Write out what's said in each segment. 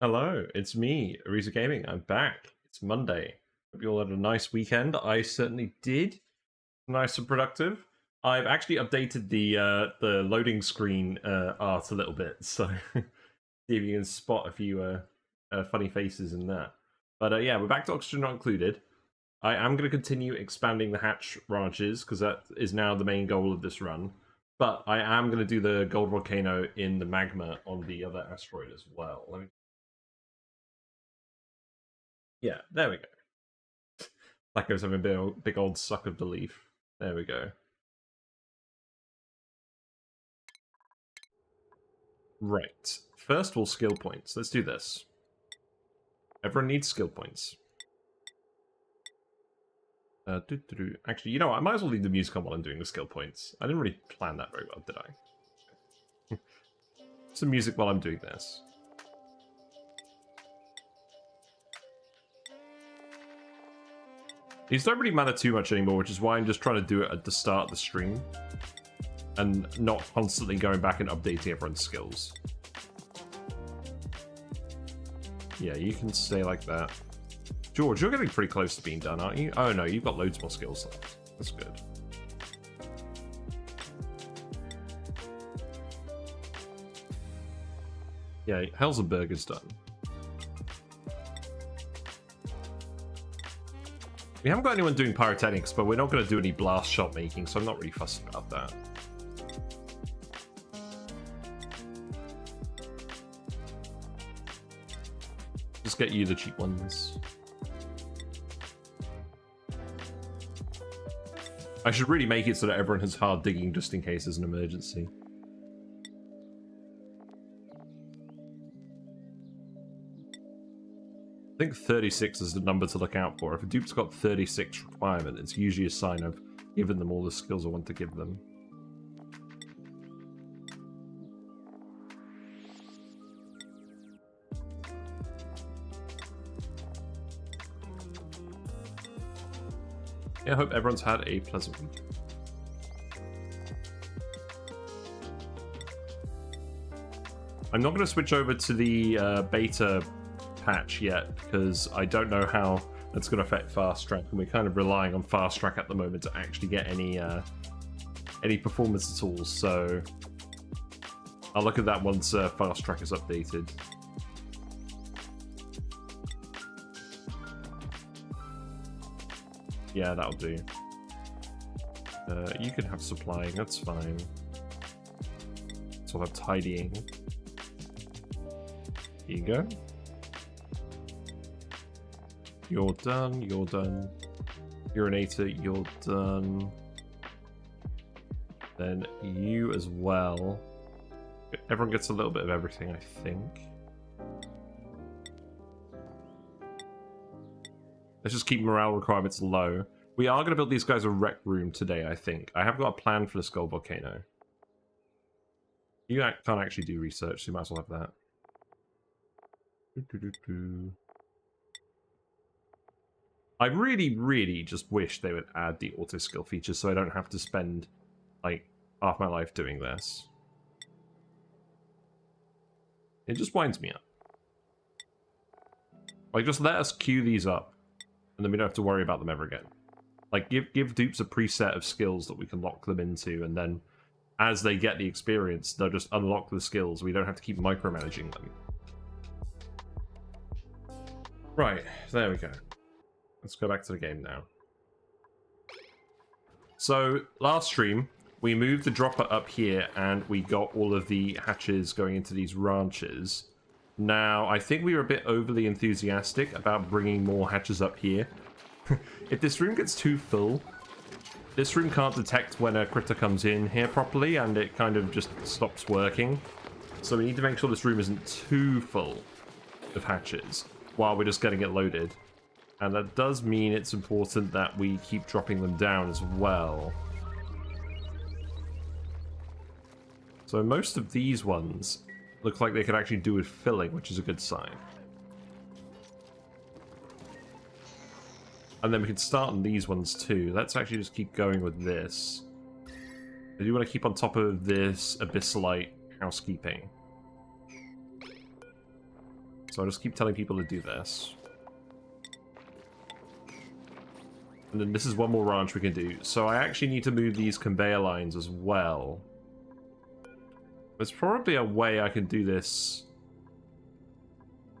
Hello, it's me, Arisa Gaming. I'm back. It's Monday. Hope you all had a nice weekend. I certainly did. Nice and productive. I've actually updated the loading screen art a little bit, so see if you can spot a few funny faces in that. But yeah, we're back to Oxygen Not Included. I am going to continue expanding the hatch ranches because that is now the main goal of this run. But I am going to do the gold volcano in the magma on the other asteroid as well. Yeah, there we go. Like I was having a big old suck of belief. There we go. Right. First of all, skill points. Let's do this. Everyone needs skill points. Actually, you know what? I might as well leave the music on while I'm doing the skill points. I didn't really plan that very well, did I? Some music while I'm doing this. These don't really matter too much anymore, which is why I'm just trying to do it at the start of the stream. And not constantly going back and updating everyone's skills. Yeah, you can stay like that. George, you're getting pretty close to being done, aren't you? Oh no, you've got loads more skills left. That's good. Yeah, Helsenberg is done. We haven't got anyone doing pyrotechnics, but we're not going to do any blast shot making, so I'm not really fussed about that. Just get you the cheap ones. I should really make it so that everyone has hard digging just in case there's an emergency. I think 36 is the number to look out for. If a dupe's got 36 requirement, it's usually a sign I've given them all the skills I want to give them. Yeah, I hope everyone's had a pleasant week. I'm not going to switch over to the beta patch yet because I don't know how that's going to affect fast track, and we're kind of relying on fast track at the moment to actually get any performance at all. So I'll look at that once fast track is updated. Yeah, that'll do. You can have supplying, that's fine. So I'll have tidying. Here you go. You're done, you're done. Urinator, you're done. Then you as well. Everyone gets a little bit of everything, I think. Let's just keep morale requirements low. We are going to build these guys a rec room today, I think. I have got a plan for the Skull Volcano. You can't actually do research, so you might as well have that. I really, really just wish they would add the auto skill feature so I don't have to spend, like, half my life doing this. It just winds me up. Like, just let us queue these up. And then we don't have to worry about them ever again. Like, give dupes a preset of skills that we can lock them into, and then as they get the experience, they'll just unlock the skills. We don't have to keep micromanaging them. Right, there we go. Let's go back to the game now. So, last stream, we moved the dropper up here, and we got all of the hatches going into these ranches. Now, I think we were a bit overly enthusiastic about bringing more hatches up here. If this room gets too full, this room can't detect when a critter comes in here properly, and it kind of just stops working. So we need to make sure this room isn't too full of hatches while we're just getting it loaded. And that does mean it's important that we keep dropping them down as well. So most of these ones look like they could actually do with filling, which is a good sign. And then we can start on these ones too. Let's actually just keep going with this. I do want to keep on top of this abyssalite housekeeping. So I'll just keep telling people to do this. And then this is one more ranch we can do. So I actually need to move these conveyor lines as well. There's probably a way I can do this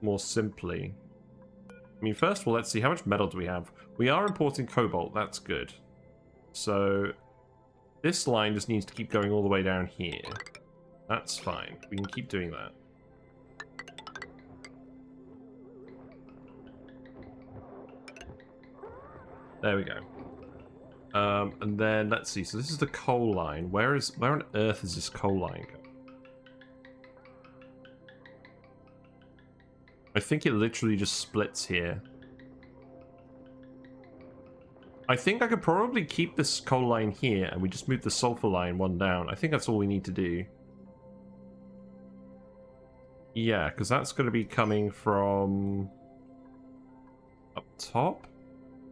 more simply. I mean, first of all, let's see, how much metal do we have? We are importing cobalt, that's good. So this line just needs to keep going all the way down here. That's fine, we can keep doing that. There we go. And then let's see. So this is the coal line. Where on earth is this coal line going? I think it literally just splits here. I think I could probably keep this coal line here, and we just move the sulfur line one down. I think that's all we need to do. Yeah, because that's going to be coming from up top.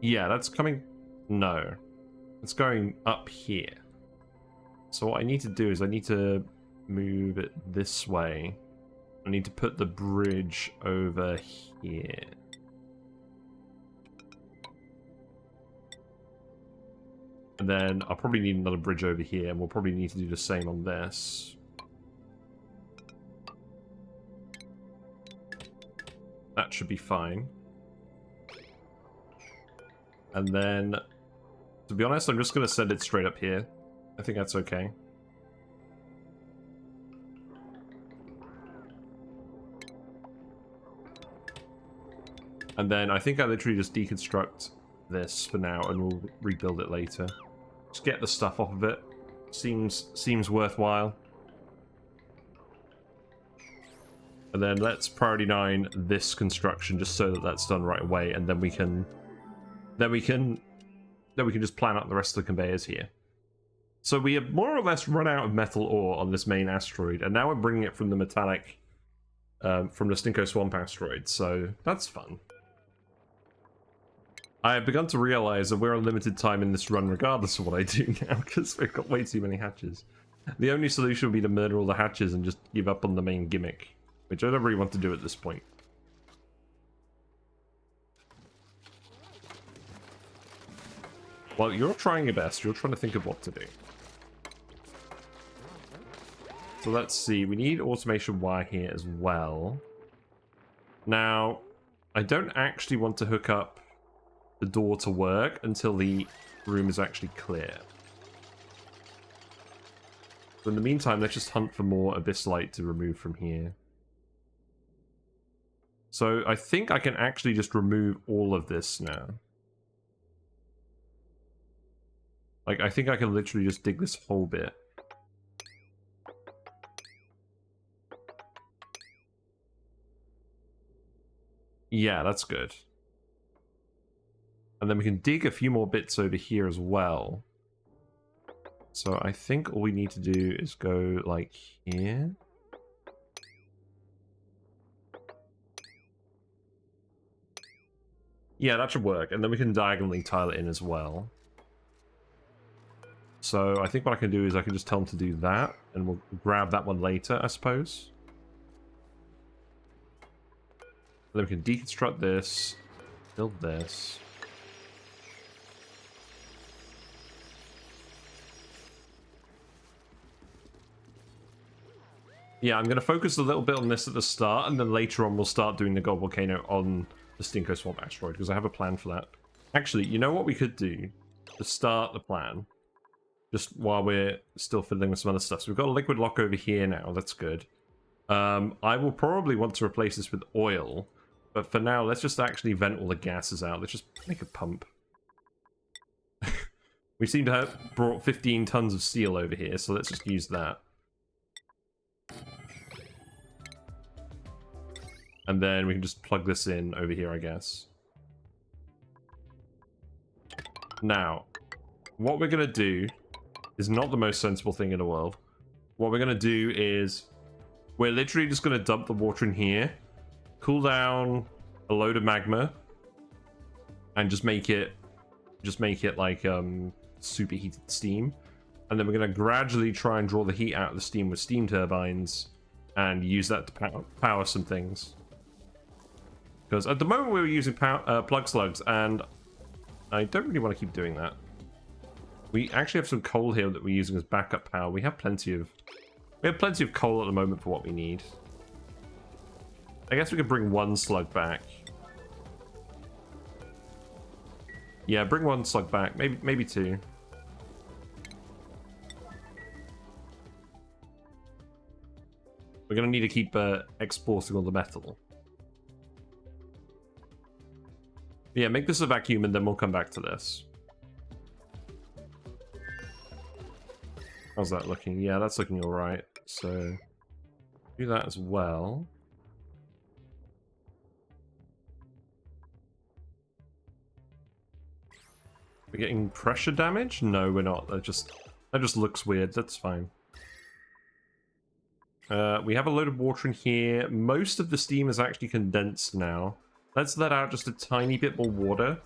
Yeah, that's coming... No. It's going up here. So what I need to do is I need to move it this way. I need to put the bridge over here. And then I'll probably need another bridge over here, and we'll probably need to do the same on this. That should be fine. And then, to be honest, I'm just going to send it straight up here. I think that's okay. And then I think I literally just deconstruct this for now, and we'll rebuild it later. Just get the stuff off of it. Seems worthwhile. And then let's priority 9 this construction just so that that's done right away, and then we can just plan out the rest of the conveyors here. So we have more or less run out of metal ore on this main asteroid, and now we're bringing it from the metallic, from the Stinko Swamp asteroid, so that's fun. I have begun to realize that we're on limited time in this run regardless of what I do now, because we've got way too many hatches. The only solution would be to murder all the hatches and just give up on the main gimmick, which I don't really want to do at this point. Well, you're trying your best. You're trying to think of what to do. So let's see. We need automation wire here as well. Now, I don't actually want to hook up the door to work until the room is actually clear. So in the meantime, let's just hunt for more abyssalite to remove from here. So I think I can actually just remove all of this now. Like, I think I can literally just dig this whole bit. Yeah, that's good. And then we can dig a few more bits over here as well. So I think all we need to do is go, like, here. Yeah, that should work. And then we can diagonally tile it in as well. So I think what I can do is I can just tell them to do that, and we'll grab that one later, I suppose. And then we can deconstruct this, build this. Yeah, I'm going to focus a little bit on this at the start, and then later on we'll start doing the gold volcano on the Stinko Swamp asteroid, because I have a plan for that. Actually, you know what we could do to start the plan? Just while we're still fiddling with some other stuff. So we've got a liquid lock over here now, that's good. I will probably want to replace this with oil, but for now, let's just actually vent all the gases out. Let's just make a pump. We seem to have brought 15 tons of steel over here, so let's just use that. And then we can just plug this in over here, I guess. Now, what we're going to do is not the most sensible thing in the world. What we're going to do is we're literally just going to dump the water in here, cool down a load of magma, and just make it like superheated steam. And then we're going to gradually try and draw the heat out of the steam with steam turbines and use that to power some things. Because at the moment we were using plug slugs, and I don't really want to keep doing that. We actually have some coal here that we're using as backup power. We have plenty of coal at the moment for what we need. I guess we could bring one slug back. Yeah, bring one slug back. Maybe two. We're going to need to keep exporting all the metal. Yeah, make this a vacuum and then we'll come back to this. How's that looking? Yeah, that's looking alright. So, do that as well. We're getting pressure damage? No, we're not. That just looks weird. That's fine. We have a load of water in here. Most of the steam is actually condensed now. Let's let out just a tiny bit more water.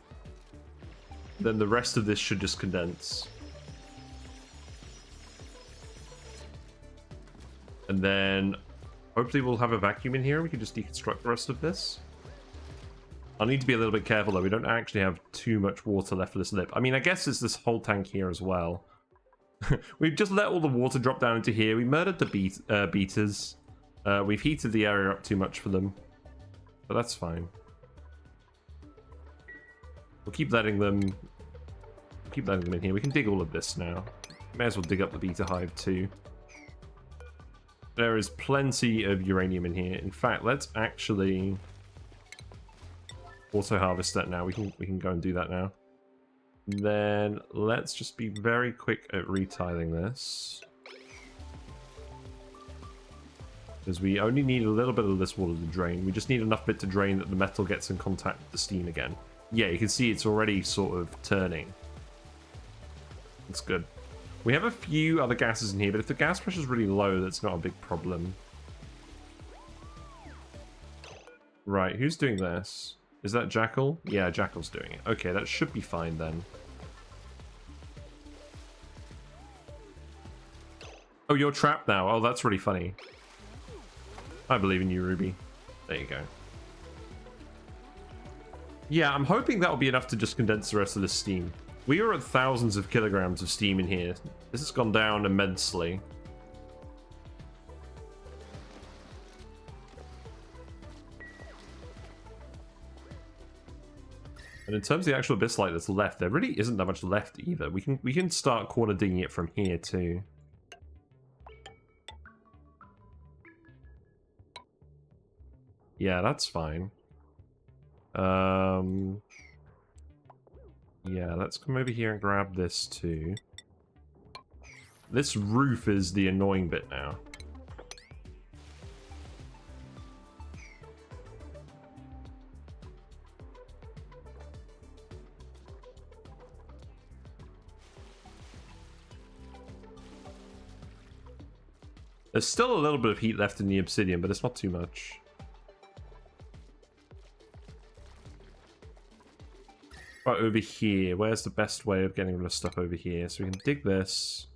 Then the rest of this should just condense. And then hopefully we'll have a vacuum in here. We can just deconstruct the rest of this. I'll need to be a little bit careful though. We don't actually have too much water left for this lip. I mean, I guess it's this whole tank here as well. We've just let all the water drop down into here. We murdered the beaters. We've heated the area up too much for them. But that's fine. We'll keep letting them in here. We can dig all of this now. May as well dig up the beta hive too. There is plenty of uranium in here. In fact, let's actually auto harvest that now. We can go and do that now. Then let's just be very quick at retiling this, because we only need a little bit of this water to drain. We just need enough of it to drain that the metal gets in contact with the steam again. Yeah, you can see it's already sort of turning. That's good. We have a few other gases in here, but if the gas pressure is really low, that's not a big problem. Right, who's doing this? Is that Jackal? Yeah, Jackal's doing it. Okay, that should be fine then. Oh, you're trapped now. Oh, that's really funny. I believe in you, Ruby. There you go. Yeah, I'm hoping that'll be enough to just condense the rest of the steam. We are at thousands of kilograms of steam in here. This has gone down immensely. And in terms of the actual abyss light that's left, there really isn't that much left either. We can start corner digging it from here too. Yeah, that's fine. Yeah, let's come over here and grab this too. This roof is the annoying bit now. There's still a little bit of heat left in the obsidian, but it's not too much. Right, over here. Where's the best way of getting rid of stuff over here? So we can dig this.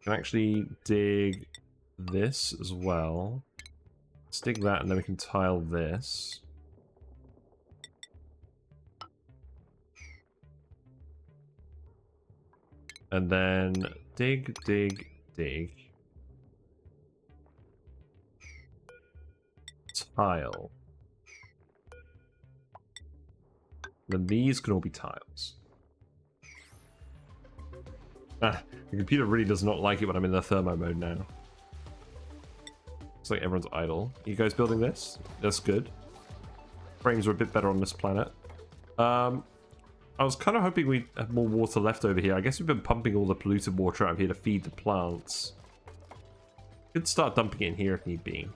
We can actually dig this as well. Let's dig that, and then we can tile this. And then dig, dig, dig. Tile. Then these can all be tiles. Ah, the computer really does not like it when I'm in the thermo mode now. Looks like everyone's idle. You guys building this? That's good. Frames are a bit better on this planet. I was kind of hoping we'd have more water left over here. I guess we've been pumping all the polluted water out of here to feed the plants. Could start dumping it in here if need be.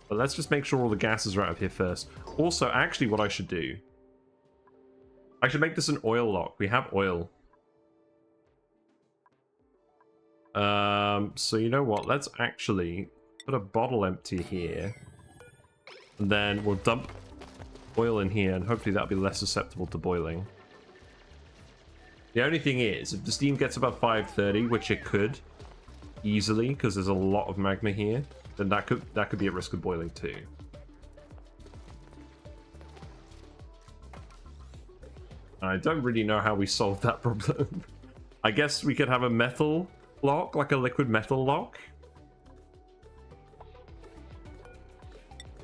But let's just make sure all the gases are out of here first. Also, actually what I should do, I should make this an oil lock. We have oil. So you know what? Let's actually put a bottle empty here. And then we'll dump oil in here, and hopefully that'll be less susceptible to boiling. The only thing is, if the steam gets above 530, which it could easily, because there's a lot of magma here, then that could be at risk of boiling too. I don't really know how we solve that problem. I guess we could have a metal lock, like a liquid metal lock.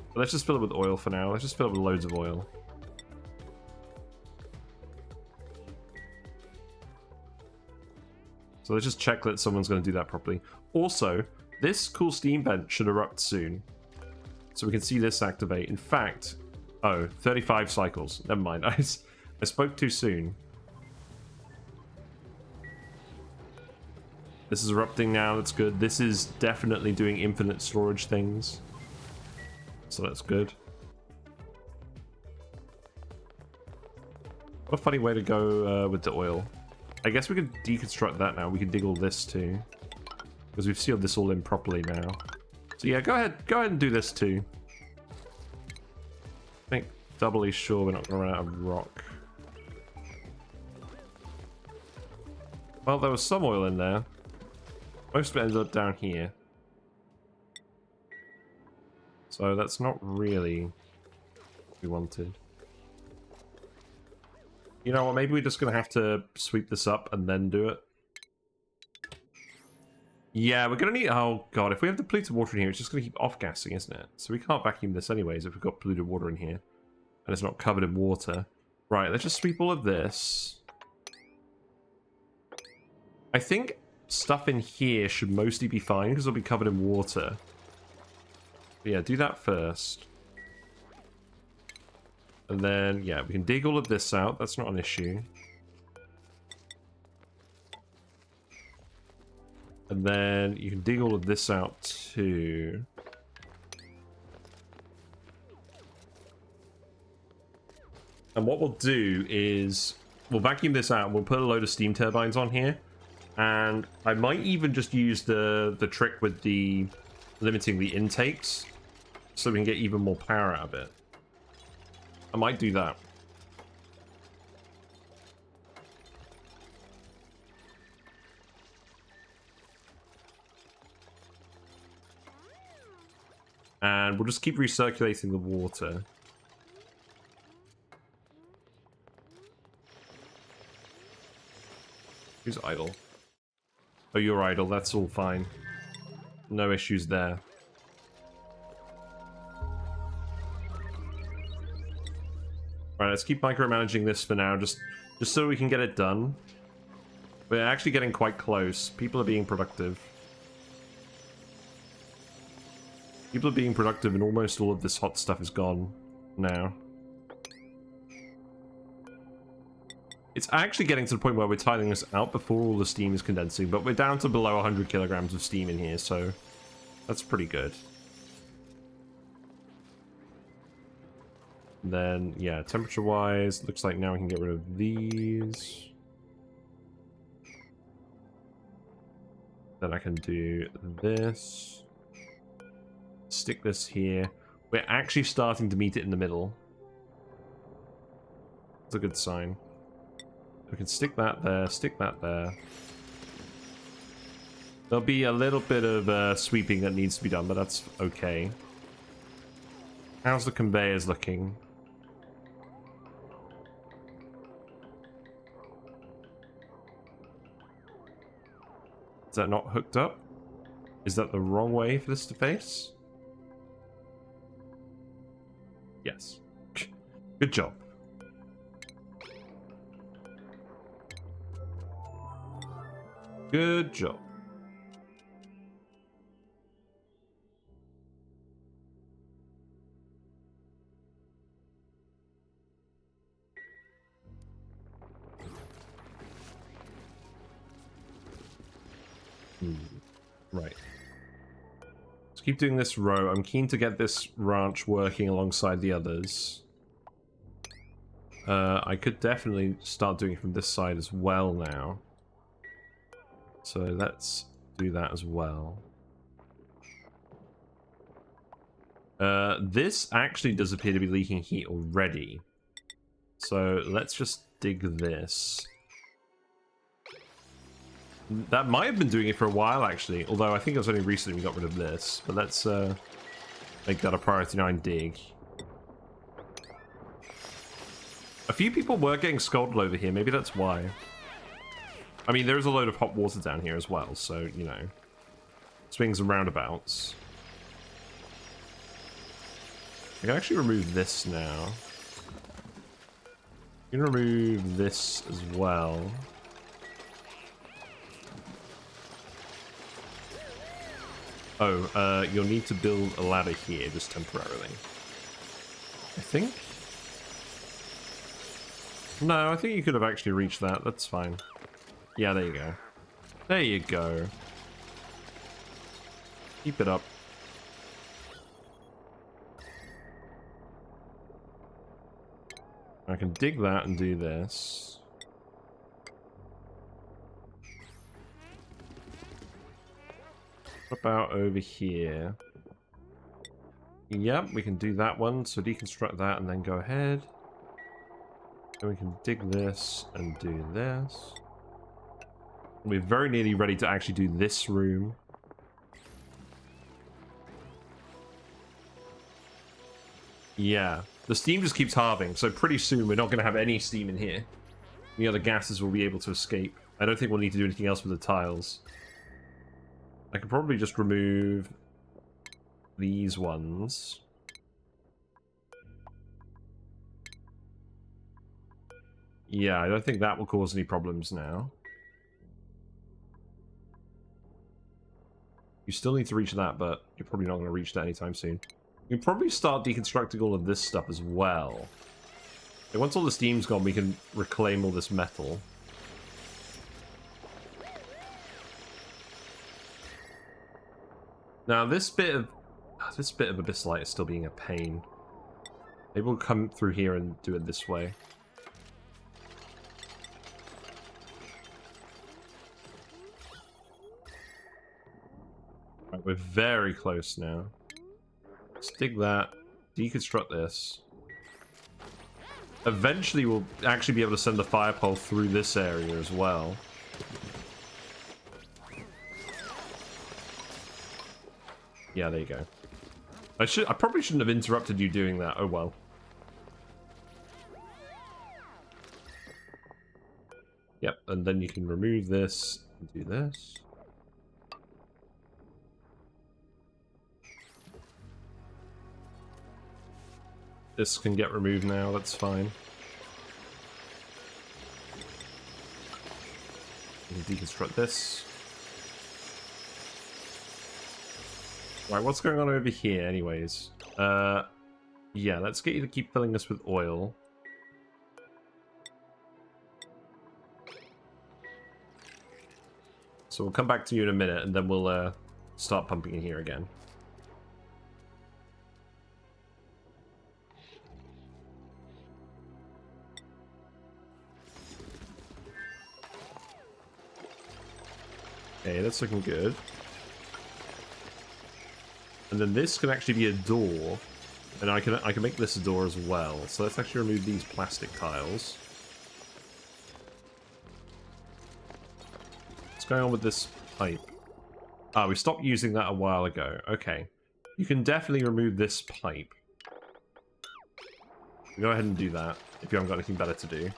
But let's just fill it with oil for now. Let's just fill it with loads of oil. So let's just check that someone's going to do that properly. Also, this cool steam vent should erupt soon. So we can see this activate. In fact, 35 cycles. Never mind. I spoke too soon. This is erupting now. That's good. This is definitely doing infinite storage things. So that's good. What a funny way to go with the oil. I guess we could deconstruct that now. We can dig all this too. Because we've sealed this all in properly now. So yeah, go ahead and do this too. I think doubly sure we're not going to run out of rock. Well, there was some oil in there. Most of it ended up down here. So that's not really what we wanted. You know what, maybe we're just going to have to sweep this up and then do it. Yeah, we're going to need... Oh, God, if we have the polluted water in here, it's just going to keep off-gassing, isn't it? So we can't vacuum this anyways if we've got polluted water in here. And it's not covered in water. Right, let's just sweep all of this. I think stuff in here should mostly be fine because it'll be covered in water. But yeah, do that first. And then, yeah, we can dig all of this out. That's not an issue. And then you can dig all of this out too. And what we'll do is we'll vacuum this out. We'll put a load of steam turbines on here. And I might even just use the trick with the limiting the intakes so we can get even more power out of it. I might do that. And we'll just keep recirculating the water. Who's idle? Oh, you're idle. That's all fine. No issues there. Right, let's keep micromanaging this for now, just so we can get it done. We're actually getting quite close. People are being productive. People are being productive and almost all of this hot stuff is gone now. It's actually getting to the point where we're tiling this out before all the steam is condensing, but we're down to below 100 kilograms of steam in here, so that's pretty good. Then, yeah, temperature-wise, looks like now we can get rid of these. Then I can do this. Stick this here. We're actually starting to meet it in the middle. That's a good sign. We can stick that there, stick that there. There'll be a little bit of sweeping that needs to be done, but that's okay. How's the conveyors looking? Is that not hooked up? Is that the wrong way for this to face? Yes. Good job. Good job. Right. Let's keep doing this row. I'm keen to get this ranch working alongside the others. I could definitely start doing it from this side as well now. So let's do that as well. This actually does appear to be leaking heat already. So let's just dig this. That might have been doing it for a while, actually. Although I think it was only recently we got rid of this. But let's make that a priority 9 dig. A few people were getting scalded over here. Maybe that's why. I mean, there is a load of hot water down here as well. So, you know, swings and roundabouts. I can actually remove this now. I can remove this as well. Oh, you'll need to build a ladder here, just temporarily. I think? No, I think you could have actually reached that. That's fine. Yeah, there you go. There you go. Keep it up. I can dig that and do this. What about over here? Yep, we can do that one. So deconstruct that and then go ahead. And we can dig this and do this. We're very nearly ready to actually do this room. Yeah, the steam just keeps halving, so pretty soon we're not going to have any steam in here. The other gases will be able to escape. I don't think we'll need to do anything else with the tiles. I can probably just remove these ones. Yeah, I don't think that will cause any problems now. You still need to reach that, but you're probably not going to reach that anytime soon. You can probably start deconstructing all of this stuff as well. And once all the steam's gone, we can reclaim all this metal. Now, this bit of abyssite is still being a pain. Maybe we'll come through here and do it this way. Right, we're very close now. Let's dig that. Deconstruct this. Eventually, we'll actually be able to send the fire pole through this area as well. Yeah, there you go. I probably shouldn't have interrupted you doing that. Oh well. Yep, and then you can remove this and do this. This can get removed now, that's fine. You can deconstruct this. Right, what's going on over here anyways? Yeah, let's get you to keep filling this with oil. So we'll come back to you in a minute and then we'll start pumping in here again. Okay, that's looking good. And then this can actually be a door, and I can make this a door as well. So let's actually remove these plastic tiles. What's going on with this pipe? Ah, we stopped using that a while ago. Okay, you can definitely remove this pipe. Go ahead and do that if you haven't got anything better to do.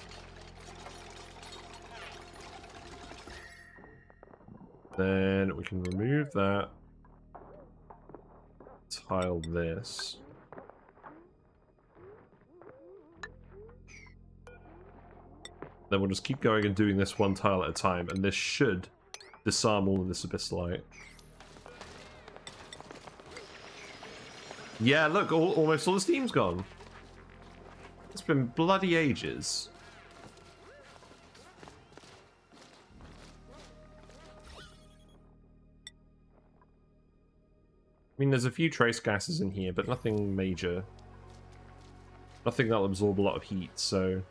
Then we can remove that. Tile this. Then we'll just keep going and doing this one tile at a time, and this should disarm all of this abyssite. Yeah, look, almost all the steam's gone. It's been bloody ages. I mean, there's a few trace gases in here, but nothing major. Nothing that'll absorb a lot of heat, so...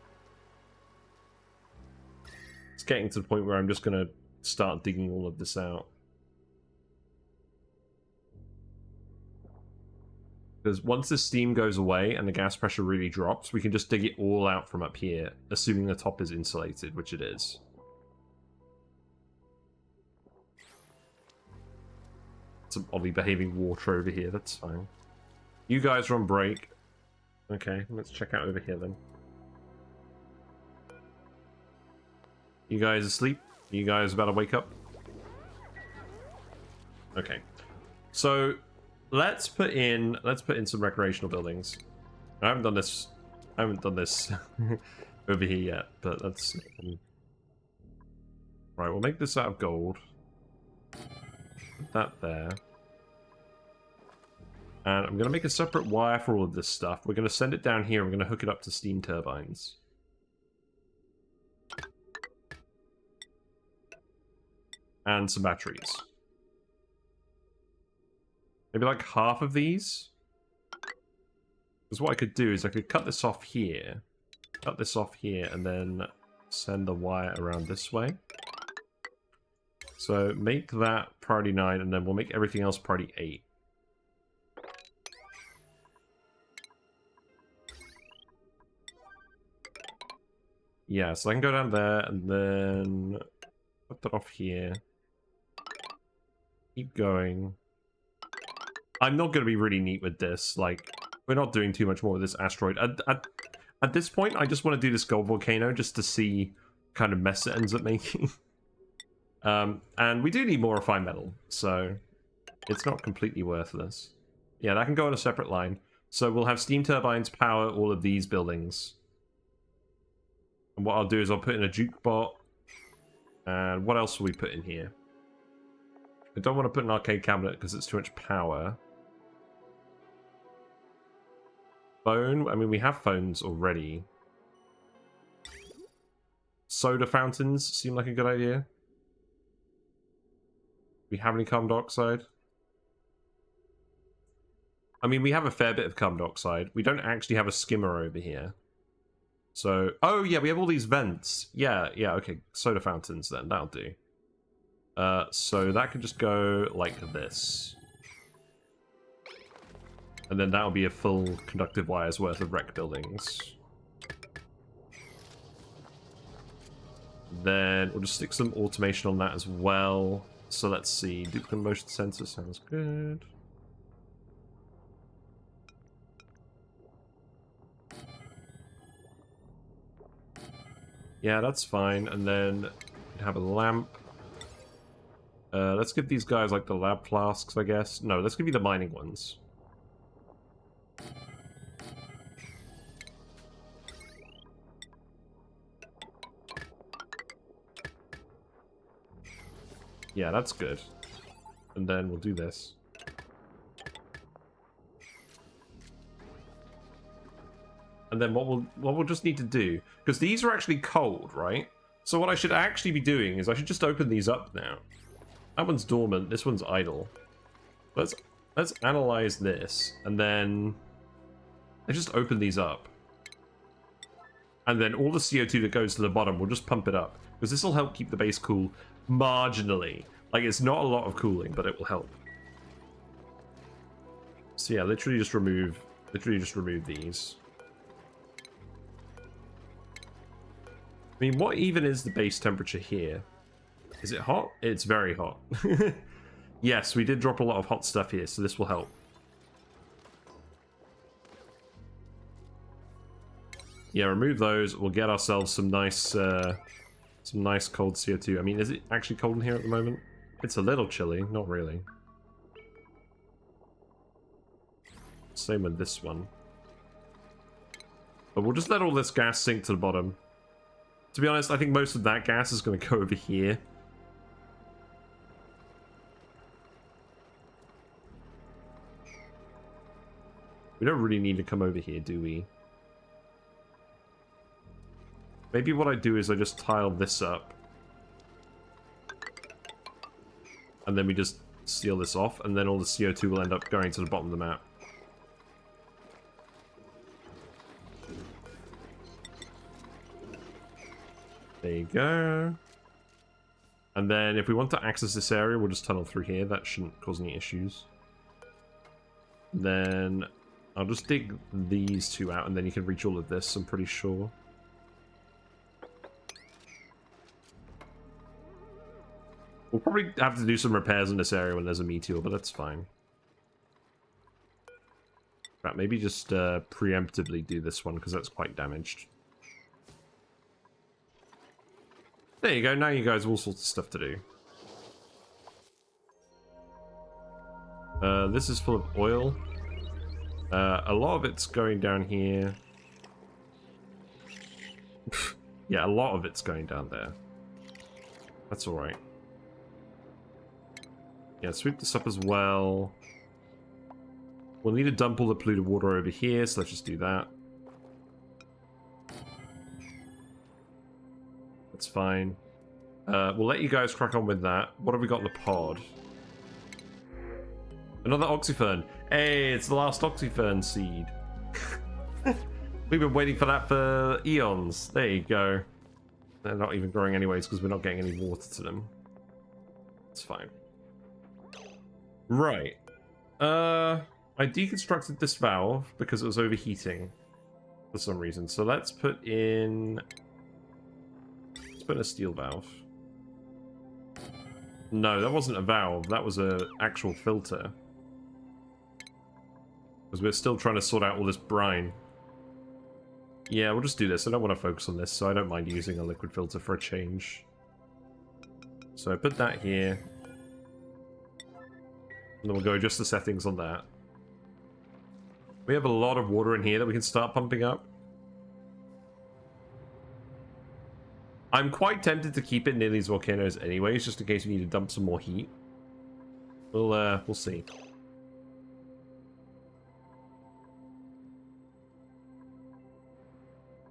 It's getting to the point where I'm just going to start digging all of this out. Because once the steam goes away and the gas pressure really drops, we can just dig it all out from up here, assuming the top is insulated, which it is. some oddly behaving water over here. That's fine. You guys are on break. Okay, let's check out over here then. You guys asleep? You guys about to wake up? Okay. So let's put in some recreational buildings. I haven't done this over here yet, but that's right, we'll make this out of gold. Put that there. And I'm going to make a separate wire for all of this stuff. We're going to send it down here. We're going to hook it up to steam turbines. And some batteries. Maybe like half of these. Because what I could do is I could cut this off here. Cut this off here and then send the wire around this way. So make that priority 9 and then we'll make everything else priority 8. Yeah, so I can go down there and then put that off here. Keep going. I'm not going to be really neat with this. Like, we're not doing too much more with this asteroid. At this point, I just want to do this gold volcano just to see what kind of mess it ends up making. And we do need more refined metal, so it's not completely worthless. Yeah, that can go on a separate line. So we'll have steam turbines power all of these buildings. And what I'll do is I'll put in a jukebot. And what else will we put in here? I don't want to put an arcade cabinet because it's too much power. Phone? I mean, we have phones already. Soda fountains seem like a good idea. We have any carbon dioxide? I mean, we have a fair bit of carbon dioxide. We don't actually have a skimmer over here. So, oh yeah, we have all these vents. Yeah, okay. Soda fountains then, that'll do. So that could just go like this. And then that'll be a full conductive wire's worth of rec buildings. Then we'll just stick some automation on that as well. So let's see, duplicate motion sensor sounds good. Yeah, that's fine. And then we'd have a lamp. Let's give these guys like the lab flasks, I guess. No, let's give you the mining ones. Yeah, that's good. And then we'll do this. And then what we'll just need to do, because these are actually cold, right? So what I should actually be doing is I should just open these up now. That one's dormant, this one's idle. Let's analyze this, and then let's just open these up. And then all the CO2 that goes to the bottom, we'll just pump it up. Because this will help keep the base cool marginally. Like, it's not a lot of cooling, but it will help. So yeah, literally just remove these. I mean, what even is the base temperature here? Is it hot? It's very hot. Yes, we did drop a lot of hot stuff here, so this will help. Yeah, remove those. We'll get ourselves some nice cold CO2. I mean, is it actually cold in here at the moment? It's a little chilly, not really. Same with this one. But we'll just let all this gas sink to the bottom. To be honest, I think most of that gas is going to go over here. We don't really need to come over here, do we? Maybe what I do is I just tile this up. And then we just seal this off, and then all the CO2 will end up going to the bottom of the map. There you go. And then if we want to access this area, we'll just tunnel through here. That shouldn't cause any issues. Then I'll just dig these two out, and then you can reach all of this, I'm pretty sure. We'll probably have to do some repairs in this area when there's a meteor, but that's fine. Right, maybe just preemptively do this one, because that's quite damaged. There you go, now you guys have all sorts of stuff to do. This is full of oil. A lot of it's going down here. Yeah, a lot of it's going down there. That's alright. Yeah, sweep this up as well. We'll need to dump all the polluted water over here, so let's just do that. That's fine. We'll let you guys crack on with that. What have we got in the pod? Another oxyfern. Hey, it's the last oxyfern seed. We've been waiting for that for eons. There you go. They're not even growing anyways because we're not getting any water to them. It's fine. Right. I deconstructed this valve because it was overheating for some reason. So let's put in a steel valve. No, that wasn't a valve. That was an actual filter. Because we're still trying to sort out all this brine. Yeah, we'll just do this. I don't want to focus on this, so I don't mind using a liquid filter for a change. So I put that here. And then we'll go adjust the settings on that. We have a lot of water in here that we can start pumping up. I'm quite tempted to keep it near these volcanoes anyways, just in case we need to dump some more heat. We'll see.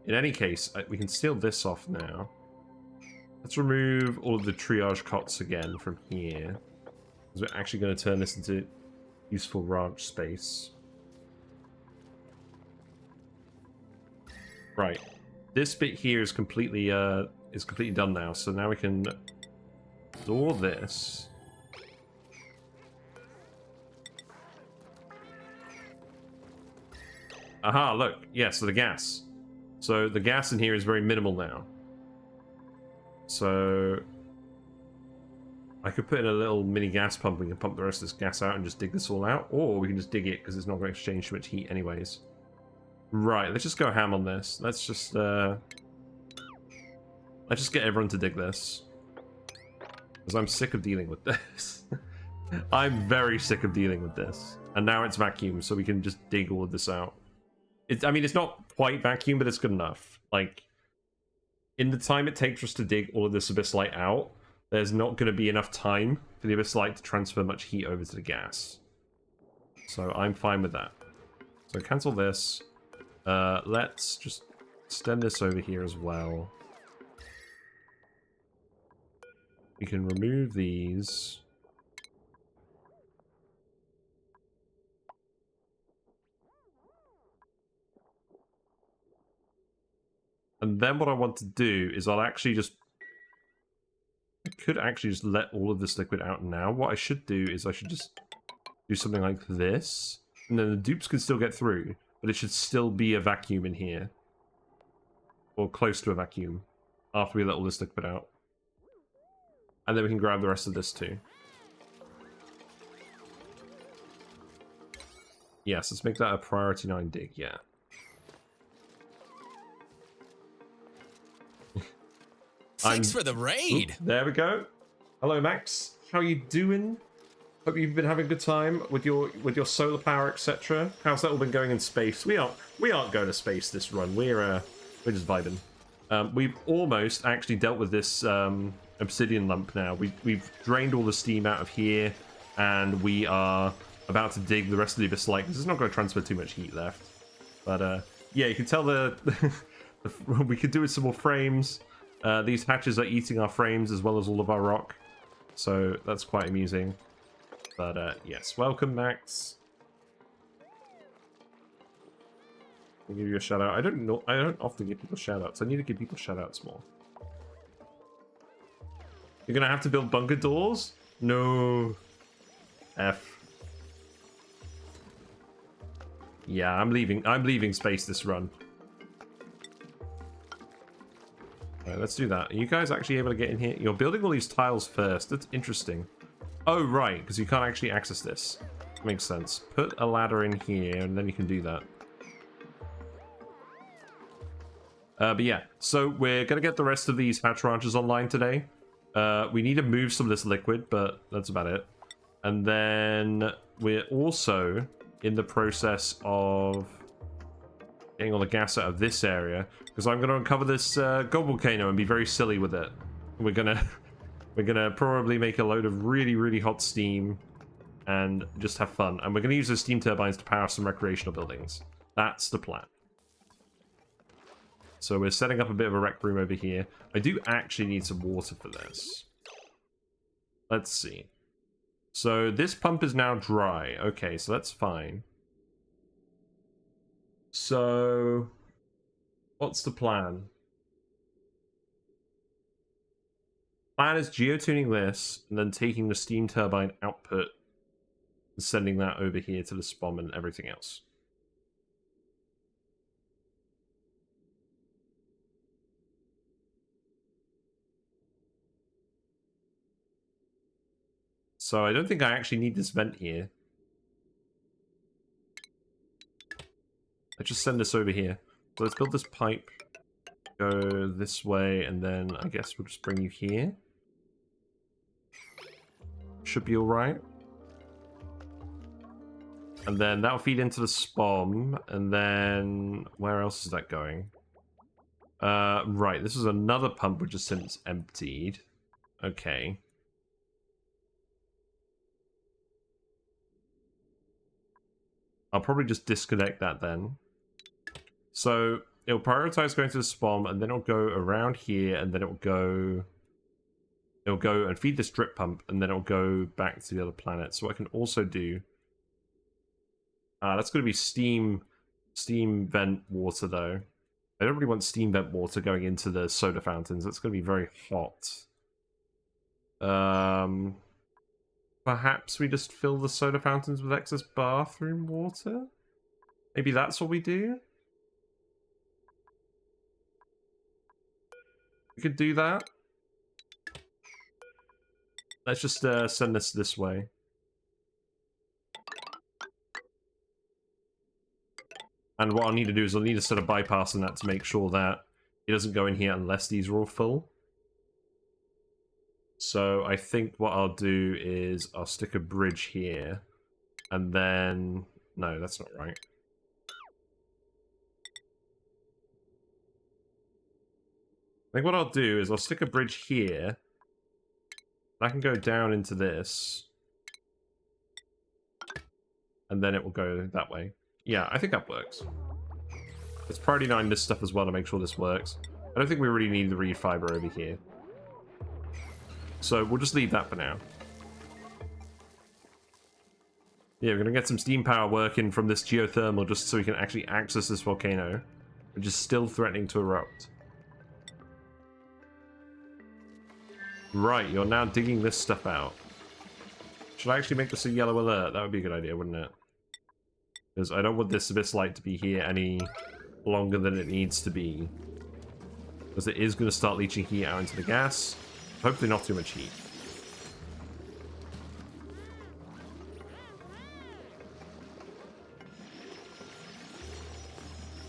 In any case, we can seal this off now. Let's remove all of the triage cots again from here. Because we're actually going to turn this into useful ranch space. Right. This bit here is completely done now. So now we can store this. Aha, look. Yeah, so the gas. So the gas in here is very minimal now. So I could put in a little mini gas pump. We can pump the rest of this gas out and just dig this all out. Or we can just dig it because it's not going to exchange too much heat anyways. Right, let's just go ham on this. Let's just get everyone to dig this. Because I'm sick of dealing with this. I'm very sick of dealing with this. And now it's vacuum, so we can just dig all of this out. I mean, it's not quite vacuum, but it's good enough. Like, in the time it takes us to dig all of this abyssite out, there's not going to be enough time for the abyssite to transfer much heat over to the gas. So I'm fine with that. So cancel this. Let's just extend this over here as well. We can remove these. And then what I want to do is I could actually just let all of this liquid out now. What I should do is I should just do something like this. And then the dupes can still get through, but it should still be a vacuum in here. Or close to a vacuum after we let all this liquid out. And then we can grab the rest of this too. Yes, let's make that a priority 9 dig, yeah. Thanks for the raid. Ooh, there we go. Hello, Max. How you doing? Hope you've been having a good time with your solar power, etc. How's that all been going in space? We aren't going to space this run. We're just vibing. We've almost actually dealt with this obsidian lump now. We've drained all the steam out of here, and we are about to dig the rest of the abyssite because it's not going to transfer too much heat left. But yeah, you can tell we could do with some more frames. These hatches are eating our frames as well as all of our rock, so that's quite amusing. But yes, welcome, Max. I'll give you a shout out. I don't often give people shout outs. I need to give people shout outs more. You're gonna have to build bunker doors? No. F. Yeah, I'm leaving space this run. Right, let's do that. Are you guys actually able to get in here? You're building all these tiles first. That's interesting. Oh, right, because you can't actually access this. Makes sense. Put a ladder in here, and then you can do that. But yeah, so we're going to get the rest of these hatch ranches online today. We need to move some of this liquid, but that's about it. And then we're also in the process of getting all the gas out of this area, because I'm going to uncover this gold volcano and be very silly with it. We're gonna probably make a load of really, really hot steam and just have fun. And we're going to use the steam turbines to power some recreational buildings. That's the plan. So we're setting up a bit of a rec room over here. I do actually need some water for this. Let's see. So this pump is now dry. Okay, so that's fine. So what's the plan? Plan is geotuning this and then taking the steam turbine output and sending that over here to the SPOM and everything else. So I don't think I actually need this vent here. Let's just send this over here. So let's build this pipe. Go this way, and then I guess we'll just bring you here. Should be alright. And then that'll feed into the SPOM, and then where else is that going? Right, this is another pump which is since emptied. Okay. I'll probably just disconnect that then. So it'll prioritize going to the SPOM, and then it'll go around here, and then it'll go and feed this drip pump, and then it'll go back to the other planet. So what I can also do, that's going to be steam vent water though. I don't really want steam vent water going into the soda fountains. That's going to be very hot. Perhaps we just fill the soda fountains with excess bathroom water? Maybe that's what we do? We could do that. Let's just send this way. And what I'll need to do is I'll need to set a bypass on that to make sure that it doesn't go in here unless these are all full. So I think what I'll do is I'll stick a bridge here, and then... No, that's not right. I think what I'll do is I'll stick a bridge here. I can go down into this. And then it will go that way. Yeah, I think that works. Let's priority 9 this stuff as well to make sure this works. I don't think we really need the reed fiber over here. So we'll just leave that for now. Yeah, we're going to get some steam power working from this geothermal just so we can actually access this volcano, which is still threatening to erupt. Right, you're now digging this stuff out. Should I actually make this a yellow alert? That would be a good idea, wouldn't it? Because I don't want this abyss light to be here any longer than it needs to be. Because it is going to start leaching heat out into the gas. Hopefully not too much heat.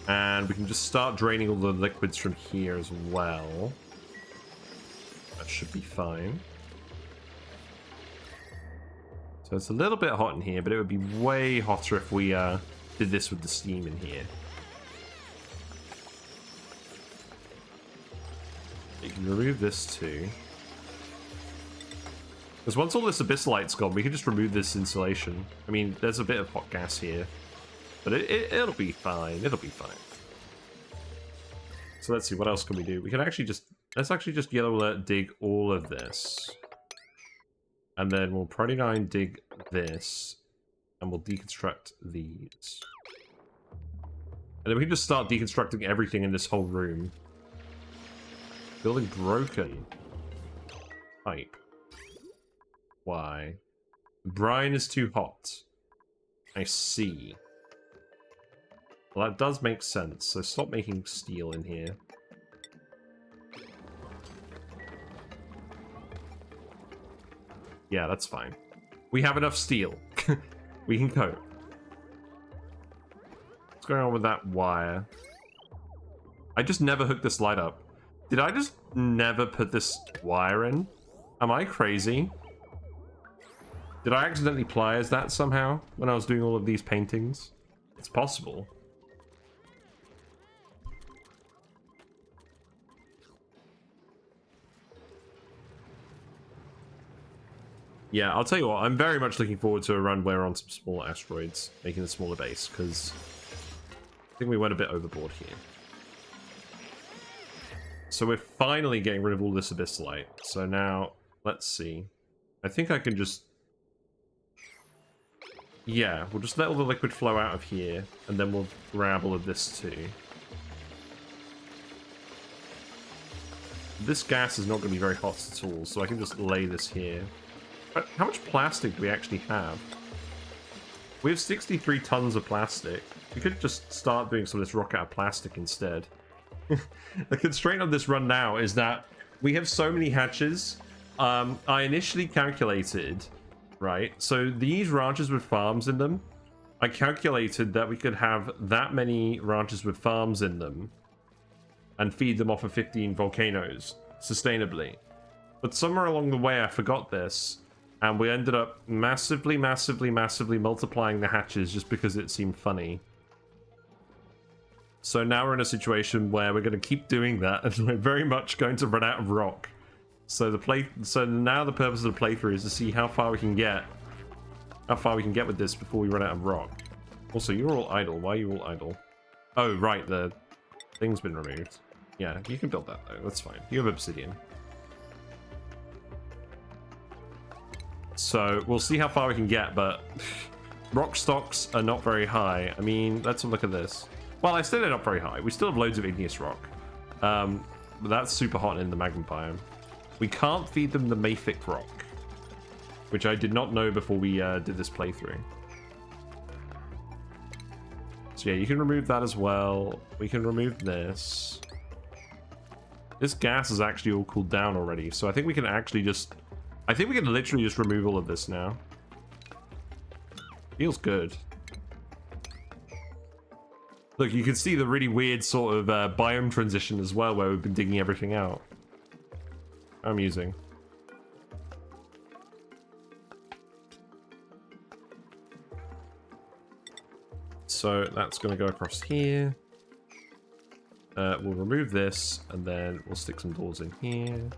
And we can just start draining all the liquids from here as well. That should be fine. So it's a little bit hot in here, but it would be way hotter if we did this with the steam in here. You can remove this too. Because once all this abyss light's gone, we can just remove this insulation. I mean, there's a bit of hot gas here. But it'll be fine. It'll be fine. So let's see, what else can we do? We can actually just... Let's actually just yellow alert dig all of this. And then we'll priority 9 dig this. And we'll deconstruct these. And then we can just start deconstructing everything in this whole room. Building broken. Pipe. Why? Brine is too hot. I see. Well, that does make sense. So stop making steel in here. Yeah, that's fine. We have enough steel. We can cope. What's going on with that wire? I just never hooked this light up. Did I just never put this wire in? Am I crazy? Did I accidentally pliers that somehow when I was doing all of these paintings? It's possible. Yeah, I'll tell you what, I'm very much looking forward to a run where we're on some small asteroids, making a smaller base, because I think we went a bit overboard here. So we're finally getting rid of all this abyss light. So now, let's see. I think I can just... Yeah, we'll just let all the liquid flow out of here, and then we'll grab all of this too. This gas is not going to be very hot at all, so I can just lay this here. But how much plastic do we actually have? We have 63 tons of plastic. We could just start doing some of this rock out of plastic instead. The constraint of this run now is that we have so many hatches. I initially calculated, right? So these ranches with farms in them, I calculated that we could have that many ranches with farms in them and feed them off of 15 volcanoes sustainably. But somewhere along the way, I forgot this. And we ended up massively multiplying the hatches just because it seemed funny. So now we're in a situation where we're going to keep doing that, and we're very much going to run out of rock. So now the purpose of the playthrough is to see how far we can get. How far we can get with this before we run out of rock. Also, you're all idle. Why are you all idle? Oh, right, the thing's been removed. Yeah, you can build that though. That's fine. You have obsidian. So we'll see how far we can get, but rock stocks are not very high. I mean, let's look at this. Well, I still they're not very high. We still have loads of igneous rock. But that's super hot in the magma biome. We can't feed them the mafic rock, which I did not know before we did this playthrough. So yeah, you can remove that as well. We can remove this. This gas is actually all cooled down already, so I think we can actually just... I think we can literally just remove all of this now. Feels good. Look, you can see the really weird sort of biome transition as well, where we've been digging everything out. Amusing. So that's going to go across here. We'll remove this, and then we'll stick some doors in here.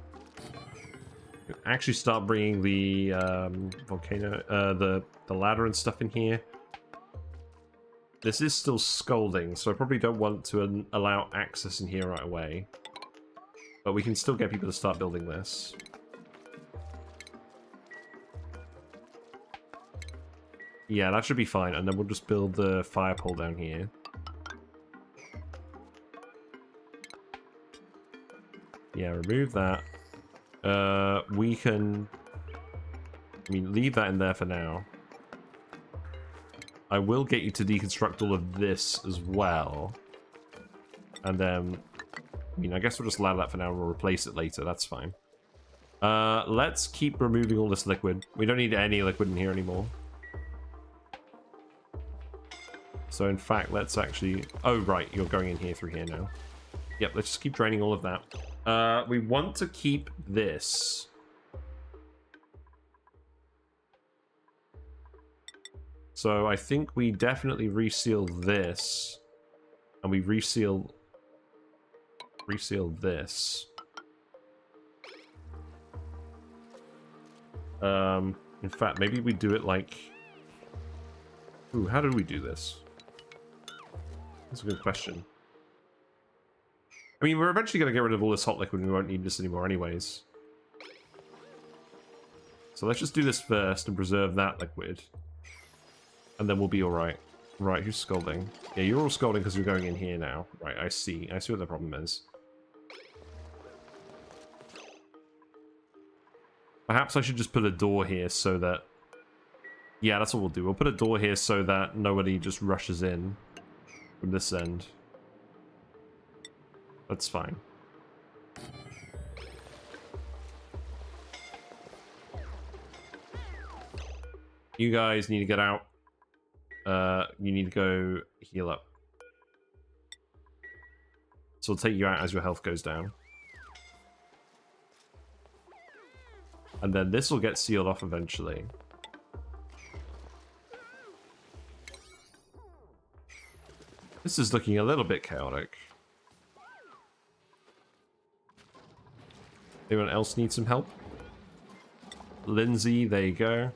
We'll actually start bringing the volcano, the ladder and stuff in here. This is still scalding, so I probably don't want to allow access in here right away. But we can still get people to start building this. Yeah, that should be fine, and then we'll just build the fire pole down here. Yeah, remove that. We can... I mean, leave that in there for now. I will get you to deconstruct all of this as well. And then... I mean, I guess we'll just allow that for now and we'll replace it later. That's fine. Let's keep removing all this liquid. We don't need any liquid in here anymore. So, in fact, let's actually... Oh, right. You're going in here through here now. Yep, let's just keep draining all of that. We want to keep this. So I think we definitely reseal this. And we reseal this. In fact, maybe we do it like... Ooh, how did we do this? That's a good question. I mean, we're eventually going to get rid of all this hot liquid and we won't need this anymore anyways. So let's just do this first and preserve that liquid. And then we'll be alright. Right, who's scolding? Yeah, you're all scolding because you're going in here now. Right, I see. I see what the problem is. Perhaps I should just put a door here so that... Yeah, that's what we'll do. We'll put a door here so that nobody just rushes in from this end. That's fine. You guys need to get out. You need to go heal up. So I'll take you out as your health goes down. And then this will get sealed off eventually. This is looking a little bit chaotic. Anyone else need some help? Lindsay, there you go.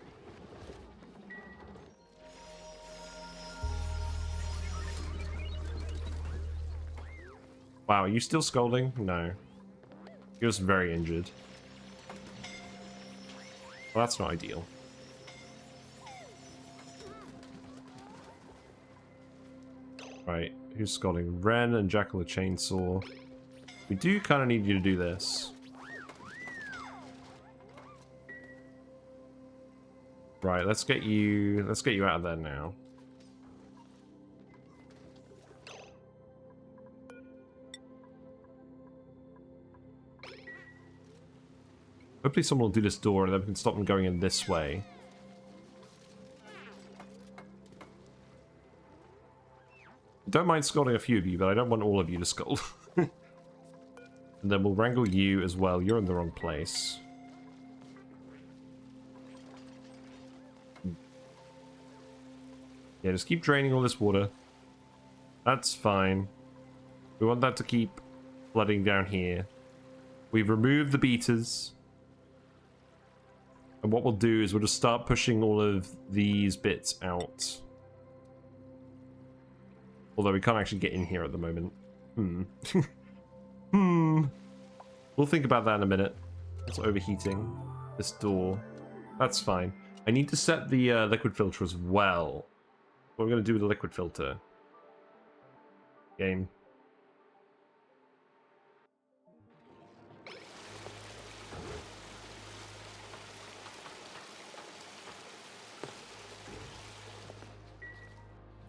Wow, are you still scolding? No. You're just very injured. Well, that's not ideal. Right, who's scolding? Ren and Jackal a chainsaw. We do kind of need you to do this. Right, let's get you out of there now. Hopefully someone will do this door and then we can stop them going in this way. Don't mind scolding a few of you, but I don't want all of you to scold. And then we'll wrangle you as well. You're in the wrong place. Yeah, just keep draining all this water. That's fine. We want that to keep flooding down here. We've removed the beaters. And what we'll do is we'll just start pushing all of these bits out. Although we can't actually get in here at the moment. We'll think about that in a minute. It's overheating. This door. That's fine. I need to set the liquid filter as well. What are we going to do with the liquid filter? Game.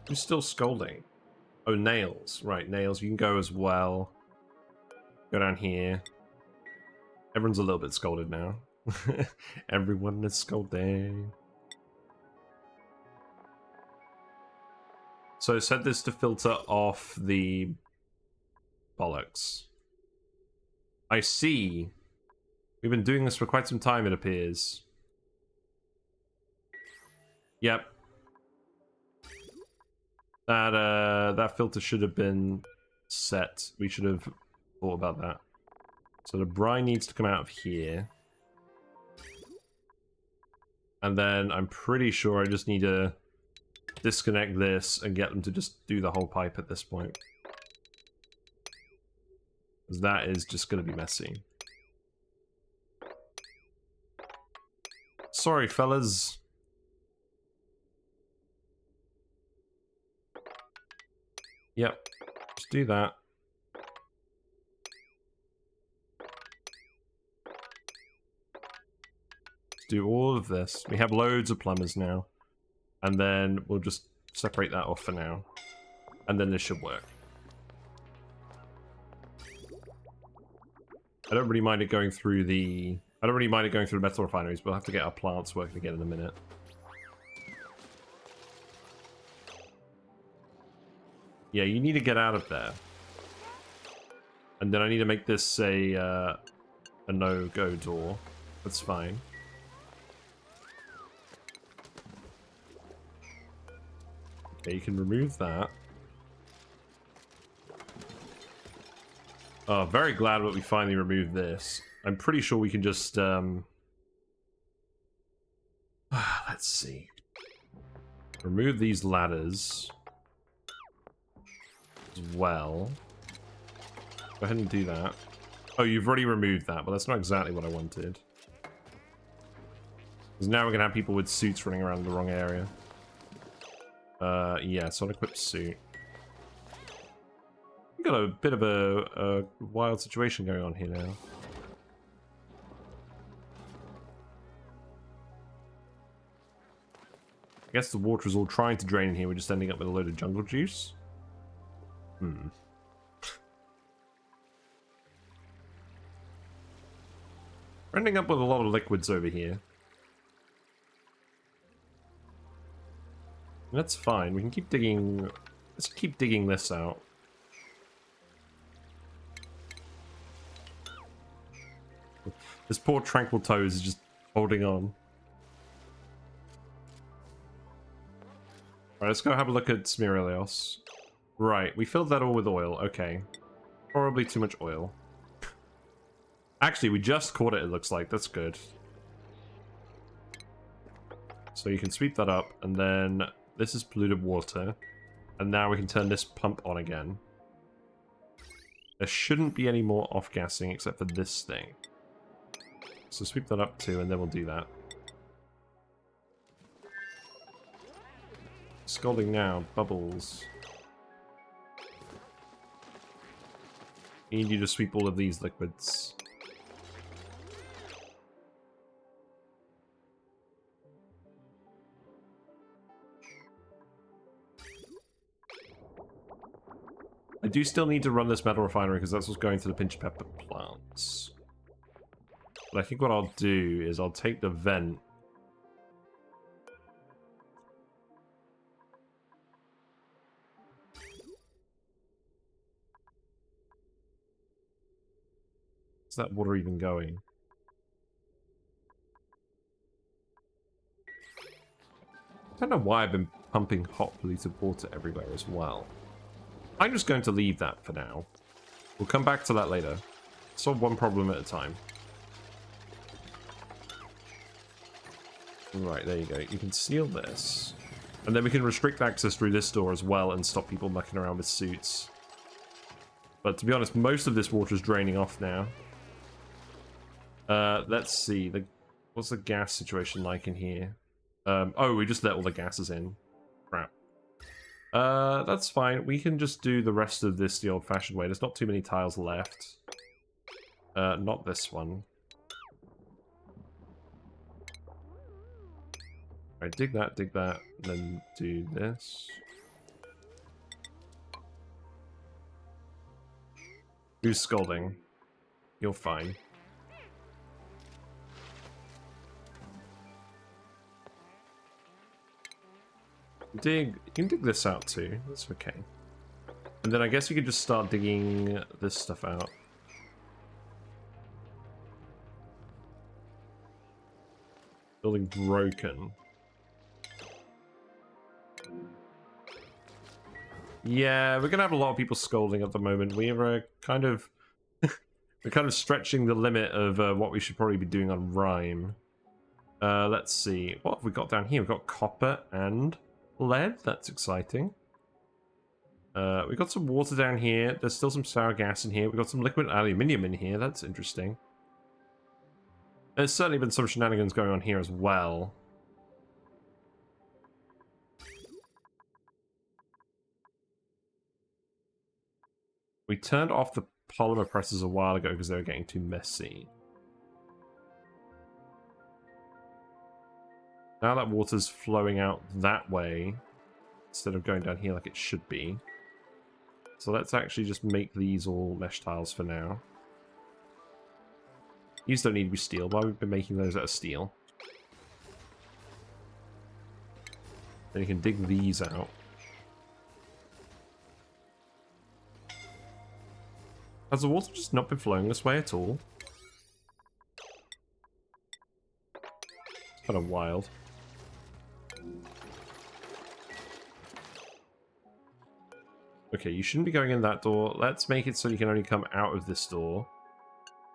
Who's still scolding? Oh, Nails. Right, Nails. You can go as well. Go down here. Everyone's a little bit scolded now. Everyone is scolding. So set this to filter off the bollocks. I see. We've been doing this for quite some time, it appears. Yep. That filter should have been set. We should have thought about that. So the brine needs to come out of here. And then I'm pretty sure I just need to disconnect this and get them to just do the whole pipe at this point. Because that is just going to be messy. Sorry, fellas. Yep, just do that. Just do all of this. We have loads of plumbers now. And then we'll just separate that off for now. And then this should work. I don't really mind it going through the... I don't really mind it going through the metal refineries, but we'll have to get our plants working again in a minute. Yeah, you need to get out of there. And then I need to make this a no-go door. That's fine. Okay, you can remove that. Oh, very glad that we finally removed this. I'm pretty sure we can just, let's see. Remove these ladders. As well. Go ahead and do that. Oh, you've already removed that, but that's not exactly what I wanted. Because now we're going to have people with suits running around the wrong area. Yeah, so unequipped suit. We've got a bit of a wild situation going on here now. I guess the water is all trying to drain in here, we're just ending up with a load of jungle juice. We're ending up with a lot of liquids over here. That's fine. We can keep digging. Let's keep digging this out. This poor Tranquil Toes is just holding on. Alright, let's go have a look at Smirelios. Right, we filled that all with oil. Okay. Probably too much oil. Actually, we just caught it looks like. That's good. So you can sweep that up, and then this is polluted water. And now we can turn this pump on again. There shouldn't be any more off-gassing except for this thing. So sweep that up too, and then we'll do that. Scalding now, bubbles. Need you to sweep all of these liquids. I do still need to run this metal refinery because that's what's going to the pinch pepper plants. But I think what I'll do is I'll take the vent. Is that water even going? I don't know why I've been pumping hot polluted water everywhere as well. I'm just going to leave that for now. We'll come back to that later. Solve one problem at a time. Right, there you go. You can seal this. And then we can restrict access through this door as well and stop people mucking around with suits. But to be honest, most of this water is draining off now. Let's see. What's the gas situation like in here? Oh, we just let all the gases in. Crap. That's fine. We can just do the rest of this the old-fashioned way. There's not too many tiles left. Not this one. Alright, dig that, then do this. Who's scolding? You're fine. You can dig this out too, that's okay. And then I guess you could just start digging this stuff out. Building broken. Yeah, we're gonna have a lot of people scolding at the moment. We're kind of we're kind of stretching the limit of what we should probably be doing on Rime. Let's see. What have we got down here? We've got copper and lead. That's exciting. We've got some water down here. There's still some sour gas in here. We've got some liquid aluminium in here. That's interesting. There's certainly been some shenanigans going on here as well. We turned off the polymer presses a while ago because they were getting too messy. Now that water's flowing out that way, instead of going down here like it should be. So let's actually just make these all mesh tiles for now. These don't need to be steel, but we've been making those out of steel. Then you can dig these out. Has the water just not been flowing this way at all? It's kind of wild. Okay, you shouldn't be going in that door. Let's make it so you can only come out of this door.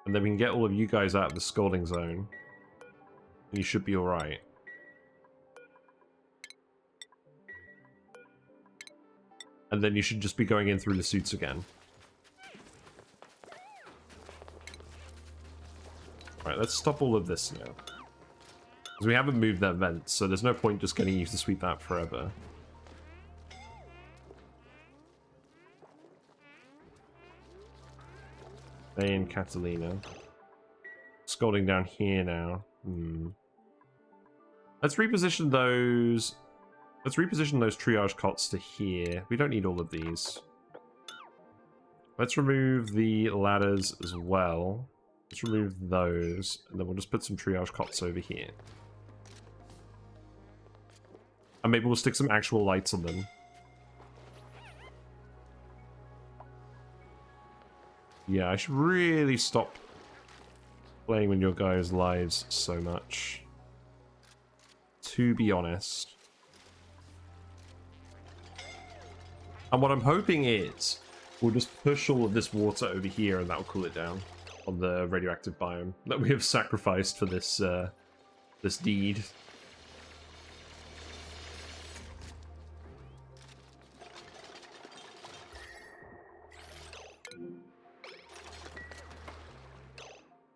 And then we can get all of you guys out of the scalding zone. And you should be alright. And then you should just be going in through the suits again. Alright, let's stop all of this now. Because we haven't moved that vent, so there's no point just getting used to sweep that forever. And Catalina. Scalding down here now. Let's reposition those. Let's reposition those triage cots to here. We don't need all of these. Let's remove the ladders as well. Let's remove those, and then we'll just put some triage cots over here. And maybe we'll stick some actual lights on them. Yeah, I should really stop playing with your guys' lives so much. To be honest. And what I'm hoping is we'll just push all of this water over here and that'll cool it down on the radioactive biome that we have sacrificed for this this deed.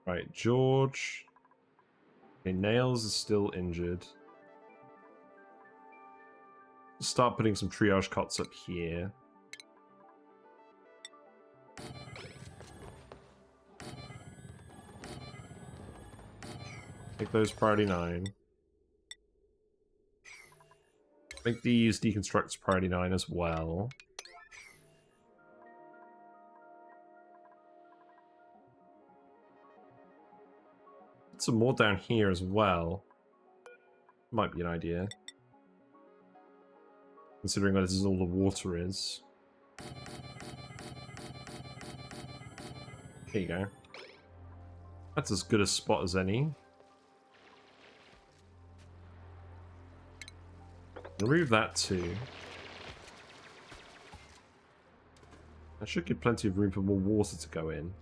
Right, George. Okay, Nails is still injured. Start putting some triage cots up here. Make those priority 9. Make these deconstructs priority 9 as well. Put some more down here as well. Might be an idea. Considering that this is all the water is. Here you go. That's as good a spot as any. Remove that too. That should give plenty of room for more water to go in.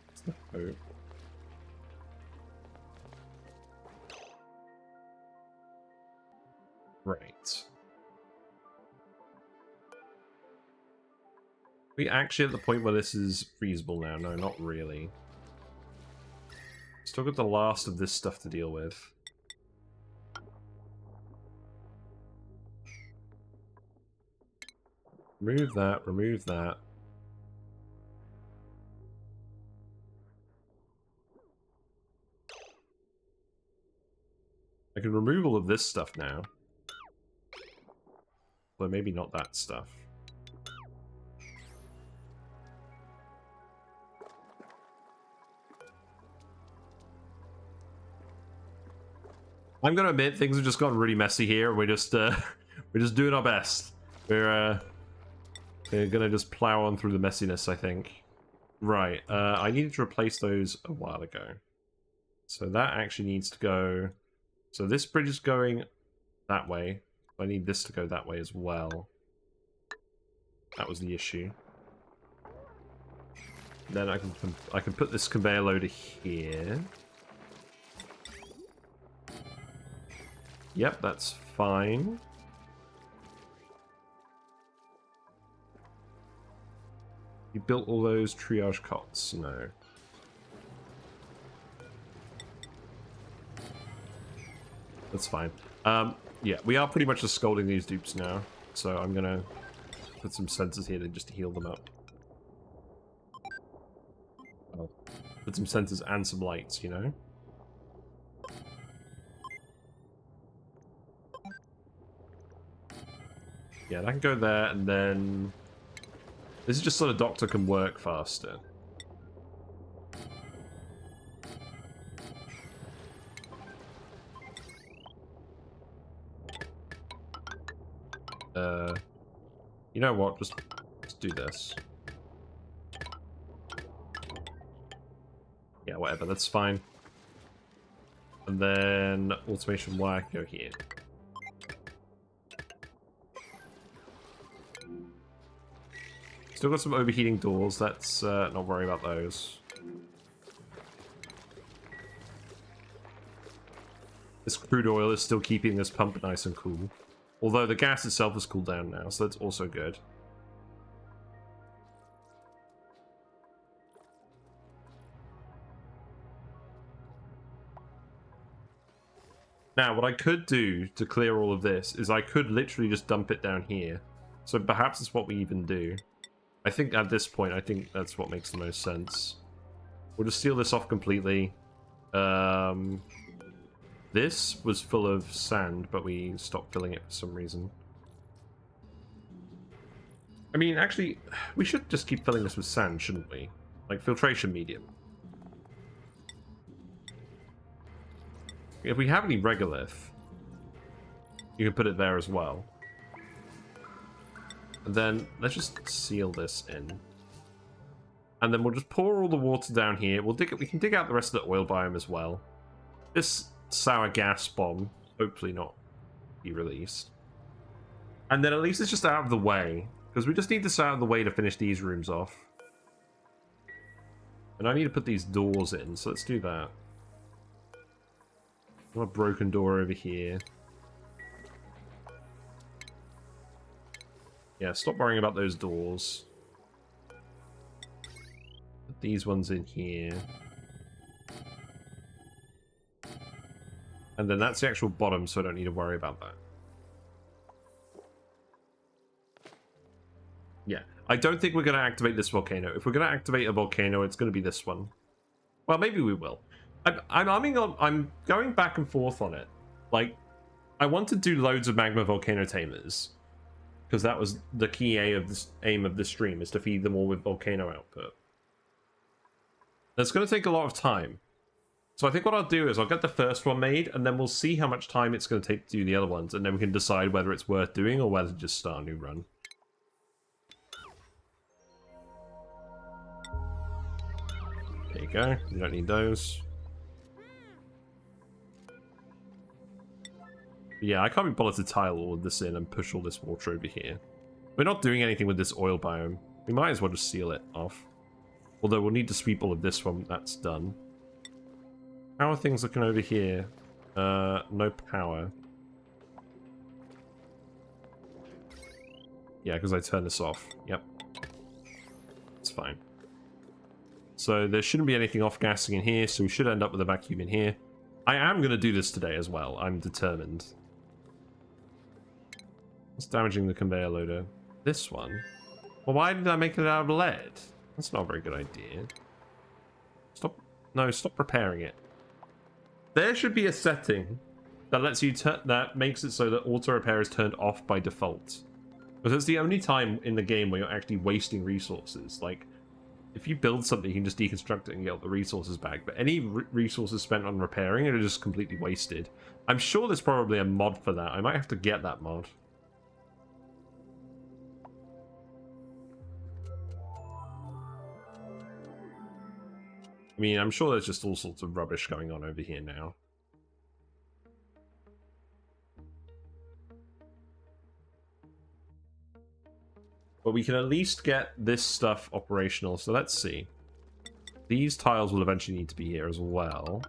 What's the hope? Right. We actually at the point where this is feasible now? No, not really. Still got the last of this stuff to deal with. Remove that, remove that. I can remove all of this stuff now. Well, maybe not that stuff. I'm gonna admit things have just gotten really messy here. We're just doing our best. We're gonna just plow on through the messiness, I think. Right. I needed to replace those a while ago, so that actually needs to go. So this bridge is going that way. I need this to go that way as well. That was the issue. Then I can put this conveyor loader here. Yep, that's fine. You built all those triage cots? No. That's fine. Yeah, we are pretty much just scolding these dupes now, so I'm gonna put some sensors here to just heal them up. Well, put some sensors and some lights, you know? Yeah, that can go there, and then... This is just so the doctor can work faster. You know what? Just do this. Yeah, whatever. That's fine. And then automation wire can go here. Still got some overheating doors. Let's not worry about those. This crude oil is still keeping this pump nice and cool. Although the gas itself has cooled down now, so that's also good. Now, what I could do to clear all of this is I could literally just dump it down here. So perhaps that's what we even do. I think at this point, I think that's what makes the most sense. We'll just seal this off completely. This was full of sand, but we stopped filling it for some reason. I mean, actually, we should just keep filling this with sand, shouldn't we? Like filtration medium. If we have any regolith, you can put it there as well. And then let's just seal this in. And then we'll just pour all the water down here. We can dig out the rest of the oil biome as well. This sour gas bomb, hopefully not be released. And then at least it's just out of the way. Because we just need this out of the way to finish these rooms off. And I need to put these doors in, so let's do that. Got a broken door over here. Yeah, stop worrying about those doors. Put these ones in here. And then that's the actual bottom, so I don't need to worry about that. Yeah, I don't think we're going to activate this volcano. If we're going to activate a volcano, it's going to be this one. Well, maybe we will. I'm going back and forth on it. Like, I want to do loads of magma volcano tamers. Because that was the key aim of this stream, is to feed them all with volcano output. That's going to take a lot of time. So I think what I'll do is I'll get the first one made, and then we'll see how much time it's going to take to do the other ones, and then we can decide whether it's worth doing or whether to just start a new run. There you go. You don't need those. Yeah, I can't be bothered to tile all of this in and push all this water over here. We're not doing anything with this oil biome. We might as well just seal it off. Although we'll need to sweep all of this when that's done. How are things looking over here? No power. Yeah, because I turned this off. Yep. It's fine. So there shouldn't be anything off-gassing in here, so we should end up with a vacuum in here. I am going to do this today as well. I'm determined. It's damaging the conveyor loader. This one? Well, why did I make it out of lead? That's not a very good idea. Stop. No, stop repairing it. There should be a setting that lets you that makes it so that auto repair is turned off by default. Because it's the only time in the game where you're actually wasting resources. Like, if you build something, you can just deconstruct it and get all the resources back. But any resources spent on repairing it are just completely wasted. I'm sure there's probably a mod for that. I might have to get that mod. I mean, I'm sure there's just all sorts of rubbish going on over here now. But we can at least get this stuff operational, so let's see. These tiles will eventually need to be here as well.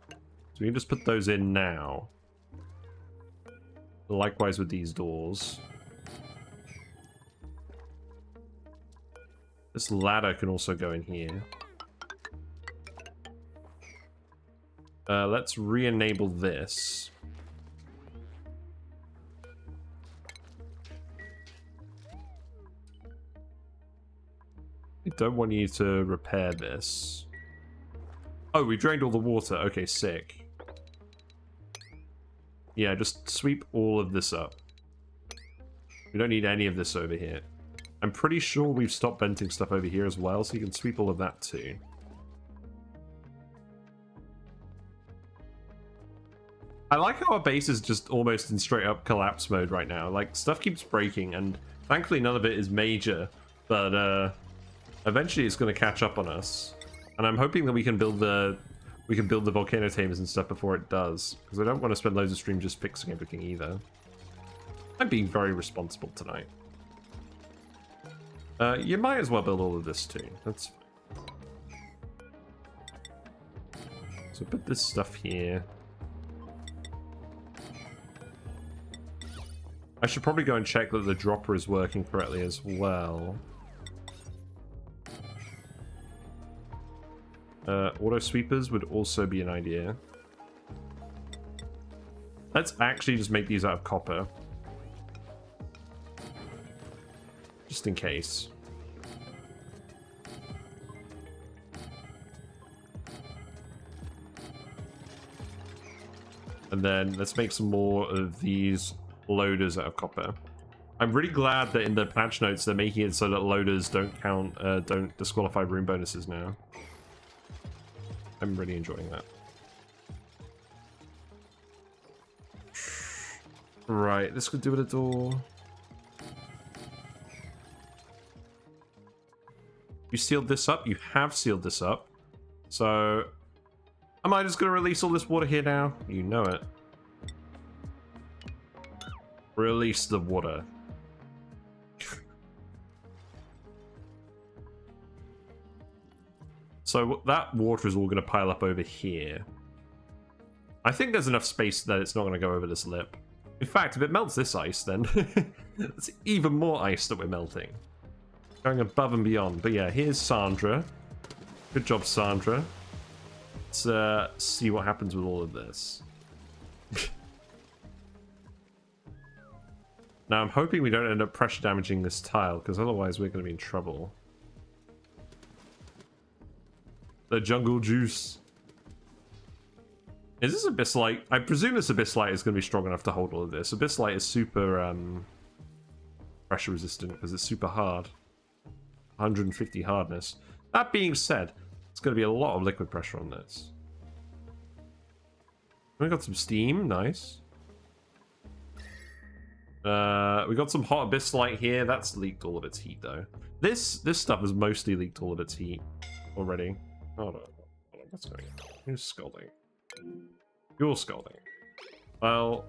So we can just put those in now. Likewise with these doors. This ladder can also go in here. Let's re-enable this. I don't want you to repair this. Oh, we drained all the water. Okay, sick. Yeah, just sweep all of this up. We don't need any of this over here. I'm pretty sure we've stopped venting stuff over here as well, so you can sweep all of that too. I like how our base is just almost in straight up collapse mode right now. Like, stuff keeps breaking, and thankfully none of it is major, but eventually it's going to catch up on us. And I'm hoping that we can build the volcano tamers and stuff before it does, because I don't want to spend loads of streams just fixing everything either. I'm being very responsible tonight. You might as well build all of this too. That's fine. So put this stuff here. I should probably go and check that the dropper is working correctly as well. Auto sweepers would also be an idea. Let's actually just make these out of copper. Just in case. And then let's make some more of these loaders out of copper. I'm really glad that in the patch notes they're making it so that loaders don't count, don't disqualify room bonuses now. I'm really enjoying that. Right, this could do with a door. You sealed this up? You have sealed this up. So, am I just going to release all this water here now? You know it. Release the water. So that water is all going to pile up over here. I think there's enough space that it's not going to go over this lip. In fact, if it melts this ice, then it's even more ice that we're melting. Going above and beyond. But yeah, here's Sandra. Good job, Sandra. Let's see what happens with all of this. Now, I'm hoping we don't end up pressure damaging this tile, because otherwise we're going to be in trouble. The jungle juice. Is this Abyssite? I presume this Abyssite is going to be strong enough to hold all of this. Abyssite is super pressure resistant because it's super hard. 150 hardness. That being said, it's going to be a lot of liquid pressure on this. We got some steam. Nice. We got some hot Abyssite here. That's leaked all of its heat, though. This stuff has mostly leaked all of its heat already. Hold on. What's going on? Who's scolding? You're scolding. Well,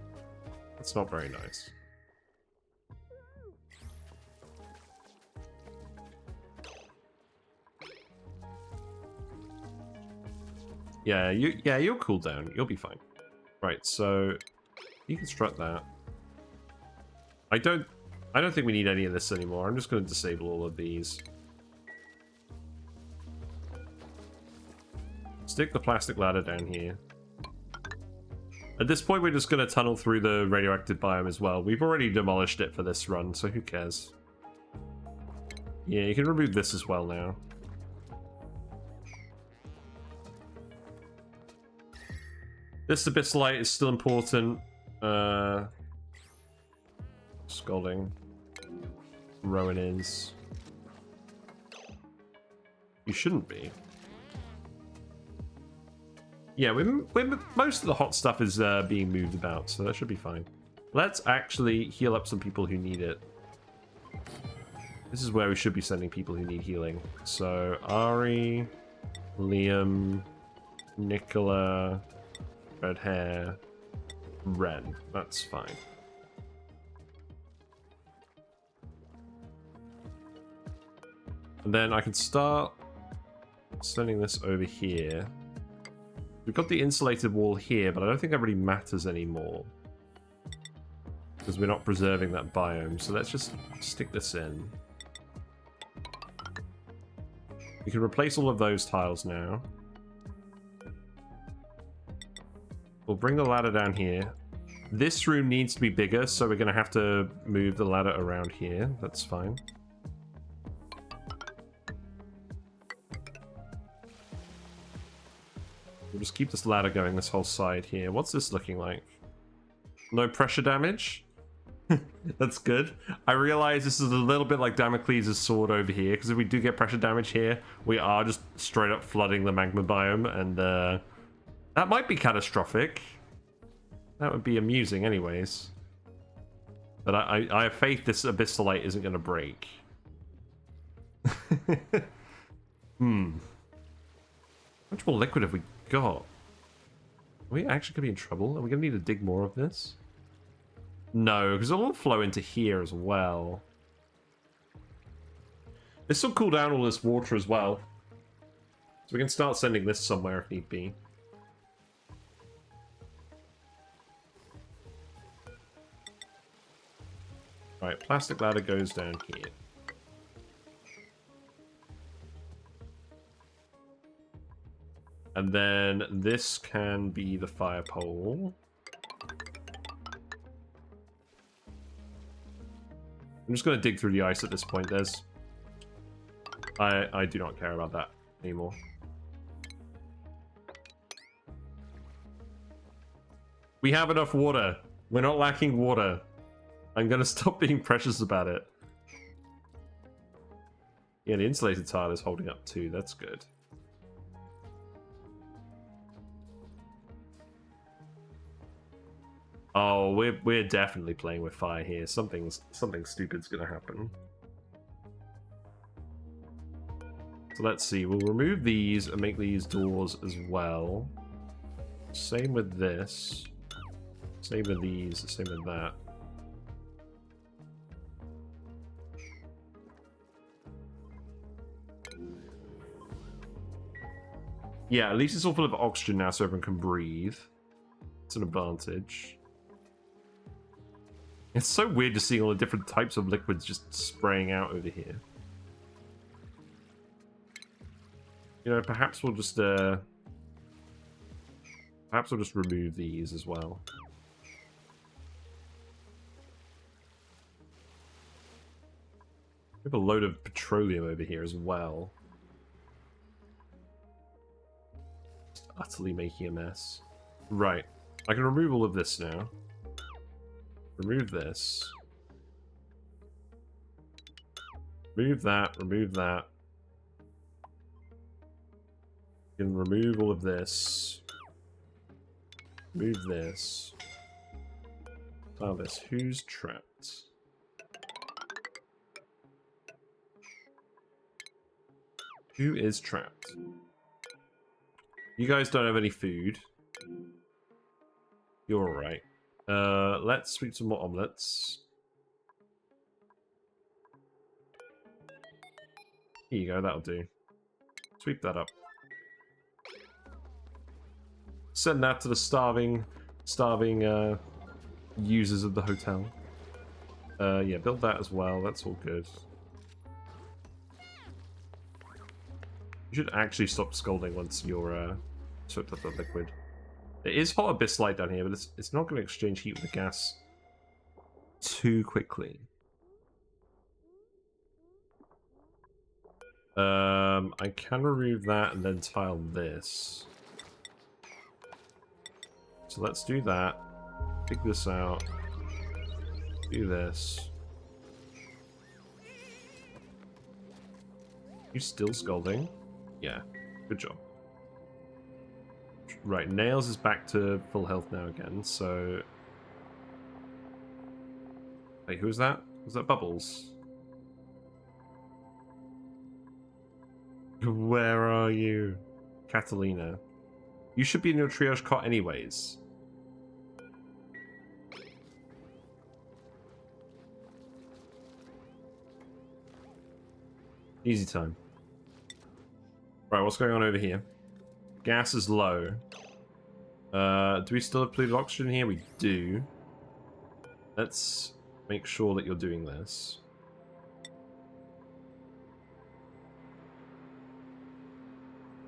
that's not very nice. Yeah, you'll cool down. You'll be fine. Right, so you construct that. I don't think we need any of this anymore. I'm just going to disable all of these. Stick the plastic ladder down here. At this point, we're just going to tunnel through the radioactive biome as well. We've already demolished it for this run, so who cares? Yeah, you can remove this as well now. This Abyssite is still important. Scalding. Rowan is. You shouldn't be. Yeah, most of the hot stuff is being moved about, so that should be fine. Let's actually heal up some people who need it. This is where we should be sending people who need healing. So, Ari, Liam, Nicola, Red Hair, Ren. That's fine. And then I can start sending this over here. We've got the insulated wall here, but I don't think that really matters anymore. Because we're not preserving that biome, so let's just stick this in. We can replace all of those tiles now. We'll bring the ladder down here. This room needs to be bigger, so we're going to have to move the ladder around here. That's fine. We'll just keep this ladder going this whole side here. What's this looking like? No pressure damage? That's good. I realize this is a little bit like Damocles' sword over here, because if we do get pressure damage here, we are just straight up flooding the magma biome, and that might be catastrophic. That would be amusing anyways. But I have faith this Abyssite isn't going to break. How much more liquid have we got? Are we actually going to be in trouble? Are we going to need to dig more of this? No, because it'll all flow into here as well. This will cool down all this water as well. So we can start sending this somewhere if need be. Right, plastic ladder goes down here. And then this can be the fire pole. I'm just going to dig through the ice at this point. I do not care about that anymore. We have enough water. We're not lacking water. I'm going to stop being precious about it. Yeah, the insulated tile is holding up too. That's good. Oh, we're definitely playing with fire here. Something stupid's gonna happen. So let's see. We'll remove these and make these doors as well. Same with this. Same with these. Same with that. Yeah, at least it's all full of oxygen now so everyone can breathe. It's an advantage. It's so weird to see all the different types of liquids just spraying out over here. You know, perhaps we'll just remove these as well. We have a load of petroleum over here as well. Just utterly making a mess. Right. I can remove all of this now. Remove this. Remove that. Remove that. You can remove all of this. Move this. Tile this. Who's trapped? Who is trapped? You guys don't have any food. You're alright. Let's sweep some more omelets. Here you go, that'll do. Sweep that up. Send that to the starving users of the hotel. Yeah, build that as well. That's all good. You should actually stop scolding once you're swept up the liquid. It is hot abyss light down here, but it's not going to exchange heat with the gas too quickly. I can remove that and then tile this. So let's do that. Dig this out. Do this. You still scolding? Yeah. Good job. Right, Nails is back to full health now again, so... Hey, who was that? Was that Bubbles? Where are you? Catalina. You should be in your triage cot anyways. Easy time. Right, what's going on over here? Gas is low. Do we still have polluted oxygen here? We do. Let's make sure that you're doing this.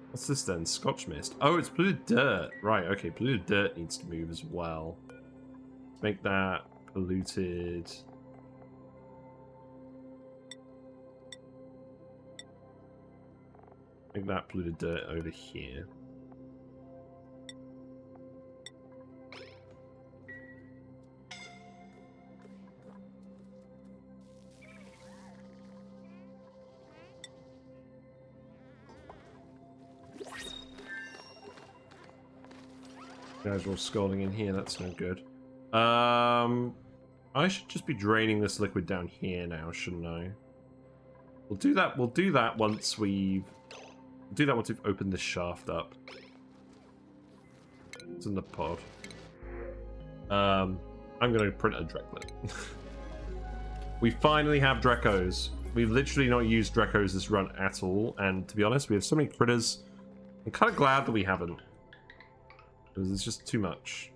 What's this then? Scotch mist. Oh, it's polluted dirt. Right, okay, polluted dirt needs to move as well. Let's make that polluted. Make that polluted dirt over here. Guys are all scolding in here, that's no good. I should just be draining this liquid down here now, shouldn't I? We'll do that once we've opened this shaft up. It's in the pod. I'm gonna print a Dreklet. We finally have Drekos. We've literally not used Drekos this run at all, and to be honest, we have so many critters. I'm kind of glad that we haven't. Because it's just too much.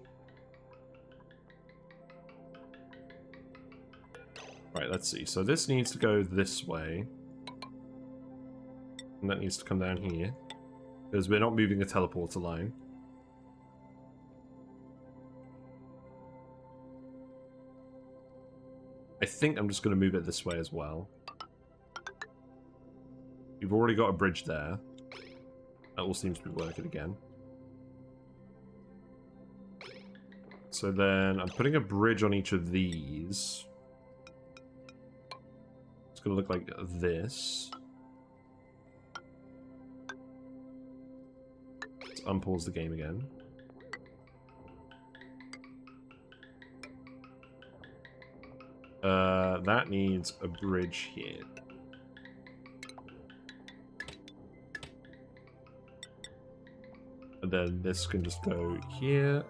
Right, let's see. So this needs to go this way. And that needs to come down here. Because we're not moving the teleporter line. I think I'm just going to move it this way as well. You've already got a bridge there. That all seems to be working again. So then I'm putting a bridge on each of these. It's going to look like this. Let's unpause the game again. That needs a bridge here. And then this can just go here.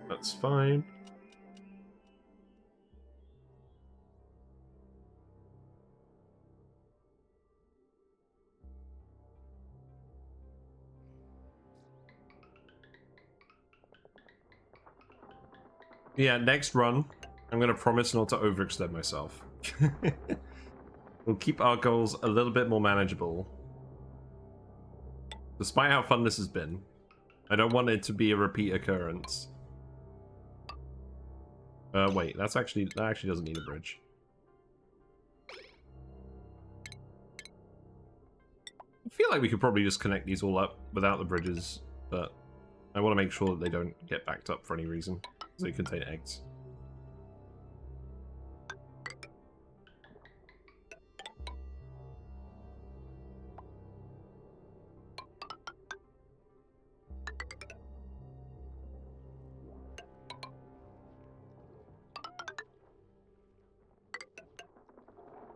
That's fine. Yeah, next run, I'm going to promise not to overextend myself. We'll keep our goals a little bit more manageable. Despite how fun this has been, I don't want it to be a repeat occurrence. Wait, that actually doesn't need a bridge. I feel like we could probably just connect these all up without the bridges, but I want to make sure that they don't get backed up for any reason, because they contain eggs.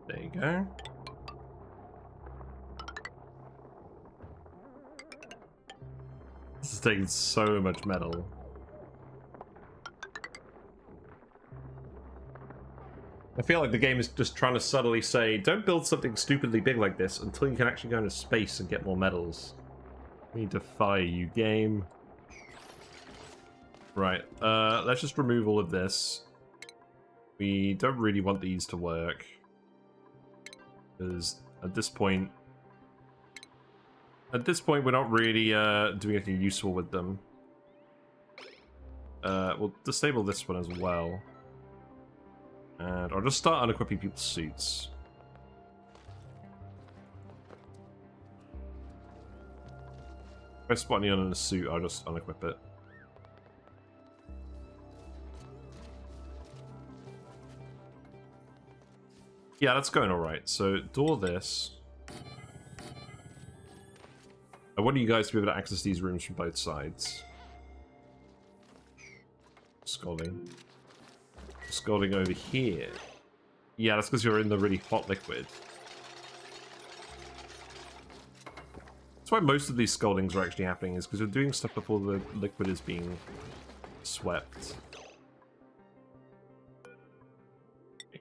There you go. This is taking so much metal. I feel like the game is just trying to subtly say, don't build something stupidly big like this until you can actually go into space and get more metals. We defy you, game. Right, let's just remove all of this. We don't really want these to work. Because at this point, we're not really doing anything useful with them. We'll disable this one as well. And I'll just start unequipping people's suits. If I spot anyone in a suit, I'll just unequip it. Yeah, that's going alright. So, door this. I want you guys to be able to access these rooms from both sides. Scalding. Scalding over here. Yeah, that's because you're in the really hot liquid. That's why most of these scaldings are actually happening, is because you're doing stuff before the liquid is being swept.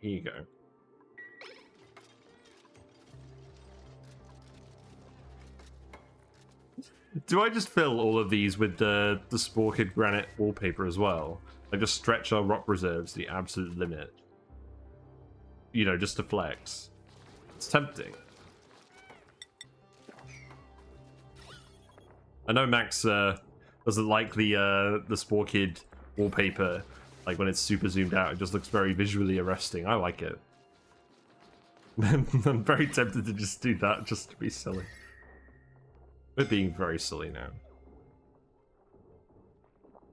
Here you go. Do I just fill all of these with the Sporkid granite wallpaper as well? Like, just stretch our rock reserves to the absolute limit. You know, just to flex. It's tempting. I know Max doesn't like the Sporkid wallpaper. Like, when it's super zoomed out, it just looks very visually arresting. I like it. I'm very tempted to just do that, just to be silly. We're being very silly now.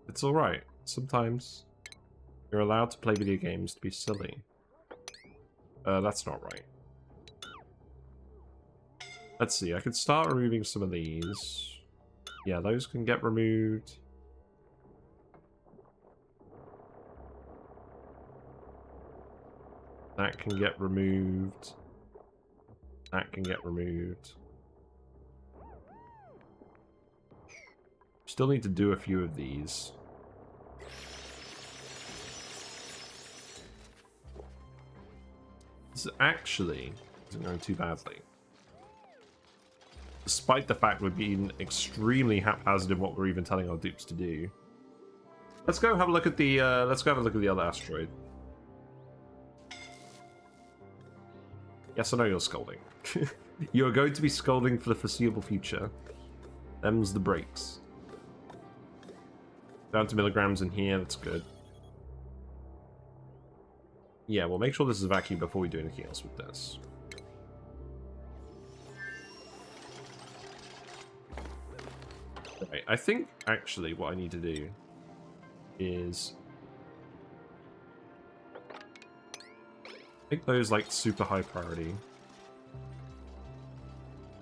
It's alright. Sometimes you're allowed to play video games to be silly. That's not right. Let's see, I could start removing some of these. Yeah, those can get removed. That can get removed. That can get removed. Still need to do a few of these. This actually isn't going too badly. Despite the fact we're being extremely haphazard in what we're even telling our dupes to do. Let's go have a look at the other asteroid. Yes, I know you're scolding. You are going to be scolding for the foreseeable future. Them's the breaks. Down to milligrams in here, that's good. Yeah, we'll make sure this is a vacuum before we do anything else with this. Right, I think, actually, what I need to do is make those, like, super high priority.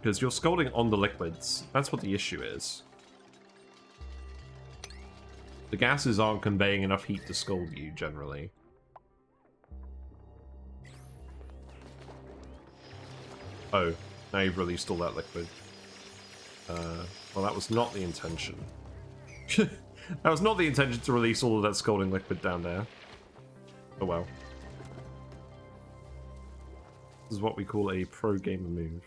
Because you're scalding on the liquids. That's what the issue is. The gases aren't conveying enough heat to scald you, generally. Oh, now you've released all that liquid. Well, that was not the intention. That was not the intention to release all of that scalding liquid down there. Oh well. This is what we call a pro gamer move.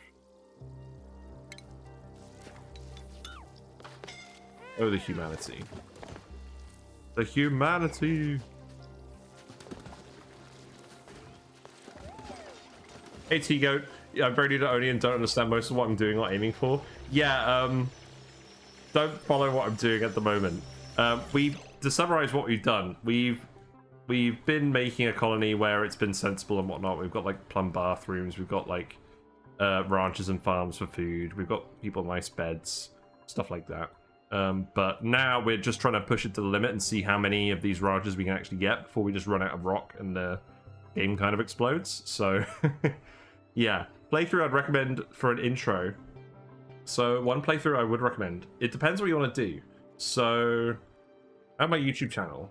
Oh, the humanity. The humanity! Hey T-Goat. Yeah, I'm very new to ONI and don't understand most of what I'm doing or aiming for. Yeah, don't follow what I'm doing at the moment. To summarize what we've done, we've been making a colony where it's been sensible and whatnot. We've got like plum bathrooms, we've got like ranches and farms for food, we've got people in nice beds, stuff like that. But now we're just trying to push it to the limit and see how many of these ranches we can actually get before we just run out of rock and the game kind of explodes. So yeah, playthrough I'd recommend for an intro. So one playthrough I would recommend, it depends what you want to do. So at my YouTube channel,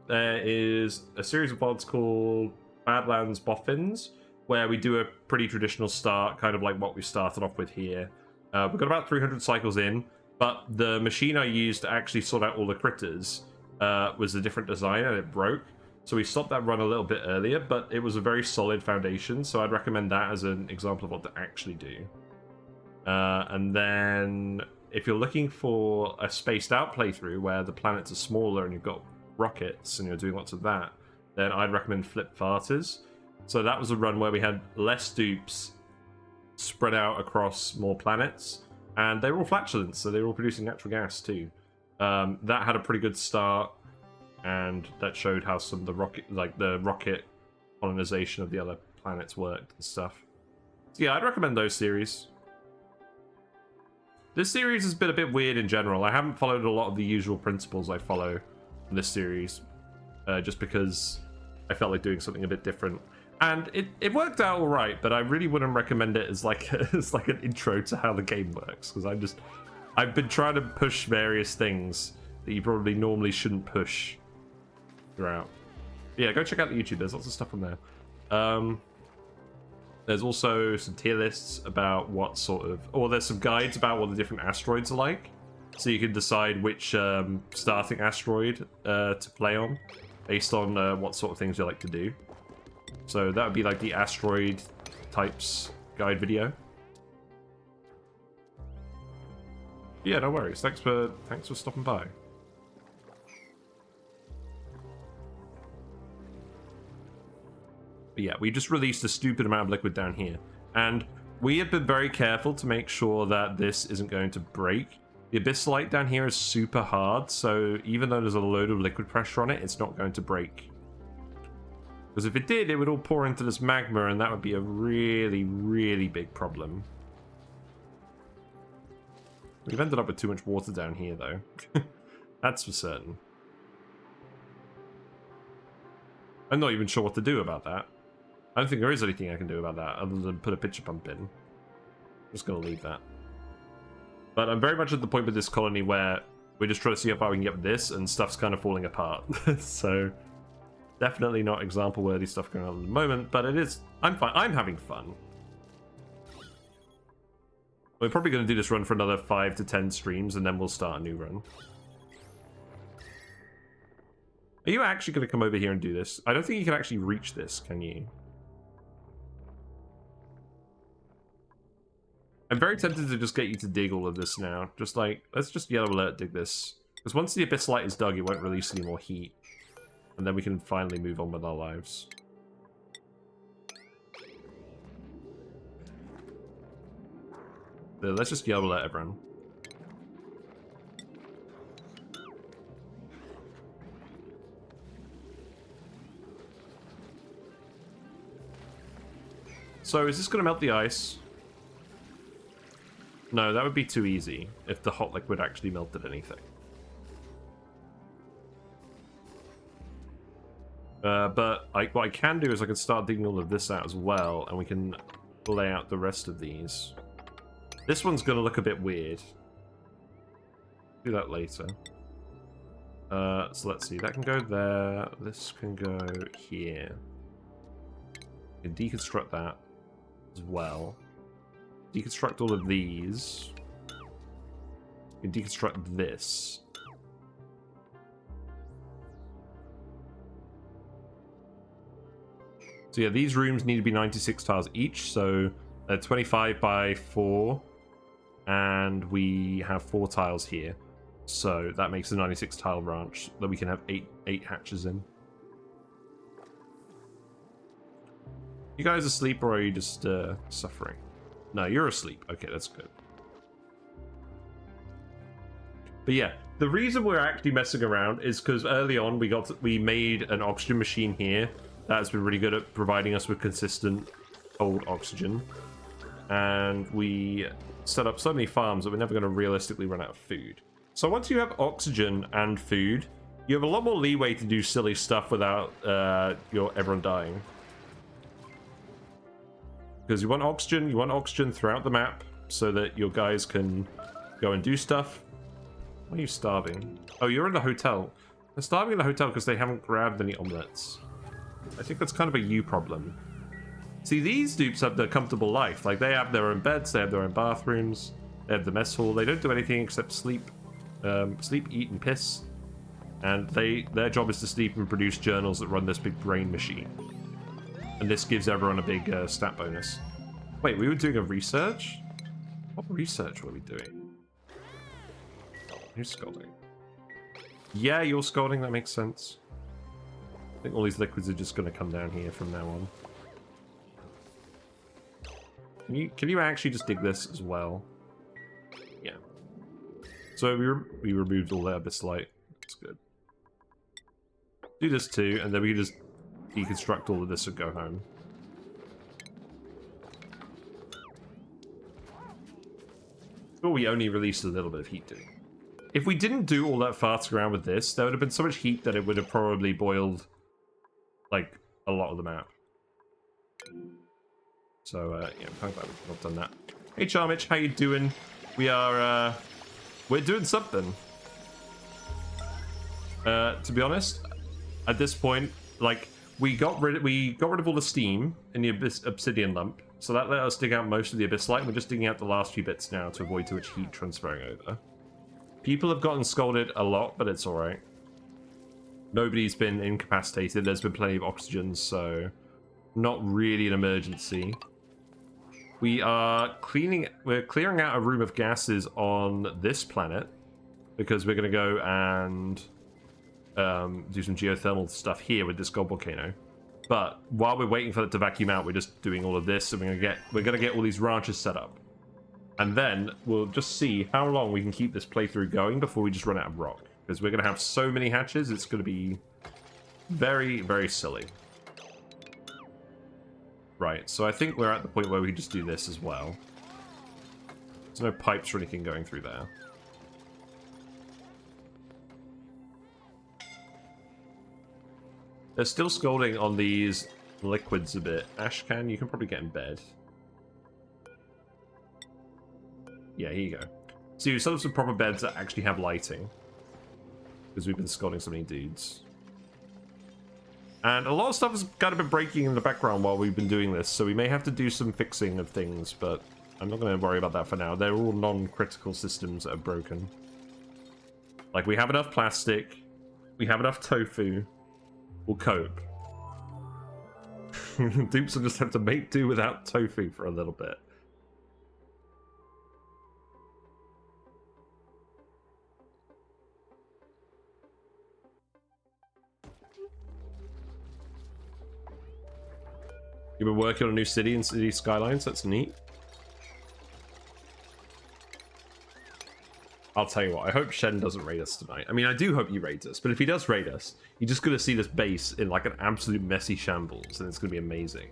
there is a series of VODs called Badlands Boffins, where we do a pretty traditional start, kind of like what we started off with here. We've got about 300 cycles in, but the machine I used to actually sort out all the critters was a different design and it broke. So we stopped that run a little bit earlier, but it was a very solid foundation, so I'd recommend that as an example of what to actually do. And then if you're looking for a spaced out playthrough where the planets are smaller and you've got rockets and you're doing lots of that, then I'd recommend Flip Farters. So that was a run where we had less dupes spread out across more planets, and they were all flatulence, so they were all producing natural gas too. That had a pretty good start, and that showed how some of the rocket colonization of the other planets worked and stuff. So yeah, I'd recommend those series. This series has been a bit weird in general. I haven't followed a lot of the usual principles I follow in this series, just because I felt like doing something a bit different. And it worked out all right, but I really wouldn't recommend it as like an intro to how the game works, because I've been trying to push various things that you probably normally shouldn't push throughout. Yeah, go check out the YouTube. There's lots of stuff on there. There's also some tier lists about what sort of, or there's some guides about what the different asteroids are like, so you can decide which starting asteroid to play on based on what sort of things you like to do. So that would be like the asteroid types guide video. Yeah, no worries. Thanks for stopping by. But yeah, we just released a stupid amount of liquid down here, and we have been very careful to make sure that this isn't going to break. The abyssalite down here is super hard, so even though there's a load of liquid pressure on it, it's not going to break. Because if it did, it would all pour into this magma, and that would be a really, really big problem. We've ended up with too much water down here, though. That's for certain. I'm not even sure what to do about that. I don't think there is anything I can do about that, other than put a pitcher pump in. I'm just going to leave that. But I'm very much at the point with this colony where we're just trying to see how far we can get with this, and stuff's kind of falling apart. So, definitely not example-worthy stuff going on at the moment, but it is... I'm fine. I'm having fun. We're probably going to do this run for another 5 to 10 streams, and then we'll start a new run. Are you actually going to come over here and do this? I don't think you can actually reach this, can you? I'm very tempted to just get you to dig all of this now. Just like, let's just yellow alert dig this. Because once the abyssalite is dug, it won't release any more heat. And then we can finally move on with our lives. So let's just yellow alert everyone. So is this going to melt the ice? No, that would be too easy if the hot liquid actually melted anything. But what I can do is I can start digging all of this out as well, and we can lay out the rest of these. This one's going to look a bit weird. Do that later. So let's see. That can go there. This can go here. We can deconstruct that as well. deconstruct all of these. We can deconstruct this. So yeah, these rooms need to be 96 tiles each, so 25 by 4, and we have 4 tiles here. So that makes a 96 tile ranch that we can have 8 hatches in. You guys asleep, or are you just suffering? No, you're asleep. Okay, that's good. But yeah, the reason we're actually messing around is because early on we made an oxygen machine here that's been really good at providing us with consistent cold oxygen, and we set up so many farms that we're never going to realistically run out of food. So once you have oxygen and food, you have a lot more leeway to do silly stuff without everyone dying. Because you want oxygen throughout the map so that your guys can go and do stuff. Why are you starving? Oh, you're in the hotel. They're starving in the hotel because they haven't grabbed any omelets. I think that's kind of a you problem. See, these dupes have their comfortable life. Like, they have their own beds, they have their own bathrooms, they have the mess hall. They don't do anything except sleep, eat, and piss. And their job is to sleep and produce journals that run this big brain machine. And this gives everyone a big stat bonus. Wait, we were doing a research? What research were we doing? Who's scolding? Yeah, you're scolding, that makes sense. I think all these liquids are just going to come down here from now on. Can you actually just dig this as well? Yeah. So we removed all the abyss light. That's good. Do this too, and then we can just deconstruct all of this and go home. Oh, we only released a little bit of heat too. If we didn't do all that farting around with this, there would have been so much heat that it would have probably boiled like a lot of the map. So yeah, I'm kind of glad we've not done that. Hey Charmich, how you doing? We're doing something. To be honest, at this point, like we got rid of all the steam in the obsidian lump, so that let us dig out most of the abyss light. We're just digging out the last few bits now to avoid too much heat transferring over. People have gotten scolded a lot, but it's alright. Nobody's been incapacitated. There's been plenty of oxygen, so not really an emergency. We're clearing out a room of gases on this planet because we're going to go and do some geothermal stuff here with this gold volcano. But while we're waiting for it to vacuum out, we're just doing all of this, and we're gonna get all these ranches set up, and then we'll just see how long we can keep this playthrough going before we just run out of rock. Because we're gonna have so many hatches, it's gonna be very, very silly. Right, so I think we're at the point where we can just do this as well. There's no pipes or anything going through there. They're still scolding on these liquids a bit. Ashcan, you can probably get in bed. Yeah, here you go. So you set up some proper beds that actually have lighting. Because we've been scolding so many dudes. And a lot of stuff has kind of been breaking in the background while we've been doing this, so we may have to do some fixing of things, but I'm not going to worry about that for now. They're all non-critical systems that are broken. Like, we have enough plastic, we have enough tofu, we'll cope. Dupes will just have to make do without tofu for a little bit. You've been working on a new city and city skylines, that's neat. I'll tell you what, I hope Shen doesn't raid us tonight. I mean, I do hope he raids us, but if he does raid us, you're just going to see this base in like an absolute messy shambles, and it's going to be amazing.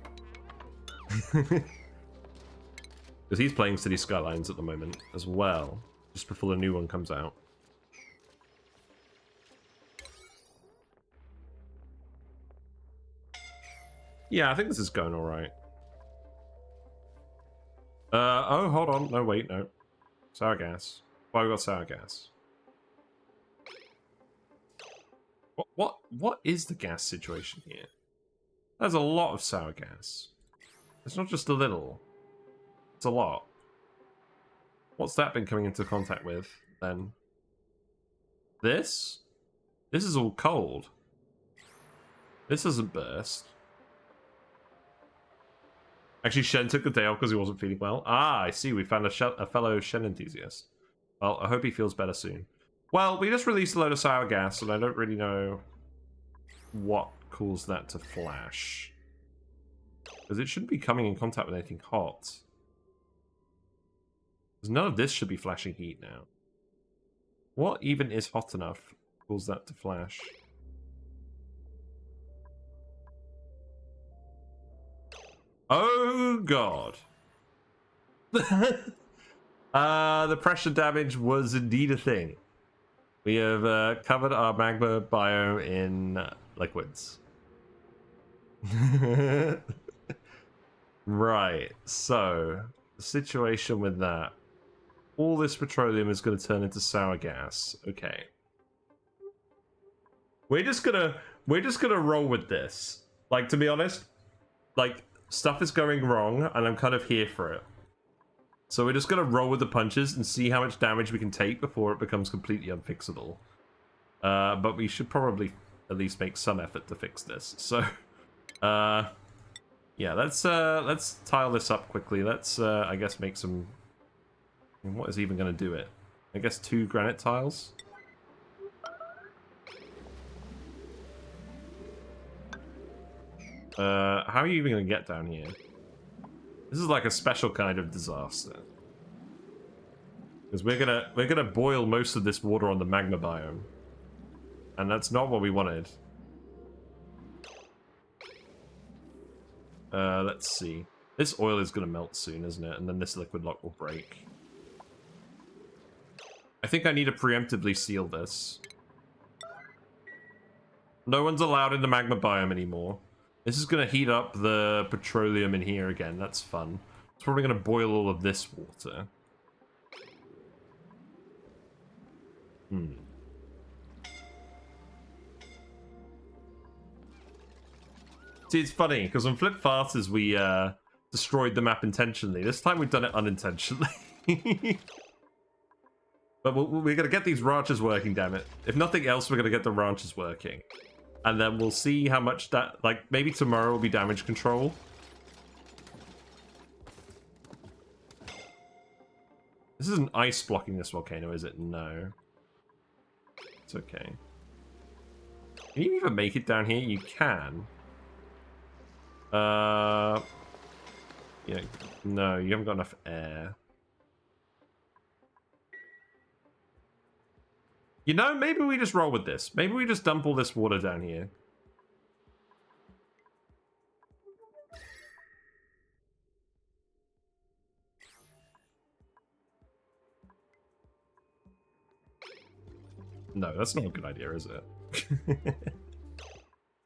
Because he's playing City Skylines at the moment as well, just before the new one comes out. Yeah, I think this is going alright. Oh, hold on. No, wait, no. Sour gas. Why we got sour gas? What is the gas situation here? There's a lot of sour gas. It's not just a little. It's a lot. What's that been coming into contact with, then? This? This is all cold. This doesn't burst. Actually, Shen took the day off because he wasn't feeling well. Ah, I see. We found a fellow Shen enthusiast. Well, I hope he feels better soon. Well, we just released a load of sour gas, and I don't really know what caused that to flash. Because it shouldn't be coming in contact with anything hot. Because none of this should be flashing heat now. What even is hot enough to cause that to flash? Oh god. The pressure damage was indeed a thing. We have covered our magma biome in liquids. Right, so the situation with that. All this petroleum is going to turn into sour gas. Okay. We're just gonna roll with this. Like, to be honest, like, stuff is going wrong, and I'm kind of here for it. So we're just gonna roll with the punches and see how much damage we can take before it becomes completely unfixable. But we should probably at least make some effort to fix this. So, yeah, let's tile this up quickly. Let's, I guess, make some. What is even gonna do it? I guess 2 granite tiles. How are you even gonna get down here? This is like a special kind of disaster. Because we're gonna boil most of this water on the magma biome. And that's not what we wanted. Let's see. This oil is gonna melt soon, isn't it? And then this liquid lock will break. I think I need to preemptively seal this. No one's allowed in the magma biome anymore. This is going to heat up the petroleum in here again. That's fun. It's probably going to boil all of this water. See, it's funny, because on Flip Farters, we destroyed the map intentionally. This time we've done it unintentionally. But we're going to get these ranches working, damn it. If nothing else, we're going to get the ranches working. And then we'll see how much that... Like, maybe tomorrow will be damage control. This isn't ice blocking this volcano, is it? No. It's okay. Can you even make it down here? You can. Yeah, no, you haven't got enough air. You know, maybe we just roll with this. Maybe we just dump all this water down here. No, that's not a good idea, is it?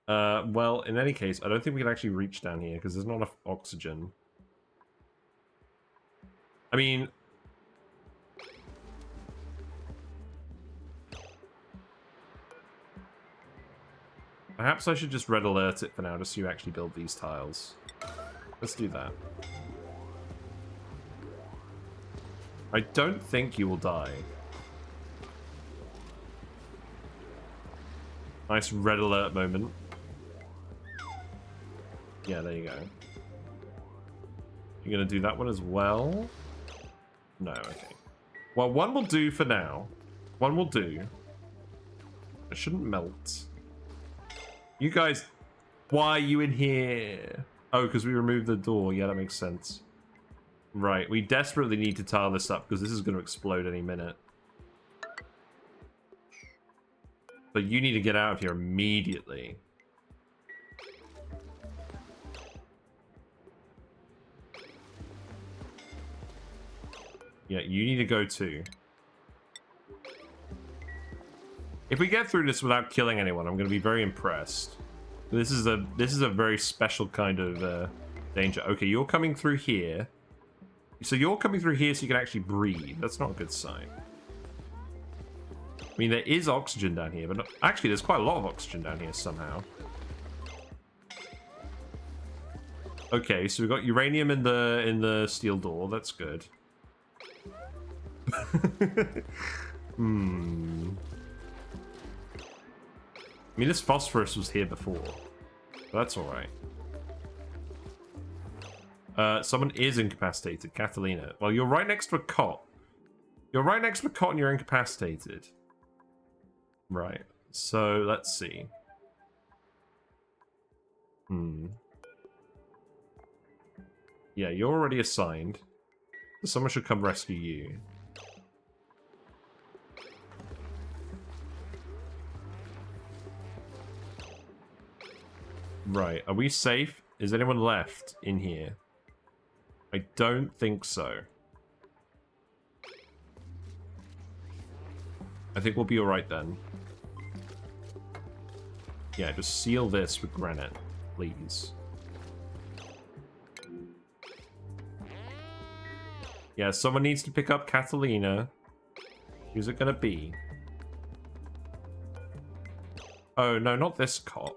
Well, in any case, I don't think we can actually reach down here because there's not enough oxygen. I mean... Perhaps I should just red alert it for now, just so you actually build these tiles. Let's do that. I don't think you will die. Nice red alert moment. Yeah, there you go. You're gonna do that one as well? No, okay. Well, one will do for now. One will do. It shouldn't melt. You guys, why are you in here? Oh, because we removed the door. Yeah, that makes sense. Right, we desperately need to tile this up because this is going to explode any minute. But you need to get out of here immediately. Yeah, you need to go too. If we get through this without killing anyone, I'm going to be very impressed. This is a very special kind of danger. Okay, you're coming through here. So you're coming through here so you can actually breathe. That's not a good sign. I mean, there is oxygen down here, but actually there's quite a lot of oxygen down here somehow. Okay, so we've got uranium in the steel door. That's good. Hmm. I mean, this phosphorus was here before. That's alright. Someone is incapacitated. Catalina. Well, you're right next to a cot. You're right next to a cot and you're incapacitated. Right. So, let's see. Yeah, you're already assigned. So someone should come rescue you. Right. Are we safe? Is anyone left in here? I don't think so. I think we'll be alright then. Yeah, just seal this with granite, please. Yeah, someone needs to pick up Catalina. Who's it gonna be? Oh, no, not this cot.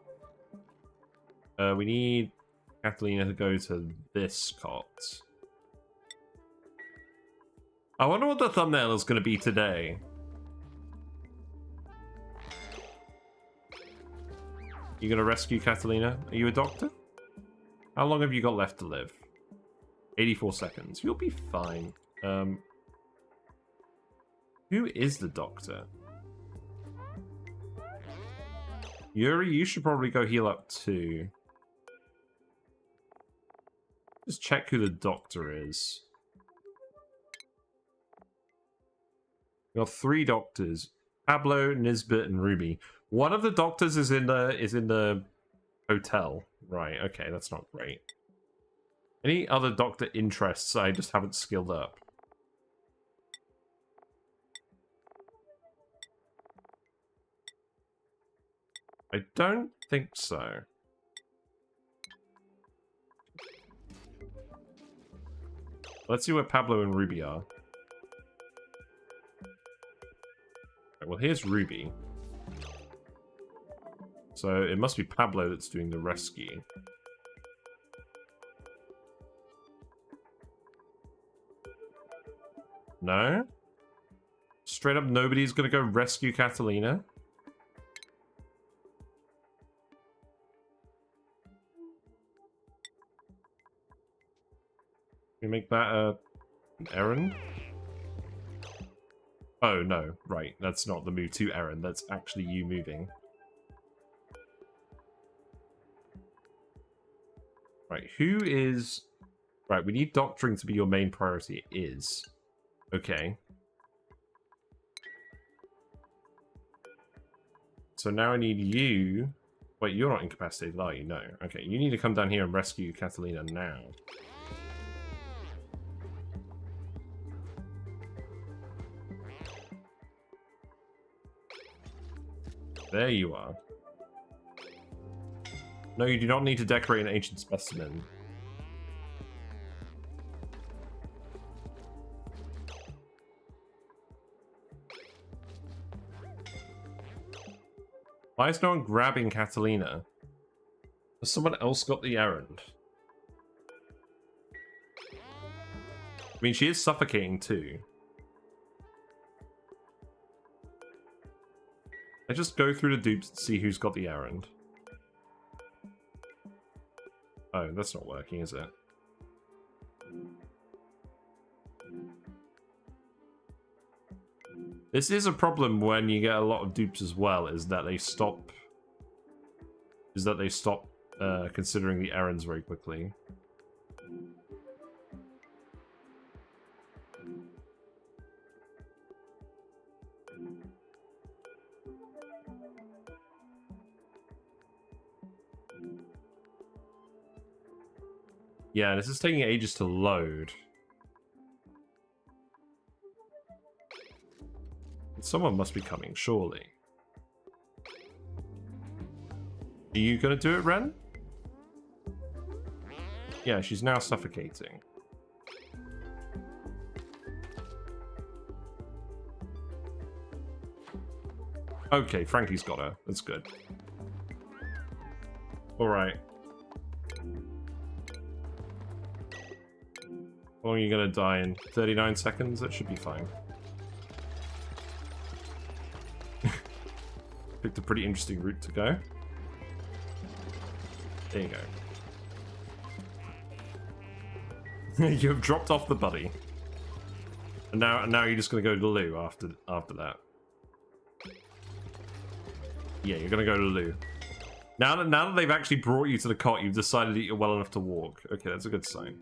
We need Catalina to go to this cot. I wonder what the thumbnail is gonna be today. You gonna rescue Catalina? Are you a doctor? How long have you got left to live? 84 seconds. You'll be fine. Who is the doctor? Yuri, you should probably go heal up too. Just check who the doctor is. We got 3 doctors. Pablo, Nisbet, and Ruby. One of the doctors is in the hotel. Right, okay, that's not great. Any other doctor interests I just haven't skilled up? I don't think so. Let's see where Pablo and Ruby are. Right, well, here's Ruby. So it must be Pablo that's doing the rescue. No? Straight up nobody's gonna go rescue Catalina? Can we make that an errand? Oh, no. Right. That's not the move to errand. That's actually you moving. Right. Who is... Right. We need doctoring to be your main priority. It is. Okay. So now I need you... Wait, you're not incapacitated, are you? No. Okay. You need to come down here and rescue Catalina now. There you are. No, you do not need to decorate an ancient specimen. Why is no one grabbing Catalina? Has someone else got the errand? I mean, she is suffocating too. I just go through the dupes and see who's got the errand. Oh, that's not working, is it? This is a problem when you get a lot of dupes as well, is that they stop... considering the errands very quickly. Yeah, this is taking ages to load. Someone must be coming, surely. Are you gonna do it, Ren? Yeah, she's now suffocating. Okay, Frankie's got her. That's good. Alright. How long are you gonna die in? 39 seconds? That should be fine. Picked a pretty interesting route to go. There you go. You have dropped off the buddy. And now you're just going to go to the loo after that. Yeah, you're going to go to the loo. Now that they've actually brought you to the cot, you've decided that you're well enough to walk. Okay, that's a good sign.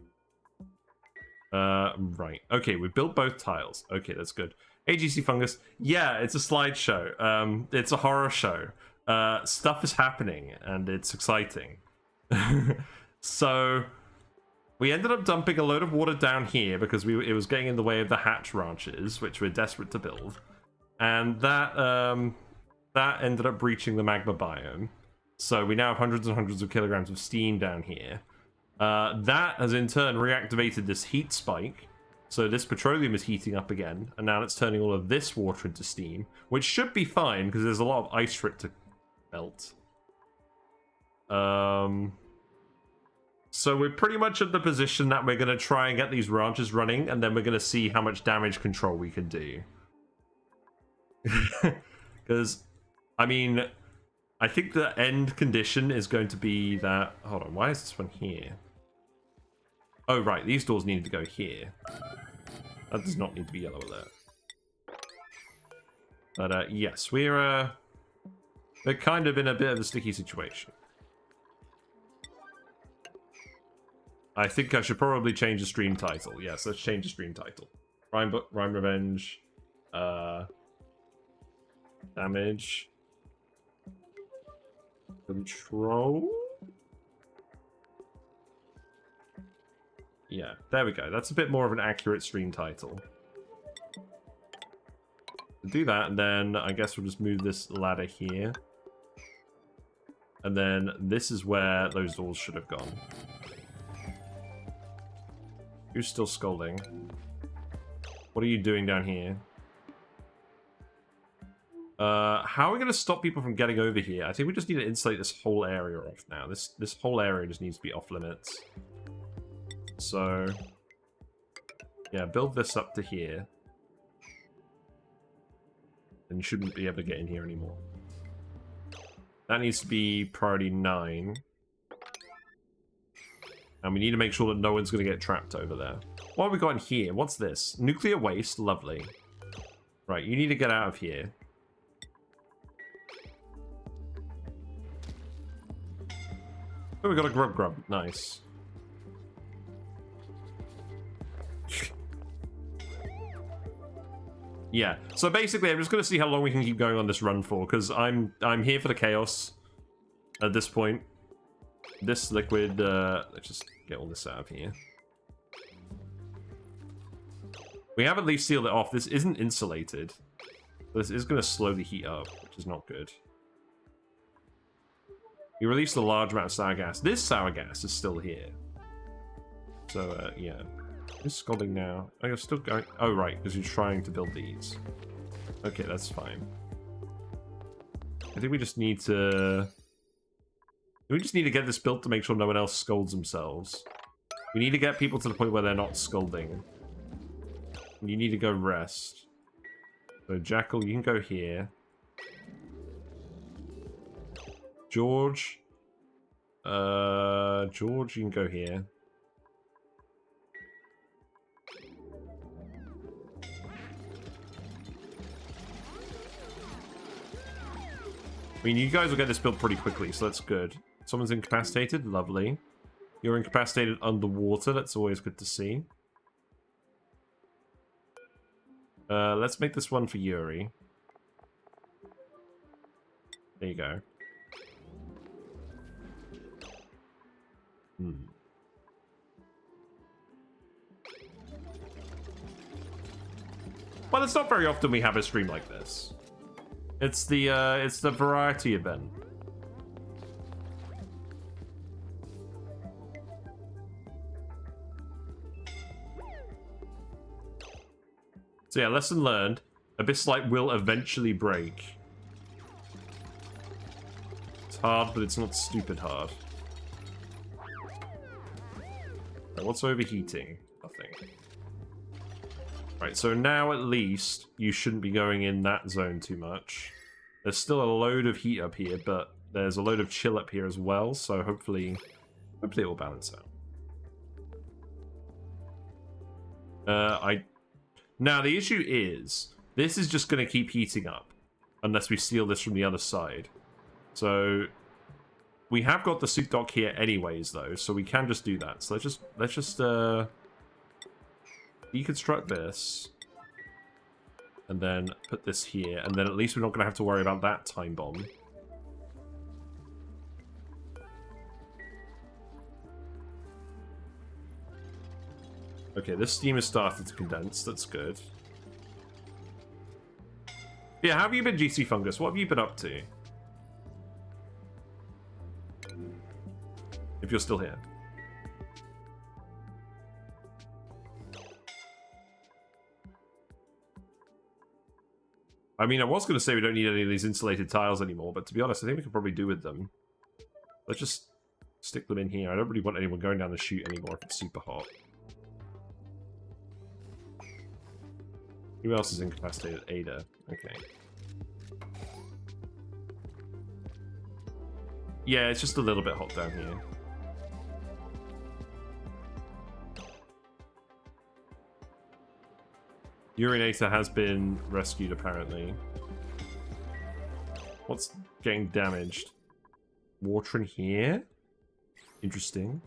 Right. Okay, we built both tiles. Okay, that's good. AGC Fungus. Yeah, it's a slideshow. It's a horror show. Stuff is happening, and it's exciting. So, we ended up dumping a load of water down here because it was getting in the way of the hatch ranches, which we're desperate to build. And that ended up breaching the magma biome. So we now have hundreds and hundreds of kilograms of steam down here. That has in turn reactivated this heat spike. So this petroleum is heating up again, and now it's turning all of this water into steam, which should be fine because there's a lot of ice for it to melt. So we're pretty much at the position that we're going to try and get these ranches running, and then we're going to see how much damage control we can do. Because, I mean, I think the end condition is going to be that... Hold on, why is this one here? Oh, right, these doors needed to go here. That does not need to be yellow alert. But, yes, we're kind of in a bit of a sticky situation. I think I should probably change the stream title. Yes, let's change the stream title. Rime Revenge. Damage. Control. Yeah, there we go. That's a bit more of an accurate stream title. Do that, and then I guess we'll just move this ladder here. And then this is where those doors should have gone. Who's still scolding? What are you doing down here? How are we going to stop people from getting over here? I think we just need to insulate this whole area off now. This whole area just needs to be off limits. So, yeah, build this up to here. And you shouldn't be able to get in here anymore. That needs to be priority 9. And we need to make sure that no one's going to get trapped over there. What have we got in here? What's this? Nuclear waste. Lovely. Right, you need to get out of here. Oh, we got a grub. Nice. Yeah, so basically I'm just going to see how long we can keep going on this run for, because I'm here for the chaos at this point. This liquid, let's just get all this out of here. We have at least sealed it off. This isn't insulated. This is going to slowly heat up, which is not good. We released a large amount of sour gas. This sour gas is still here. So, yeah. Who's scalding now? Oh, you're still going... Oh, right, because you're trying to build these. Okay, that's fine. I think we just need to... We just need to get this built to make sure no one else scolds themselves. We need to get people to the point where they're not scolding. You need to go rest. So, Jackal, you can go here. George. George, you can go here. I mean, you guys will get this built pretty quickly, so that's good. Someone's incapacitated. Lovely. You're incapacitated underwater. That's always good to see. Let's make this one for Yuri. There you go. Well, it's not very often we have a stream like this. It's the variety event. So yeah, lesson learned. Abyssite will eventually break. It's hard, but it's not stupid hard. Right, what's overheating? Nothing. Right, so now at least you shouldn't be going in that zone too much. There's still a load of heat up here, but there's a load of chill up here as well, so hopefully it will balance out. Now the issue is, this is just going to keep heating up unless we steal this from the other side. So we have got the suit dock here anyways, though, so we can just do that. So let's just deconstruct this, and then put this here, and then at least we're not going to have to worry about that time bomb. Okay, this steam has started to condense. That's good. Yeah, how have you been, GC Fungus? What have you been up to? If you're still here. I mean, I was going to say we don't need any of these insulated tiles anymore, but to be honest, I think we could probably do with them. Let's just stick them in here. I don't really want anyone going down the chute anymore if it's super hot. Who else is incapacitated? Ada. Okay. Yeah, it's just a little bit hot down here. Urinator has been rescued, apparently. What's getting damaged? Water in here? Interesting.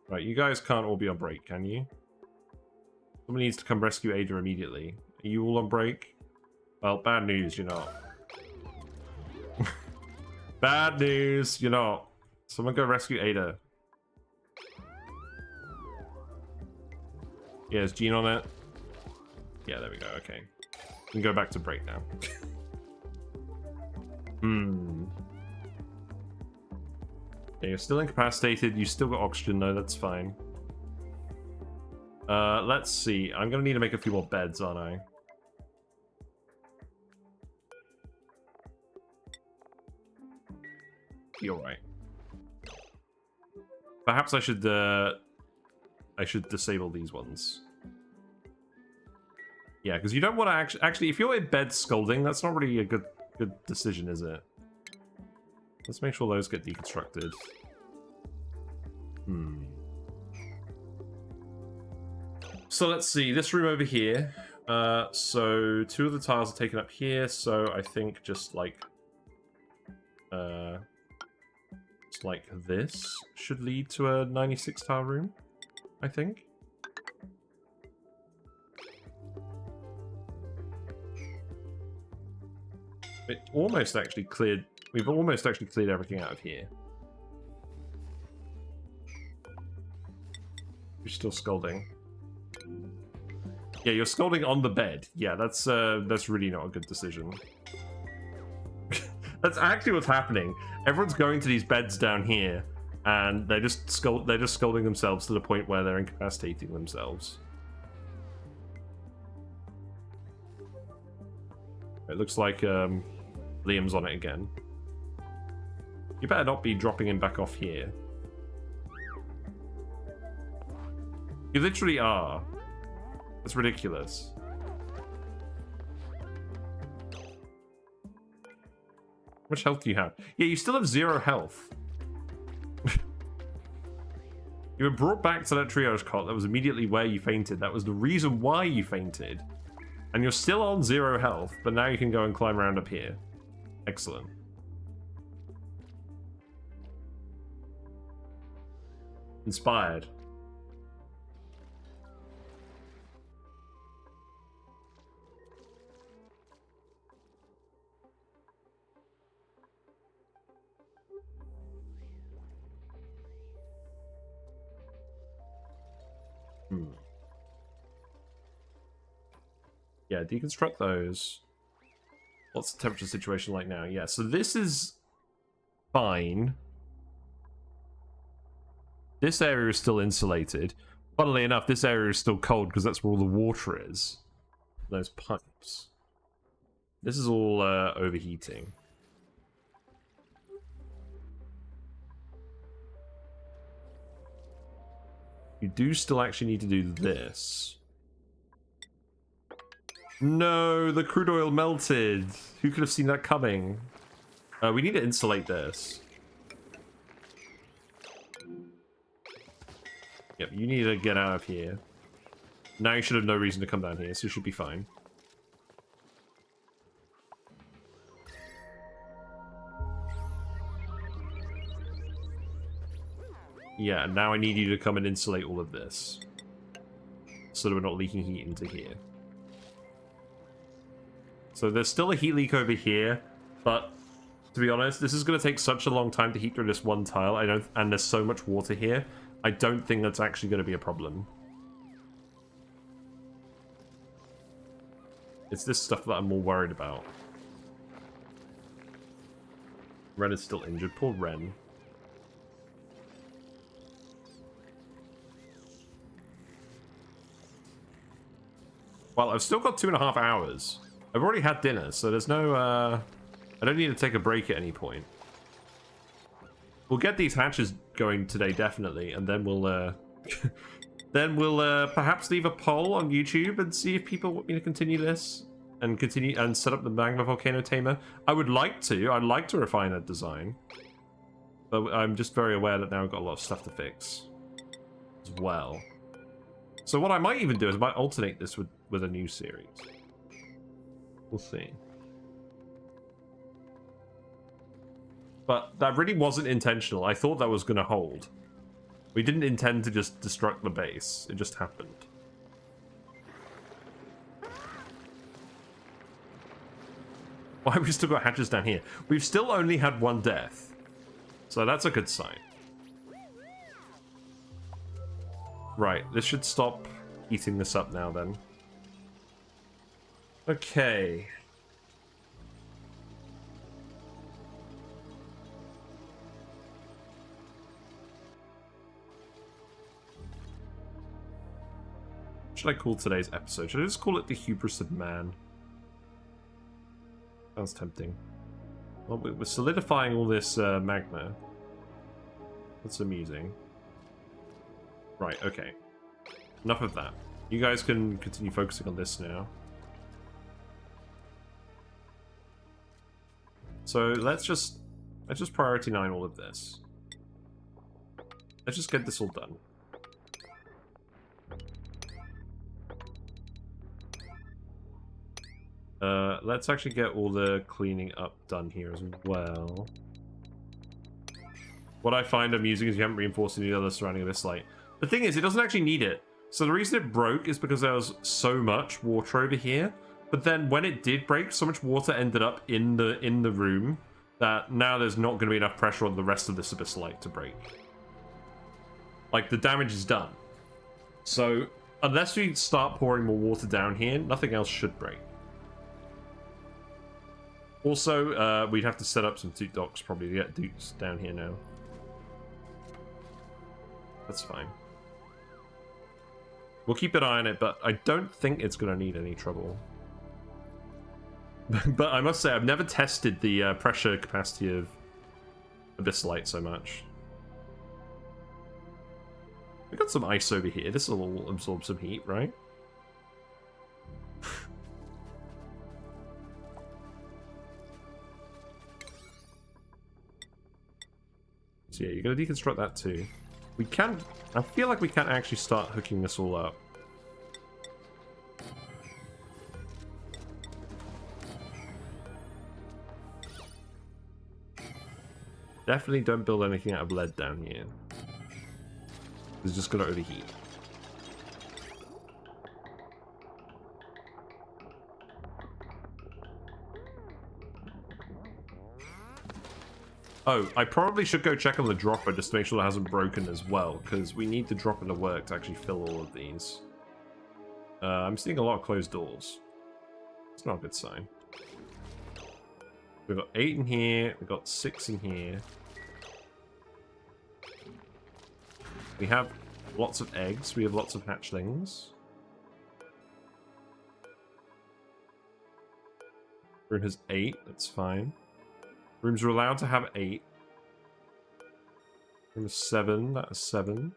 Right, you guys can't all be on break, can you? Someone needs to come rescue Ada immediately. Are you all on break? Well, bad news, you're not. Bad news, you're not. Someone go rescue Ada. Yeah, is Gene on it? Yeah, there we go, okay. We can go back to break now. Yeah, you're still incapacitated. You still got oxygen, though. That's fine. Let's see. I'm going to need to make a few more beds, aren't I? You're right. Perhaps I should disable these ones. Yeah, because you don't want to actually, if you're in bed scolding, that's not really a good decision, is it? Let's make sure those get deconstructed. So let's see, this room over here. So 2 of the tiles are taken up here, so I think just like this should lead to a 96 tile room, I think. It almost actually cleared. We've almost actually cleared everything out of here. You're still scolding. Yeah, you're scolding on the bed. Yeah, that's really not a good decision. That's actually what's happening. Everyone's going to these beds down here, and they're just scolding themselves to the point where they're incapacitating themselves. It looks like Liam's on it again. You better not be dropping him back off here. You literally are. That's ridiculous. How much health do you have? Yeah, you still have 0 health. You were brought back to that triage cot. That was immediately where you fainted. That was the reason why you fainted. And you're still on 0 health, but now you can go and climb around up here. Excellent. Inspired. Yeah, deconstruct those. What's the temperature situation like now? Yeah, so this is fine. This area is still insulated. Funnily enough, this area is still cold because that's where all the water is. Those pipes. This is all overheating. You do still actually need to do this. No, the crude oil melted. Who could have seen that coming? We need to insulate this. Yep, you need to get out of here. Now you should have no reason to come down here, so you should be fine. Yeah, now I need you to come and insulate all of this. So that we're not leaking heat into here. So there's still a heat leak over here, but to be honest, this is going to take such a long time to heat through this one tile. And there's so much water here. I don't think that's actually going to be a problem. It's this stuff that I'm more worried about. Ren is still injured. Poor Ren. Well, I've still got 2.5 hours. I've already had dinner, so there's no... I don't need to take a break at any point. We'll get these hatches going today, definitely, and then we'll... then we'll perhaps leave a poll on YouTube and see if people want me to continue this and continue and set up the magma volcano tamer. I would like to. I'd like to refine that design, but I'm just very aware that now I've got a lot of stuff to fix as well. So what I might even do is I might alternate this with a new series. We'll see. But that really wasn't intentional. I thought that was going to hold. We didn't intend to just destruct the base. It just happened. Why have we still got hatches down here? We've still only had one death. So that's a good sign. Right, this should stop heating this up now then. Okay. What should I call today's episode? Should I just call it The Hubris of Man? Sounds tempting. Well, we're solidifying all this magma. That's amusing. Right, okay. Enough of that. You guys can continue focusing on this now. So let's just priority 9 all of this. Let's just get this all done. Let's actually get all the cleaning up done here as well. What I find amusing is you haven't reinforced any other surrounding of this light. The thing is, it doesn't actually need it. So the reason it broke is because there was so much water over here. But then when it did break, so much water ended up in the room that now there's not going to be enough pressure on the rest of this abyss light to break. Like, the damage is done. So unless we start pouring more water down here, nothing else should break. Also, we'd have to set up some Toot docks probably to get Dukes down here now. That's fine. We'll keep an eye on it, but I don't think it's going to need any trouble. But I must say, I've never tested the pressure capacity of Abyss Light so much. We've got some ice over here. This will absorb some heat, right? So yeah, you're going to deconstruct that too. We can... I feel like we can actually start hooking this all up. Definitely don't build anything out of lead down here. It's just going to overheat. Oh, I probably should go check on the dropper just to make sure it hasn't broken as well, because we need the dropper to work to actually fill all of these. I'm seeing a lot of closed doors. It's not a good sign. We've got 8 in here, we've got 6 in here. We have lots of eggs, we have lots of hatchlings. Room has 8, that's fine. Rooms are allowed to have 8. Room is 7, that is 7.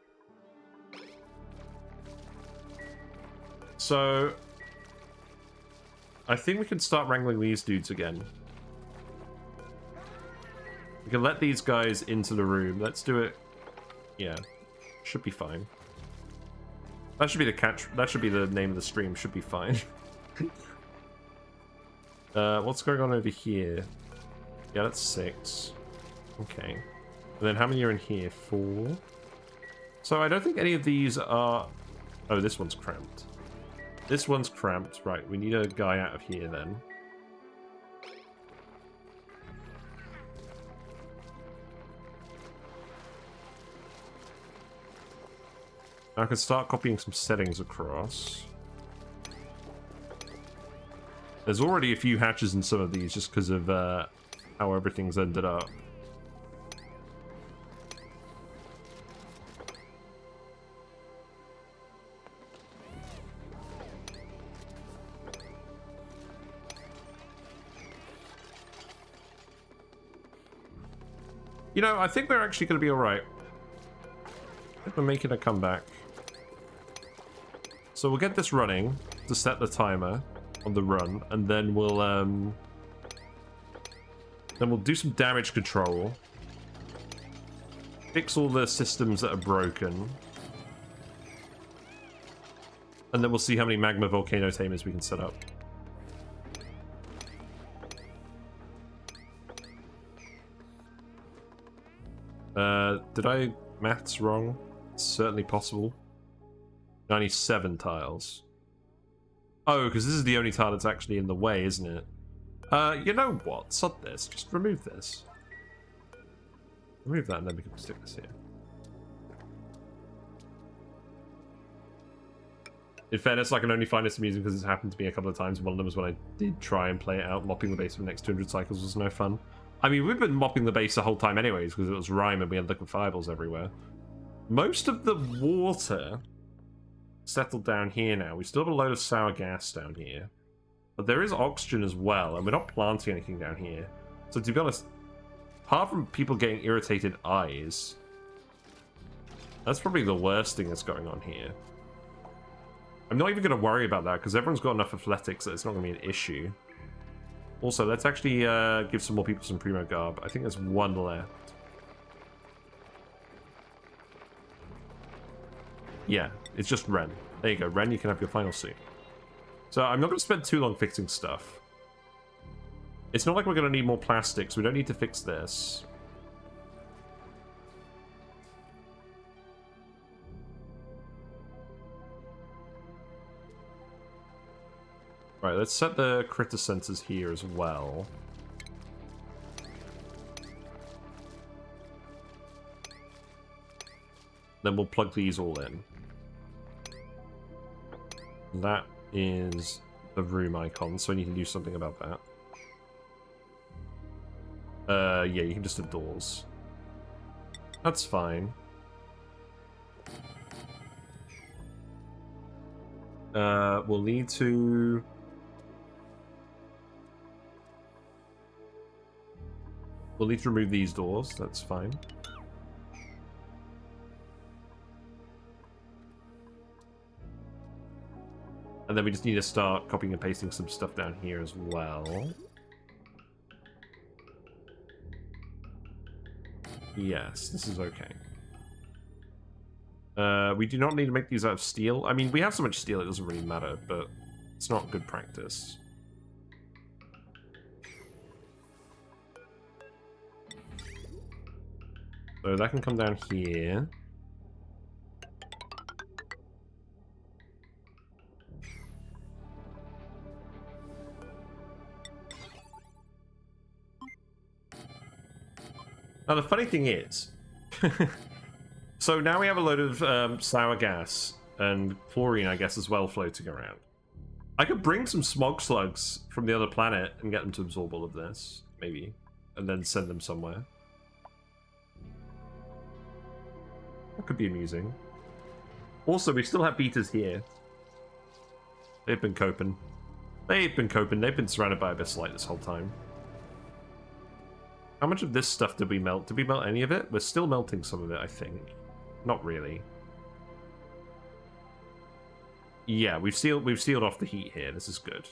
So I think we can start wrangling these dudes again. We can let these guys into the room. Let's do it. Yeah. Should be fine. That should be the catch. That should be the name of the stream. Should be fine. What's going on over here? Yeah, that's 6. Okay. And then how many are in here? 4. So I don't think any of these are... Oh, this one's cramped. This one's cramped. Right, we need a guy out of here then. I can start copying some settings across. There's already a few hatches in some of these just because of how everything's ended up. You know, I think we're actually going to be alright. I think we're making a comeback. So we'll get this running to set the timer on the run, and then we'll do some damage control. Fix all the systems that are broken. And then we'll see how many magma volcano tamers we can set up. Did I maths wrong? It's certainly possible. 97 tiles. Oh, because this is the only tile that's actually in the way, isn't it? You know what? Sod this. Just remove this. Remove that and then we can stick this here. In fairness, I can only find this amusing because it's happened to me a couple of times. One of them was when I did try and play it out. Mopping the base for the next 200 cycles was no fun. I mean, we've been mopping the base the whole time anyways because it was Rime and we had liquid fireballs everywhere. Most of the water settled down here now. We still have a load of sour gas down here. But there is oxygen as well, and we're not planting anything down here. So to be honest, apart from people getting irritated eyes, that's probably the worst thing that's going on here. I'm not even going to worry about that, because everyone's got enough athletics that it's not going to be an issue. Also, let's actually give some more people some Primo Garb. I think there's one left. Yeah, it's just Ren. There you go, Ren, you can have your final suit. So I'm not going to spend too long fixing stuff. It's not like we're going to need more plastics. We don't need to fix this. Right, let's set the critter sensors here as well. Then we'll plug these all in. That is the room icon, so I need to do something about that. Yeah, you can just do doors. That's fine. We'll need to... We'll need to remove these doors, that's fine. And then we just need to start copying and pasting some stuff down here as well. Yes, this is okay. We do not need to make these out of steel. I mean, we have so much steel it doesn't really matter, but it's not good practice. So that can come down here. Now the funny thing is, so now we have a load of sour gas and chlorine, I guess, as well floating around. I could bring some smog slugs from the other planet and get them to absorb all of this, maybe, and then send them somewhere. That could be amusing. Also, we still have beaters here. They've been coping. They've been coping. They've been surrounded by Abyss Light this whole time. How much of this stuff did we melt? Did we melt any of it? We're still melting some of it, I think. Not really. Yeah, we've sealed off the heat here. This is good.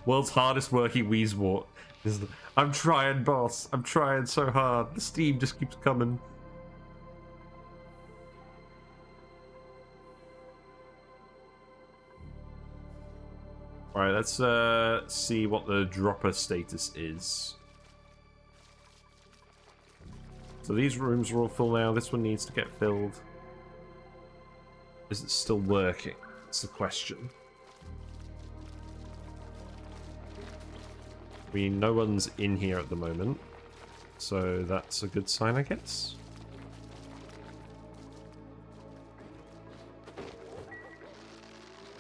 World's hardest working Weezwort. I'm trying, boss. I'm trying so hard. The steam just keeps coming. Alright, let's see what the dropper status is. So these rooms are all full now. This one needs to get filled. Is it still working? That's the question. No one's in here at the moment. So that's a good sign, I guess.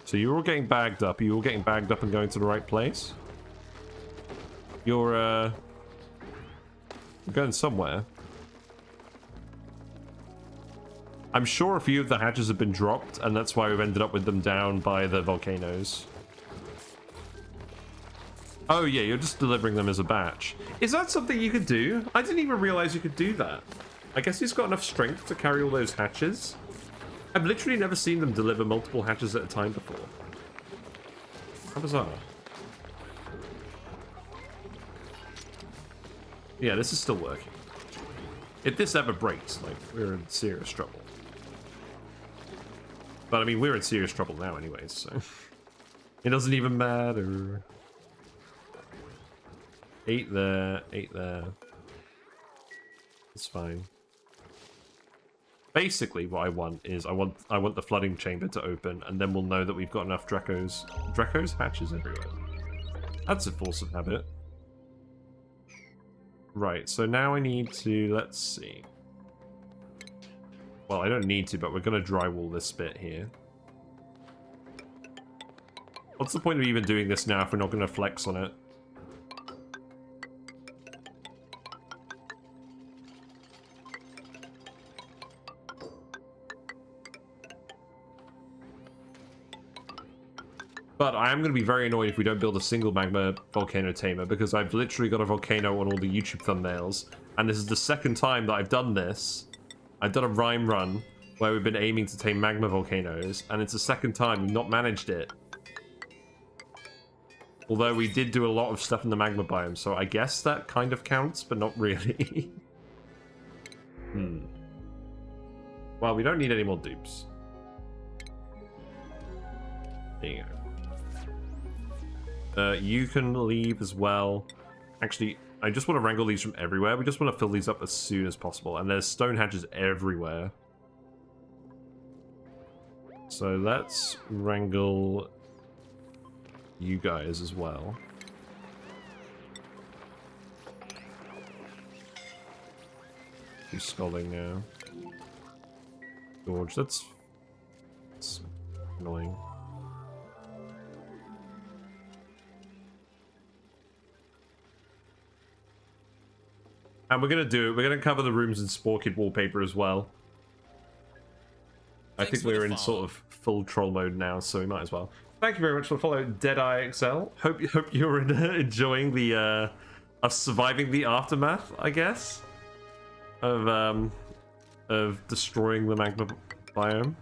So you're all getting bagged up. Are you all getting bagged up and going to the right place? You're going somewhere. I'm sure a few of the hatches have been dropped, and that's why we've ended up with them down by the volcanoes. Oh yeah, you're just delivering them as a batch. Is that something you could do? I didn't even realize you could do that. I guess he's got enough strength to carry all those hatches. I've literally never seen them deliver multiple hatches at a time before. How bizarre. Yeah, this is still working. If this ever breaks, like, we're in serious trouble. But I mean, we're in serious trouble now anyways, so... It doesn't even matter. 8 there, 8 there. It's fine. Basically, what I want is I want the flooding chamber to open, and then we'll know that we've got enough Draco's hatches everywhere. That's a force of habit. Right, so now I need to, let's see. Well, I don't need to, but we're going to drywall this bit here. What's the point of even doing this now if we're not going to flex on it? But I am going to be very annoyed if we don't build a single magma volcano tamer, because I've literally got a volcano on all the YouTube thumbnails, and this is the second time that I've done this. I've done a Rime run where we've been aiming to tame magma volcanoes, and it's the second time we've not managed it. Although we did do a lot of stuff in the magma biome, so I guess that kind of counts, but not really. Well, we don't need any more dupes. There you go. You can leave as well. Actually, I just want to wrangle these from everywhere. We just want to fill these up as soon as possible. And there's stone hatches everywhere. So let's wrangle you guys as well. He's scolding now. George, that's annoying. And we're going to do it. We're going to cover the rooms in Sporkid wallpaper as well. I think we're in sort of full troll mode now, so we might as well. Thank you very much for the follow, Deadeye XL. Hope you're enjoying the us surviving the aftermath, I guess, of destroying the magma biome.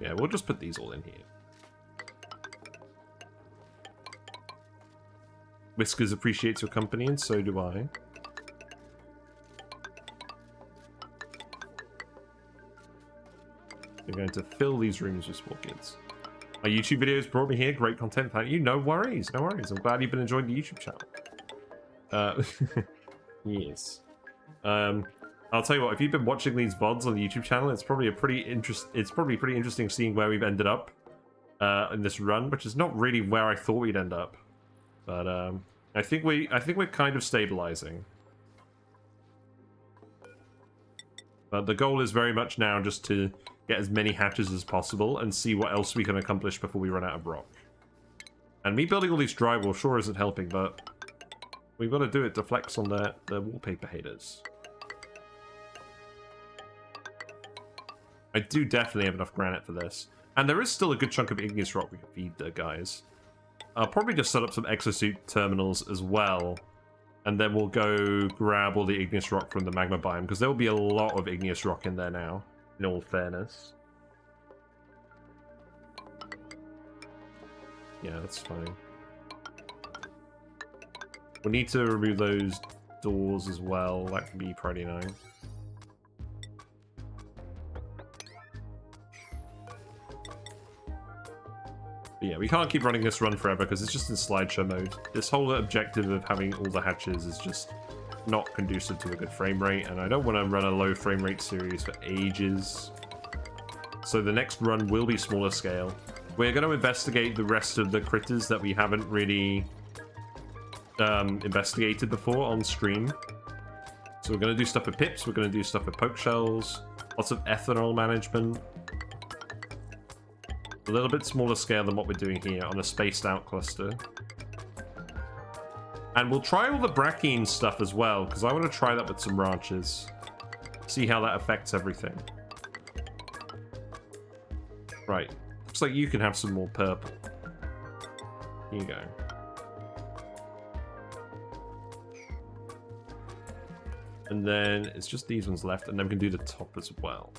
Yeah, we'll just put these all in here. Whiskers appreciates your company, and so do I. We're going to fill these rooms with small kids. My YouTube videos brought me here. Great content, thank you. No worries, no worries. I'm glad you've been enjoying the YouTube channel. Yes. I'll tell you what. If you've been watching these VODs on the YouTube channel, it's probably pretty interesting seeing where we've ended up in this run, which is not really where I thought we'd end up. But I think we're kind of stabilizing. But the goal is very much now just to get as many hatches as possible and see what else we can accomplish before we run out of rock. And me building all these drywall sure isn't helping, but we've got to do it to flex on the wallpaper haters. I do definitely have enough granite for this. And there is still a good chunk of igneous rock we can feed the guys. I'll probably just set up some exosuit terminals as well. And then we'll go grab all the igneous rock from the magma biome, because there will be a lot of igneous rock in there now, in all fairness. Yeah, that's fine. We need to remove those doors as well. That can be priority 9. But yeah, we can't keep running this run forever because it's just in slideshow mode. This whole objective of having all the hatches is just not conducive to a good frame rate, and I don't want to run a low frame rate series for ages. So the next run will be smaller scale. We're going to investigate the rest of the critters that we haven't really investigated before on stream. So we're going to do stuff with pips, we're going to do stuff with poke shells, lots of ethanol management. A little bit smaller scale than what we're doing here on a spaced out cluster. And we'll try all the Brackine stuff as well, because I want to try that with some ranches. See how that affects everything. Right. Looks like you can have some more purple. Here you go. And then it's just these ones left, and then we can do the top as well.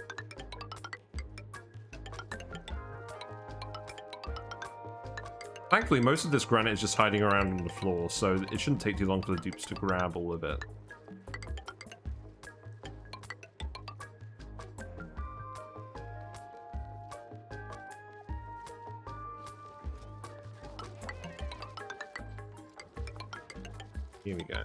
Thankfully, most of this granite is just hiding around on the floor, so it shouldn't take too long for the dupes to grab all of it. Here we go.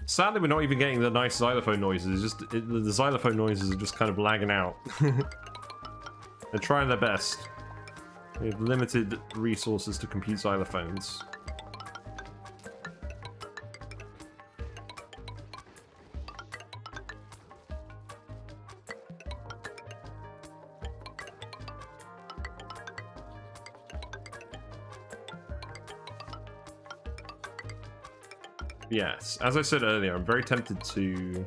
Sadly, we're not even getting the nice xylophone noises. It's just the xylophone noises are just kind of lagging out. They're trying their best. We have limited resources to compute xylophones. Yes, as I said earlier, I'm very tempted to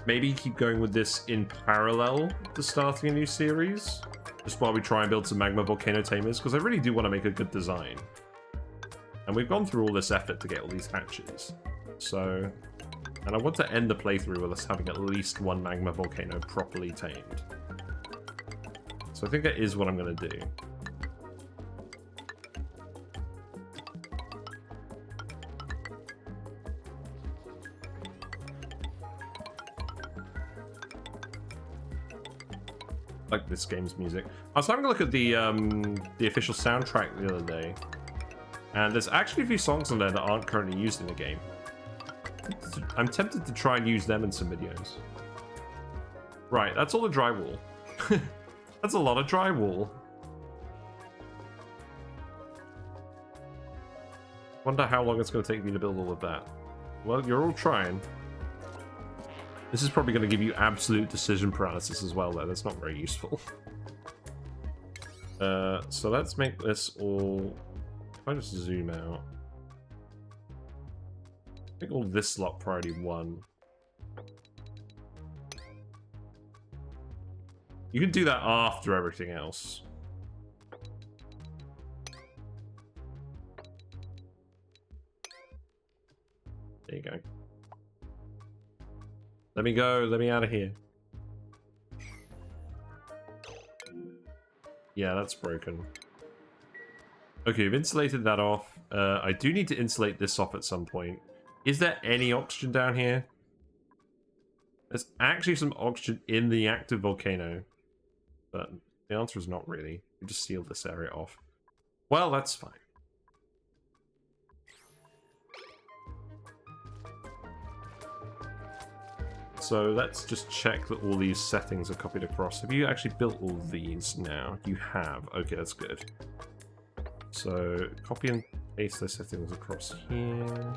maybe keep going with this in parallel to starting a new series. Just while we try and build some magma volcano tamers, because I really do want to make a good design. And we've gone through all this effort to get all these hatches. So, and I want to end the playthrough with us having at least one magma volcano properly tamed. So I think that is what I'm going to do. Like this game's music. I was having a look at the official soundtrack the other day, and there's actually a few songs on there that aren't currently used in the game. I'm tempted to try and use them in some videos. Right, that's all the drywall. That's a lot of drywall. Wonder how long it's going to take me to build all of that. Well, you're all trying. This is probably going to give you absolute decision paralysis as well, though. That's not very useful. So let's make this all... If I just zoom out... Make all this slot priority 1. You can do that after everything else. There you go. Let me go. Let me out of here. Yeah, that's broken. Okay, we've insulated that off. I do need to insulate this off at some point. Is there any oxygen down here? There's actually some oxygen in the active volcano. But the answer is not really. We just sealed this area off. Well, that's fine. So let's just check that all these settings are copied across. Have you actually built all these now? You have. Okay, that's good. So copy and paste those settings across here.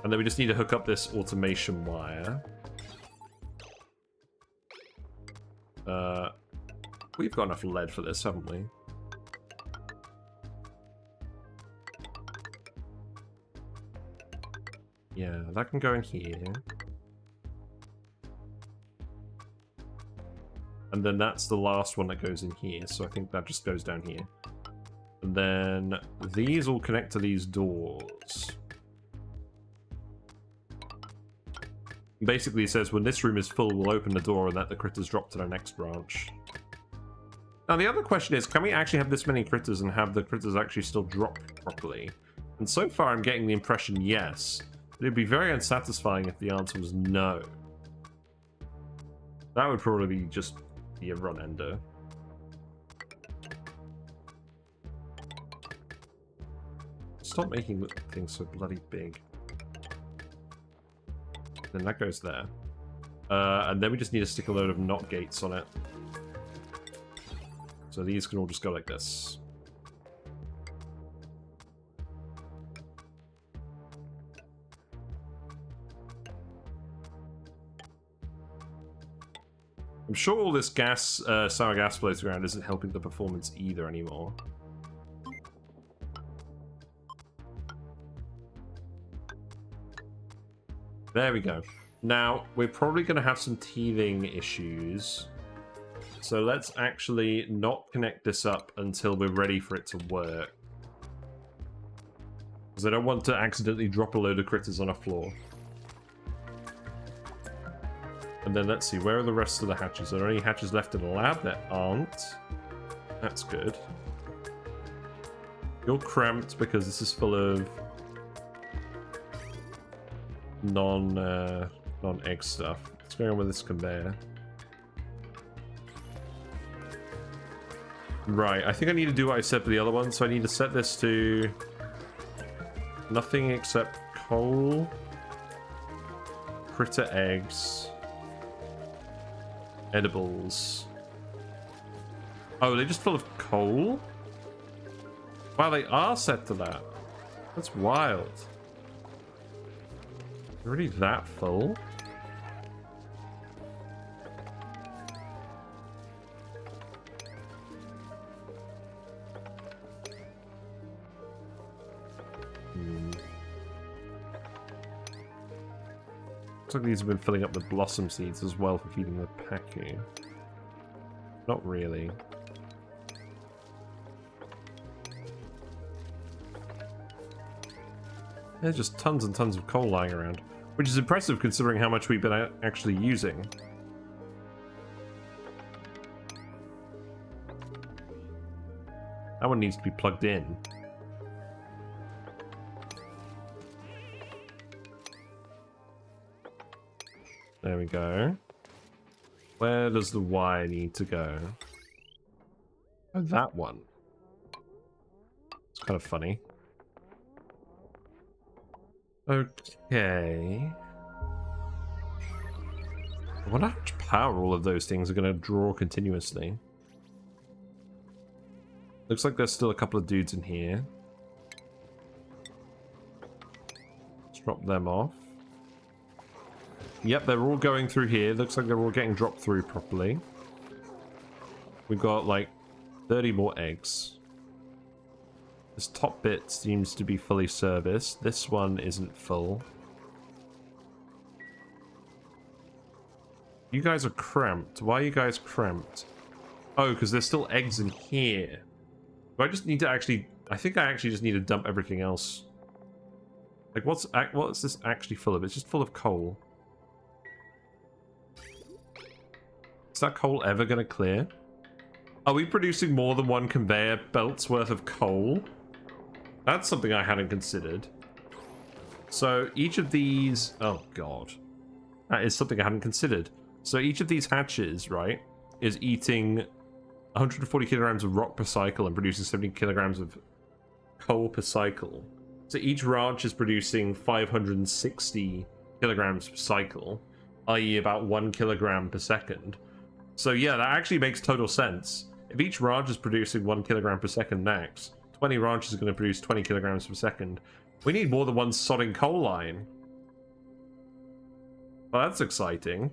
And then we just need to hook up this automation wire. We've got enough lead for this, haven't we? Yeah, that can go in here. And then that's the last one that goes in here, so I think that just goes down here. And then these all connect to these doors. Basically, it says when this room is full, we'll open the door and let the critters drop to their next branch. Now, the other question is, can we actually have this many critters and have the critters actually still drop properly? And so far, I'm getting the impression yes. But it'd be very unsatisfying if the answer was no. That would probably just be a run ender. Stop making things so bloody big. Then that goes there. And then we just need to stick a load of knot gates on it. So these can all just go like this. I'm sure all this gas, sour gas floating around isn't helping the performance either anymore. There we go. Now, we're probably going to have some teething issues. So let's actually not connect this up until we're ready for it to work. Because I don't want to accidentally drop a load of critters on a floor. And then let's see, where are the rest of the hatches? Are there any hatches left in the lab? There aren't. That's good. You're cramped because this is full of non-egg stuff. What's going on with this conveyor? Right, I think I need to do what I said for the other one, so I need to set this to nothing except coal, critter eggs, edibles. Oh, they're just full of coal? Wow, they are set to that. That's wild. They're really that full? Looks like these have been filling up with blossom seeds as well for feeding the packy. Not really. There's just tons and tons of coal lying around, which is impressive considering how much we've been actually using. That one needs to be plugged in. There we go. Where does the wire need to go? Oh, that one. It's kind of funny. Okay. I wonder how much power all of those things are going to draw continuously. Looks like there's still a couple of dudes in here. Let's drop them off. Yep, they're all going through here. Looks like they're all getting dropped through properly. We've got like 30 more eggs. This top bit seems to be fully serviced. This one isn't full. You guys are cramped. Why are you guys cramped? Oh, because there's still eggs in here. Do I just need to actually... I think I actually just need to dump everything else. Like, what's this actually full of? It's just full of coal. Is that coal ever going to clear? Are we producing more than one conveyor belt's worth of coal? That's something I hadn't considered. So each of these... Oh, God. That is something I hadn't considered. So each of these hatches, right, is eating 140 kilograms of rock per cycle and producing 70 kilograms of coal per cycle. So each ranch is producing 560 kilograms per cycle, i.e. about 1 kilogram per second. So yeah, that actually makes total sense. If each ranch is producing 1 kilogram per second max, 20 ranches are going to produce 20 kilograms per second. We need more than one sodding coal line. Well, that's exciting.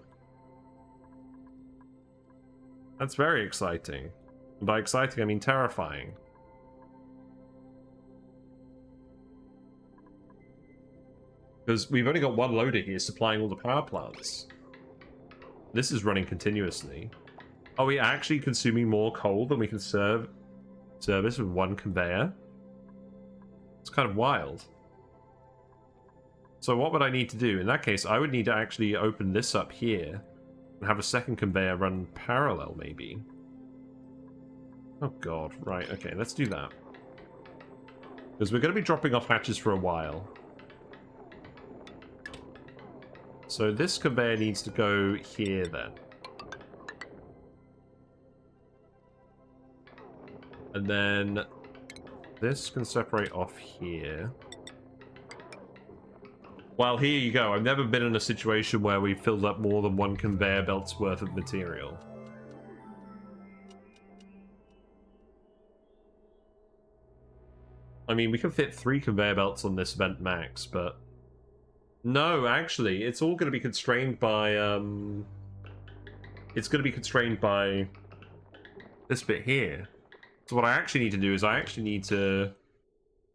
That's very exciting. And by exciting, I mean terrifying. Because we've only got one loader here supplying all the power plants. This is running continuously. Are we actually consuming more coal than we can service with one conveyor? It's kind of wild. So what would I need to do? In that case, I would need to actually open this up here and have a second conveyor run parallel, maybe. Oh god, right, okay, let's do that. Because we're going to be dropping off hatches for a while. So this conveyor needs to go here then. And then this can separate off here. Well, here you go. I've never been in a situation where we filled up more than one conveyor belt's worth of material. I mean, we can fit 3 conveyor belts on this vent max, but... No, actually, it's all going to be constrained by, It's going to be constrained by this bit here. So what I actually need to do is I actually need to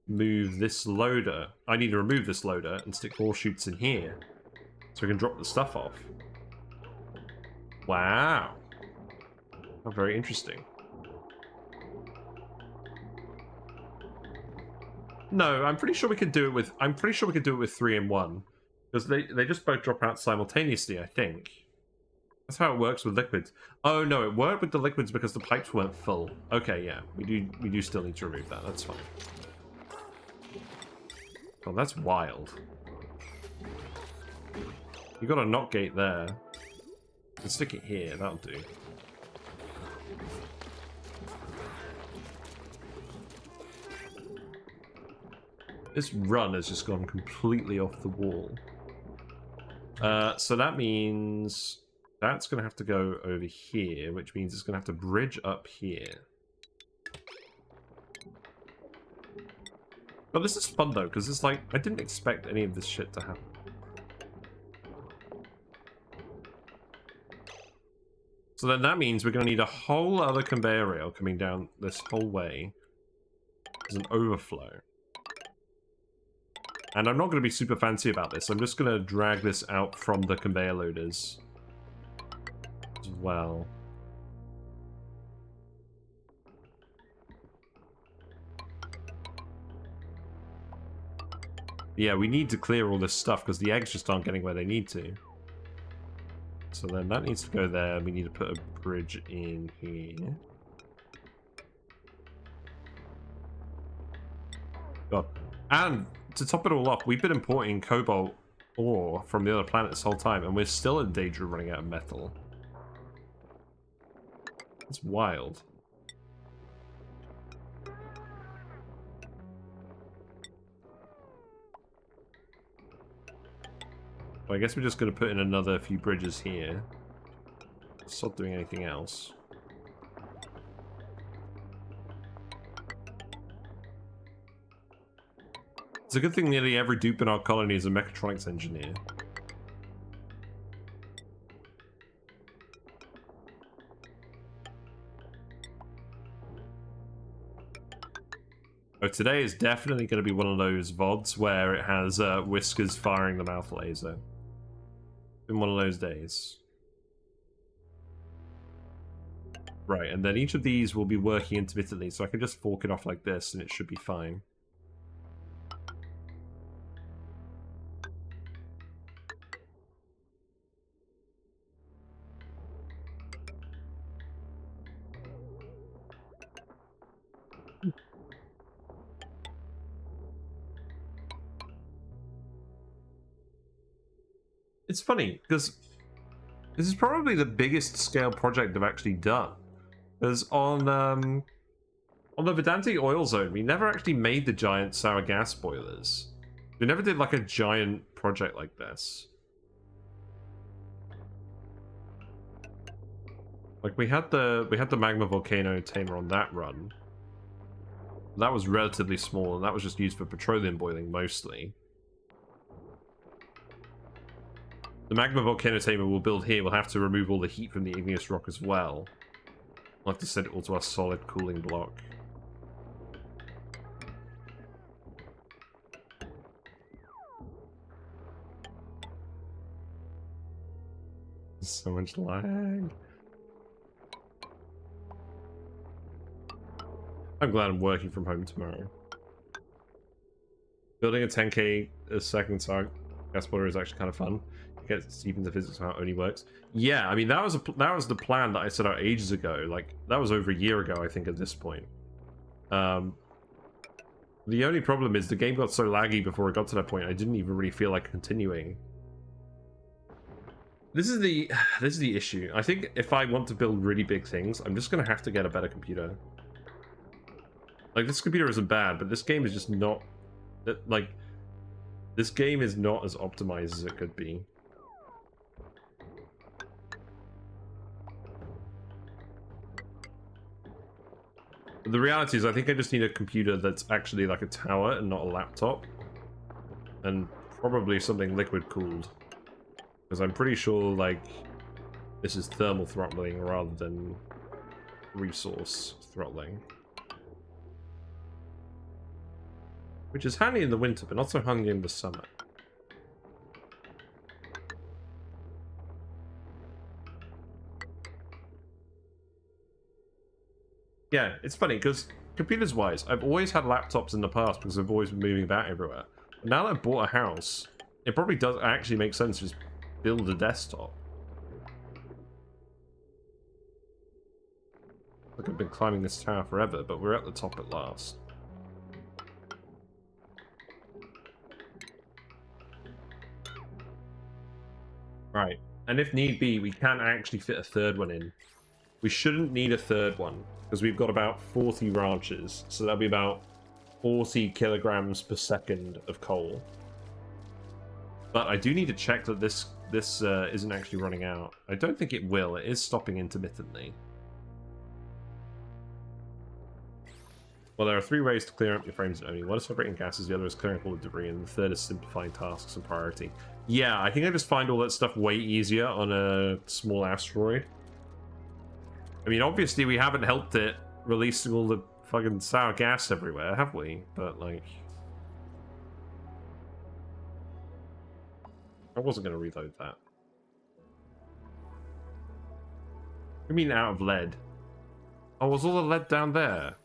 move this loader. I need to remove this loader and stick 4 chutes in here. So we can drop the stuff off. Wow. Oh, very interesting. No, I'm pretty sure we could do it with... I'm pretty sure we could do it with 3 in 1. Because they just both drop out simultaneously, I think. That's how it works with liquids. Oh, no, it worked with the liquids because the pipes weren't full. Okay, yeah. We do still need to remove that. That's fine. Oh, that's wild. You got a knock gate there. Let's stick it here. That'll do. This run has just gone completely off the wall. So that means that's going to have to go over here, which means it's going to have to bridge up here. But this is fun, though, because it's like, I didn't expect any of this shit to happen. So then that means we're going to need a whole other conveyor rail coming down this whole way as an overflow. And I'm not going to be super fancy about this. I'm just going to drag this out from the conveyor loaders as well. Yeah, we need to clear all this stuff because the eggs just aren't getting where they need to. So then that needs to go there. We need to put a bridge in here. God. And to top it all off, we've been importing cobalt ore from the other planet this whole time, and we're still in danger of running out of metal. It's wild. Well, I guess we're just going to put in another few bridges here. Stop doing anything else. It's a good thing nearly every dupe in our colony is a mechatronics engineer. Oh, today is definitely going to be one of those VODs where it has Whiskers firing the mouth laser. Been one of those days. Right, and then each of these will be working intermittently, so I can just fork it off like this and it should be fine. It's funny, because this is probably the biggest scale project I've actually done. Because on the Vedante oil zone, we never actually made the giant sour gas boilers. We never did like a giant project like this. Like we had the magma volcano tamer on that run. That was relatively small, and that was just used for petroleum boiling mostly. The magma volcano tamer we'll build here will have to remove all the heat from the igneous rock as well. We'll have to send it all to our solid cooling block. So much lag. I'm glad I'm working from home tomorrow. Building a 10k a second target. gas boiler is actually kind of fun. It gets deep into physics of how it only works. Yeah, I mean that was the plan that I set out ages ago. Like that was over a year ago, I think, at this point. The only problem is the game got so laggy before it got to that point. I didn't even really feel like continuing. This is the issue. I think if I want to build really big things, I'm just gonna have to get a better computer. Like this computer isn't bad, but this game is just not like this game is not as optimized as it could be. But the reality is I think I just need a computer that's actually like a tower and not a laptop. And probably something liquid cooled. Because I'm pretty sure like this is thermal throttling rather than resource throttling. Which is handy in the winter, but not so handy in the summer. Yeah, it's funny, because computers-wise, I've always had laptops in the past because I've always been moving about everywhere. But now that I've bought a house, it probably does actually make sense to just build a desktop. Like I've been climbing this tower forever, but we're at the top at last. Right, and if need be, we can actually fit a third one in. We shouldn't need a third one, because we've got about 40 ranches, so that'll be about 40 kilograms per second of coal. But I do need to check that this isn't actually running out. I don't think it will. It is stopping intermittently. Well, there are 3 ways to clear up your frames in ONI. One is separating gases, the other is clearing all the debris, and the third is simplifying tasks and priority. Yeah, I think I just find all that stuff way easier on a small asteroid. I mean, obviously we haven't helped it releasing all the fucking sour gas everywhere, have we? But, like... I wasn't going to reload that. What do you mean out of lead? Oh, was all the lead down there?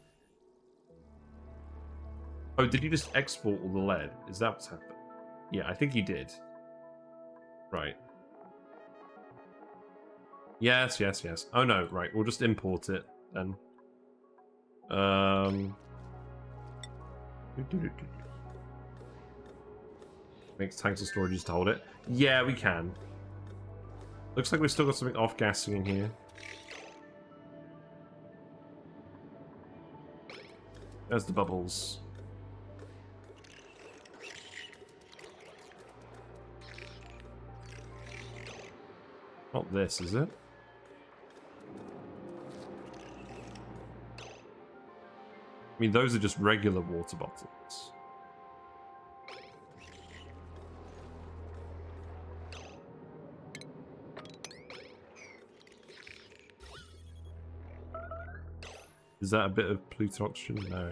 Oh, did you just export all the lead? Is that what's happened? Yeah, I think you did. Right. Yes, yes, yes. Oh no, right. We'll just import it then. Makes tanks of storage to hold it. Yeah, we can. Looks like we've still got something off-gassing in here. There's the bubbles. Not this, is it? I mean, those are just regular water bottles. Is that a bit of polluted oxygen? No.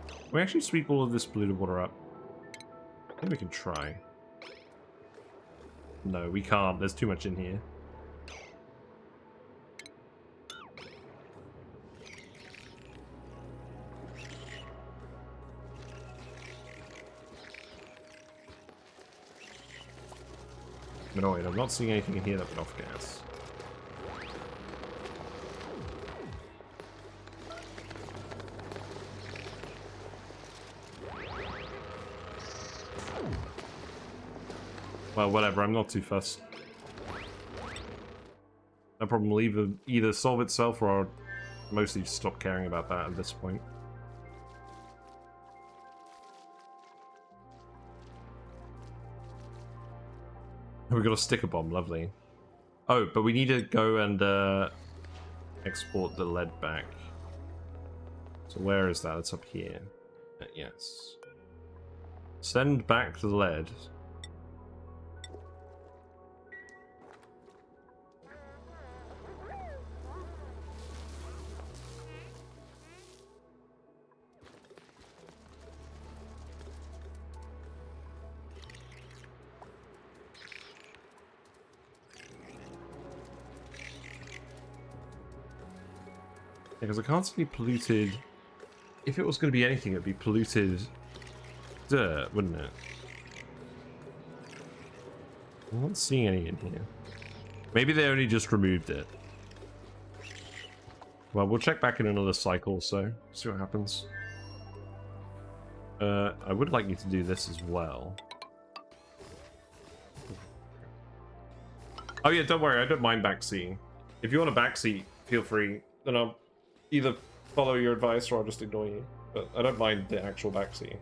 Can we actually sweep all of this polluted water up? I think we can try. No, we can't. There's too much in here. I'm annoyed. I'm not seeing anything in here that would off gas. Well, whatever. I'm not too fussed. That problem will either solve itself or I'll mostly just stop caring about that at this point. We got a sticker bomb, lovely. Oh, but we need to go and export the lead back. So where is that? It's up here. Yes. Send back the lead. Because I can't see polluted. If it was going to be anything, it'd be polluted dirt, wouldn't it? I'm not seeing any in here. Maybe they only just removed it. Well, we'll check back in another cycle or so. See what happens. I would like you to do this as well. Oh yeah, don't worry, I don't mind backseating. If you want to backseat, feel free. Then I'll either follow your advice or I'll just ignore you. But I don't mind the actual backseating.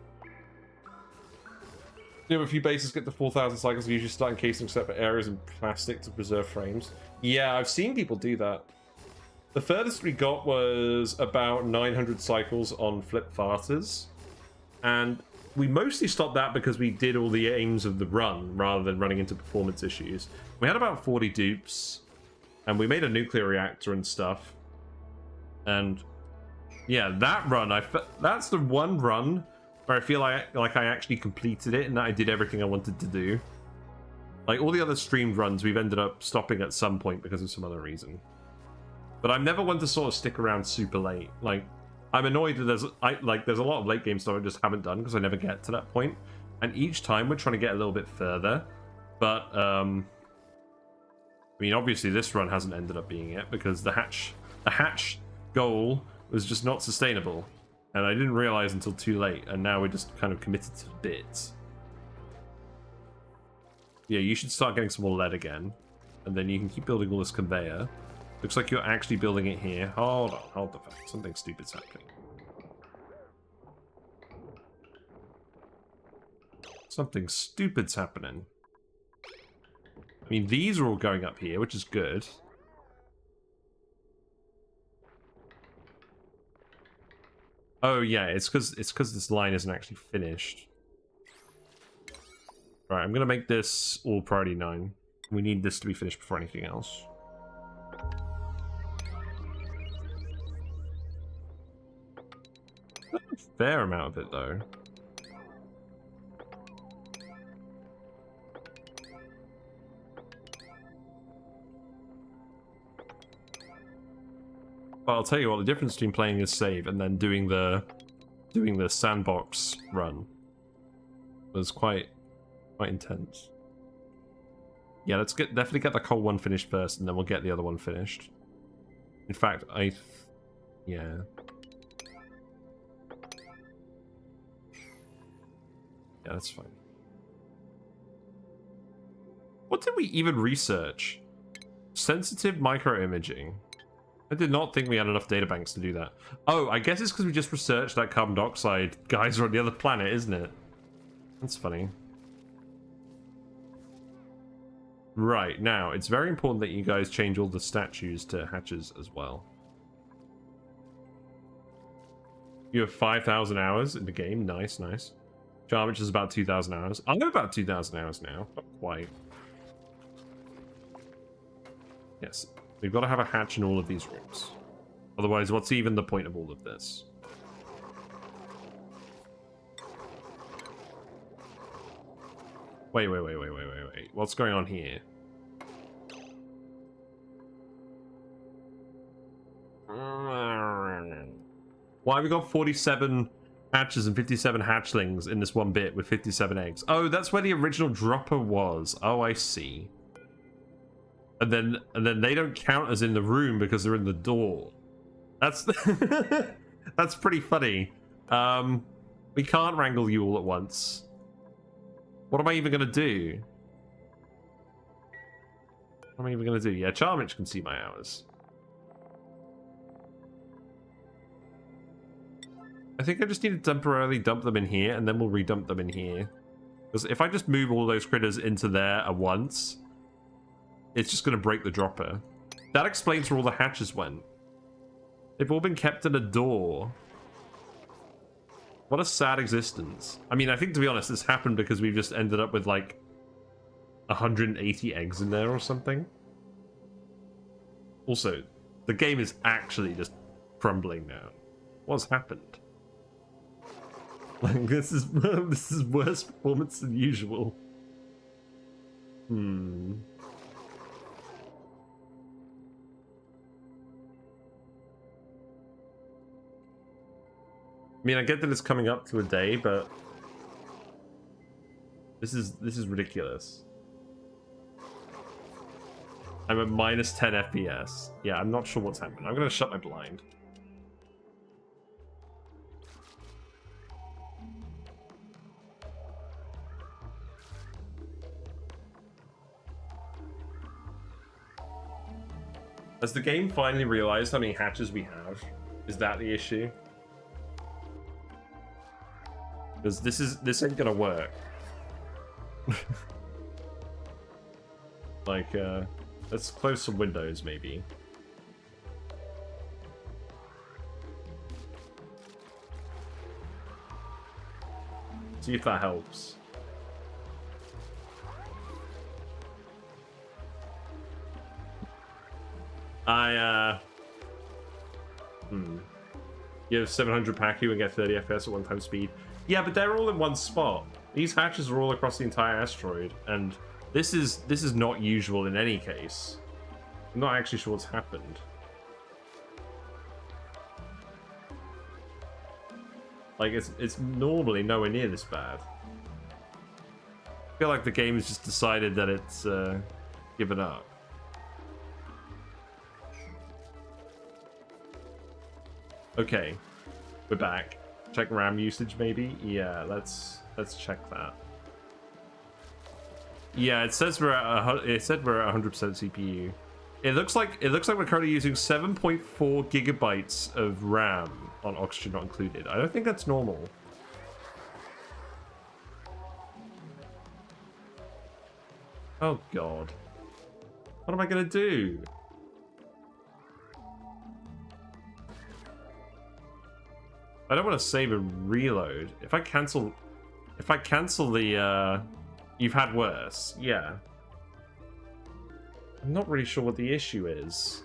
You know, a few bases get to 4,000 cycles, and usually start encasing separate areas in plastic to preserve frames. Yeah, I've seen people do that. The furthest we got was about 900 cycles on flip farters. And we mostly stopped that because we did all the aims of the run rather than running into performance issues. We had about 40 dupes, and we made a nuclear reactor and stuff. And yeah, that run, that's the one run where I feel like I actually completed it and that I did everything I wanted to do. Like all the other streamed runs, we've ended up stopping at some point because of some other reason. But I'm never one to sort of stick around super late. Like, I'm annoyed that there's a lot of late game stuff I just haven't done because I never get to that point. And each time we're trying to get a little bit further. But I mean, obviously this run hasn't ended up being it because the hatch goal was just not sustainable. And I didn't realize until too late, and now we're just kind of committed to bits. Yeah, you should start getting some more lead again. And then you can keep building all this conveyor. Looks like you're actually building it here. Hold on, hold the fuck. Something stupid's happening. Something stupid's happening. I mean, these are all going up here, which is good. Oh yeah, it's because this line isn't actually finished. Right, I'm gonna make this all priority 9. We need this to be finished before anything else. A fair amount of it though. But I'll tell you what, the difference between playing this save and then doing the sandbox run was quite intense. Yeah, let's definitely get the coal one finished first, and then we'll get the other one finished. In fact, yeah. Yeah, that's fine. What did we even research? Sensitive microimaging. I did not think we had enough databanks to do that. Oh, I guess it's because we just researched that carbon dioxide guys are on the other planet, isn't it? That's funny. Right, now, it's very important that you guys change all the statues to hatches as well. You have 5,000 hours in the game. Nice, nice. Charmage is about 2,000 hours. I'm about 2,000 hours now. Not quite. Yes. We've got to have a hatch in all of these rooms. Otherwise, what's even the point of all of this? Wait. What's going on here? Why have we got 47 hatches and 57 hatchlings in this one bit with 57 eggs? Oh, that's where the original dropper was. Oh, I see. And then they don't count as in the room because they're in the door. That's that's pretty funny. We can't wrangle you all at once. What am I even gonna do? What am I even gonna do? Yeah, Charmage can see my hours. I think I just need to temporarily dump them in here, and then we'll redump them in here. Because if I just move all those critters into there at once, it's just going to break the dropper. That explains where all the hatches went. They've all been kept in a door. What a sad existence. I mean, I think, to be honest, this happened because we've just ended up with, like, 180 eggs in there or something. Also, the game is actually just crumbling now. What's happened? Like, this is worse performance than usual. I mean, I get that it's coming up to a day, but This is ridiculous. I'm at minus 10 FPS. Yeah, I'm not sure what's happening. I'm gonna shut my blind. Has the game finally realized how many hatches we have? Is that the issue? Because this ain't gonna work. Like, let's close some windows, maybe. See if that helps. You have 700 Pacu and get 30 FPS at 1 time speed. Yeah, but they're all in one spot. These hatches are all across the entire asteroid, and this is not usual in any case. I'm not actually sure what's happened. Like, it's normally nowhere near this bad. I feel like the game has just decided that it's given up. Okay, we're back. Check RAM usage, maybe. Yeah, let's check that. Yeah, it says we're at it said we're at 100% CPU. It looks like we're currently using 7.4 gigabytes of RAM on Oxygen Not Included. I don't think that's normal. Oh god, what am I gonna do? I don't want to save and reload. If I cancel the you've had worse, yeah. I'm not really sure what the issue is.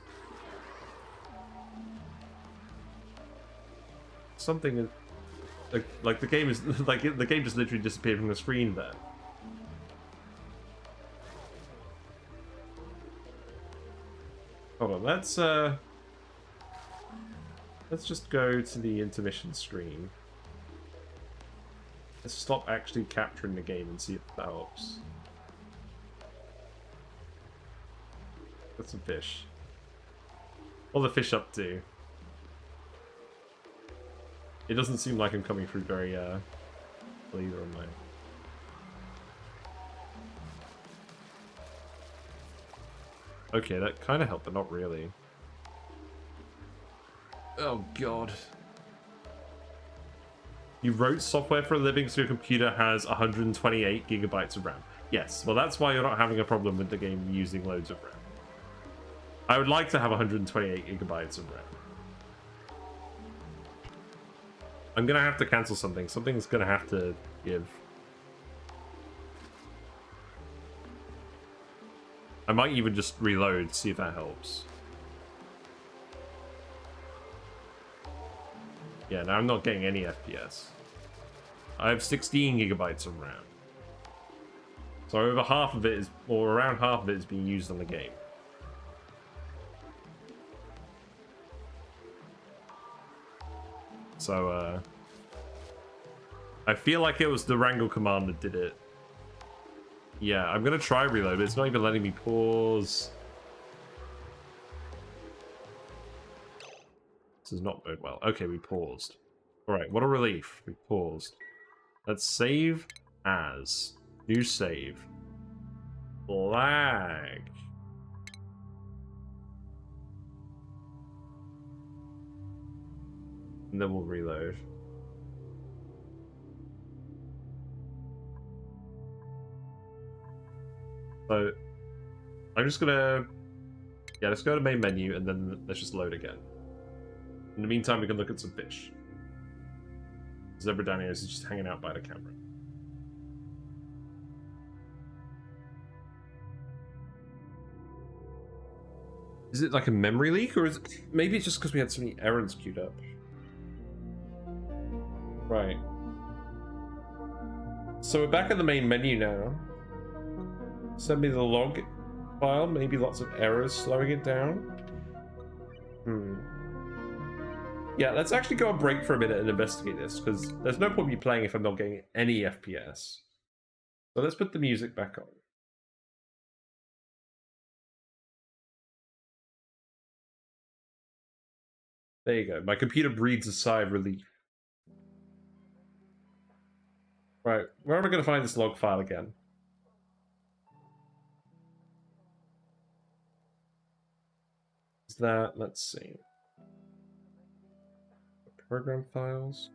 Something is like the game is like the game just literally disappeared from the screen there. Hold on, let's just go to the intermission screen. Let's stop actually capturing the game and see if that helps. Got some fish. What are the fish up to? It doesn't seem like I'm coming through very well either on mine. Okay, that kind of helped, but not really. Oh god. You wrote software for a living, so your computer has 128 gigabytes of RAM. Yes, well that's why you're not having a problem with the game using loads of RAM. I would like to have 128 gigabytes of RAM. I'm gonna have to cancel something. Something's gonna have to give. I might even just reload, see if that helps. Yeah, now I'm not getting any FPS. I have 16 gigabytes of RAM. So over half of it is, or around half of it is being used on the game. So, I feel like it was the Wrangle command that did it. Yeah, I'm gonna try reload, but it's not even letting me pause. This does not bode well. Okay, we paused. Alright, what a relief. We paused. Let's save as. New save. Lag. And then we'll reload. So, I'm just gonna... Yeah, let's go to main menu and then let's just load again. In the meantime, we can look at some fish. Zebra Daniels is just hanging out by the camera. Is it like a memory leak, or is it... Maybe it's just because we had so many errands queued up. Right. So we're back at the main menu now. Send me the log file, maybe lots of errors slowing it down. Yeah, let's actually go on break for a minute and investigate this, because there's no point me playing if I'm not getting any FPS. So let's put the music back on. There you go. My computer breathes a sigh of relief. Right, where am I going to find this log file again? Is that, let's see. Program files.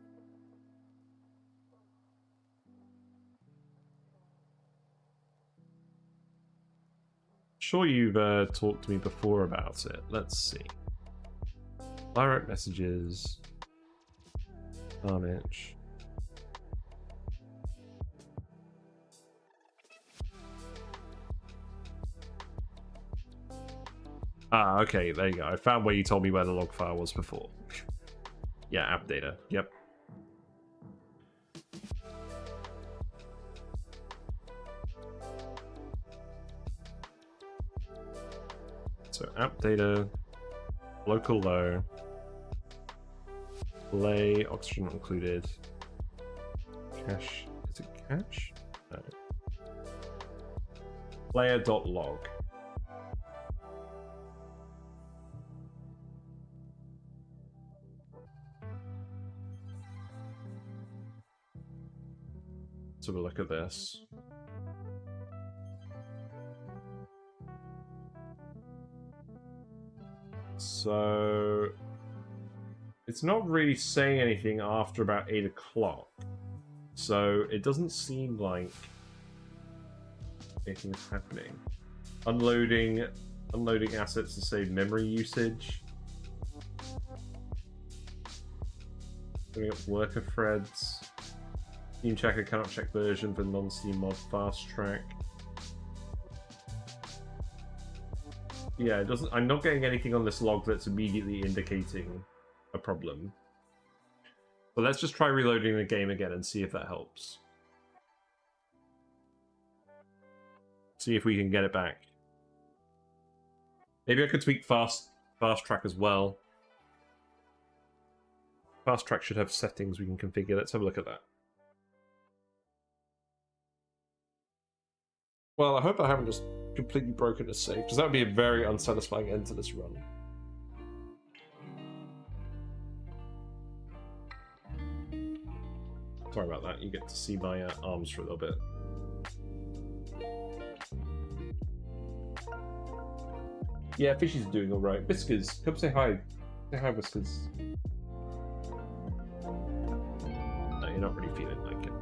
Sure, you've talked to me before about it. Let's see. Direct messages. Carnage. Ah, okay, there you go. I found where you told me where the log file was before. Yeah, app data. Yep. So app data, local low, play, oxygen not included, cache. Is it cache? No. Player.log. Let's have a look at this. So it's not really saying anything after about 8 o'clock. So it doesn't seem like anything's happening. Unloading assets to save memory usage. Bring up worker threads. Steam checker cannot check version for non-Steam mod fast track. Yeah, it doesn't. I'm not getting anything on this log that's immediately indicating a problem. But let's just try reloading the game again and see if that helps. See if we can get it back. Maybe I could tweak fast track as well. Fast track should have settings we can configure. Let's have a look at that. Well, I hope I haven't just completely broken a save, because that would be a very unsatisfying end to this run. Sorry about that. You get to see my arms for a little bit. Yeah, Fishy's doing alright. Whiskers, come say hi. Say hi, Whiskers. No, you're not really feeling like it.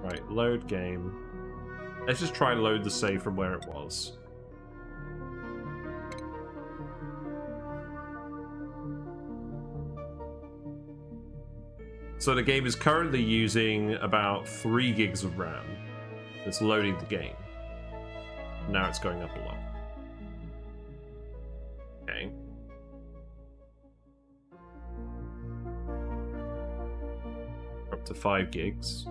Right, load game. Let's just try and load the save from where it was. So the game is currently using about 3 gigs of RAM. It's loading the game. Now it's going up a lot. Okay. Up to 5 gigs.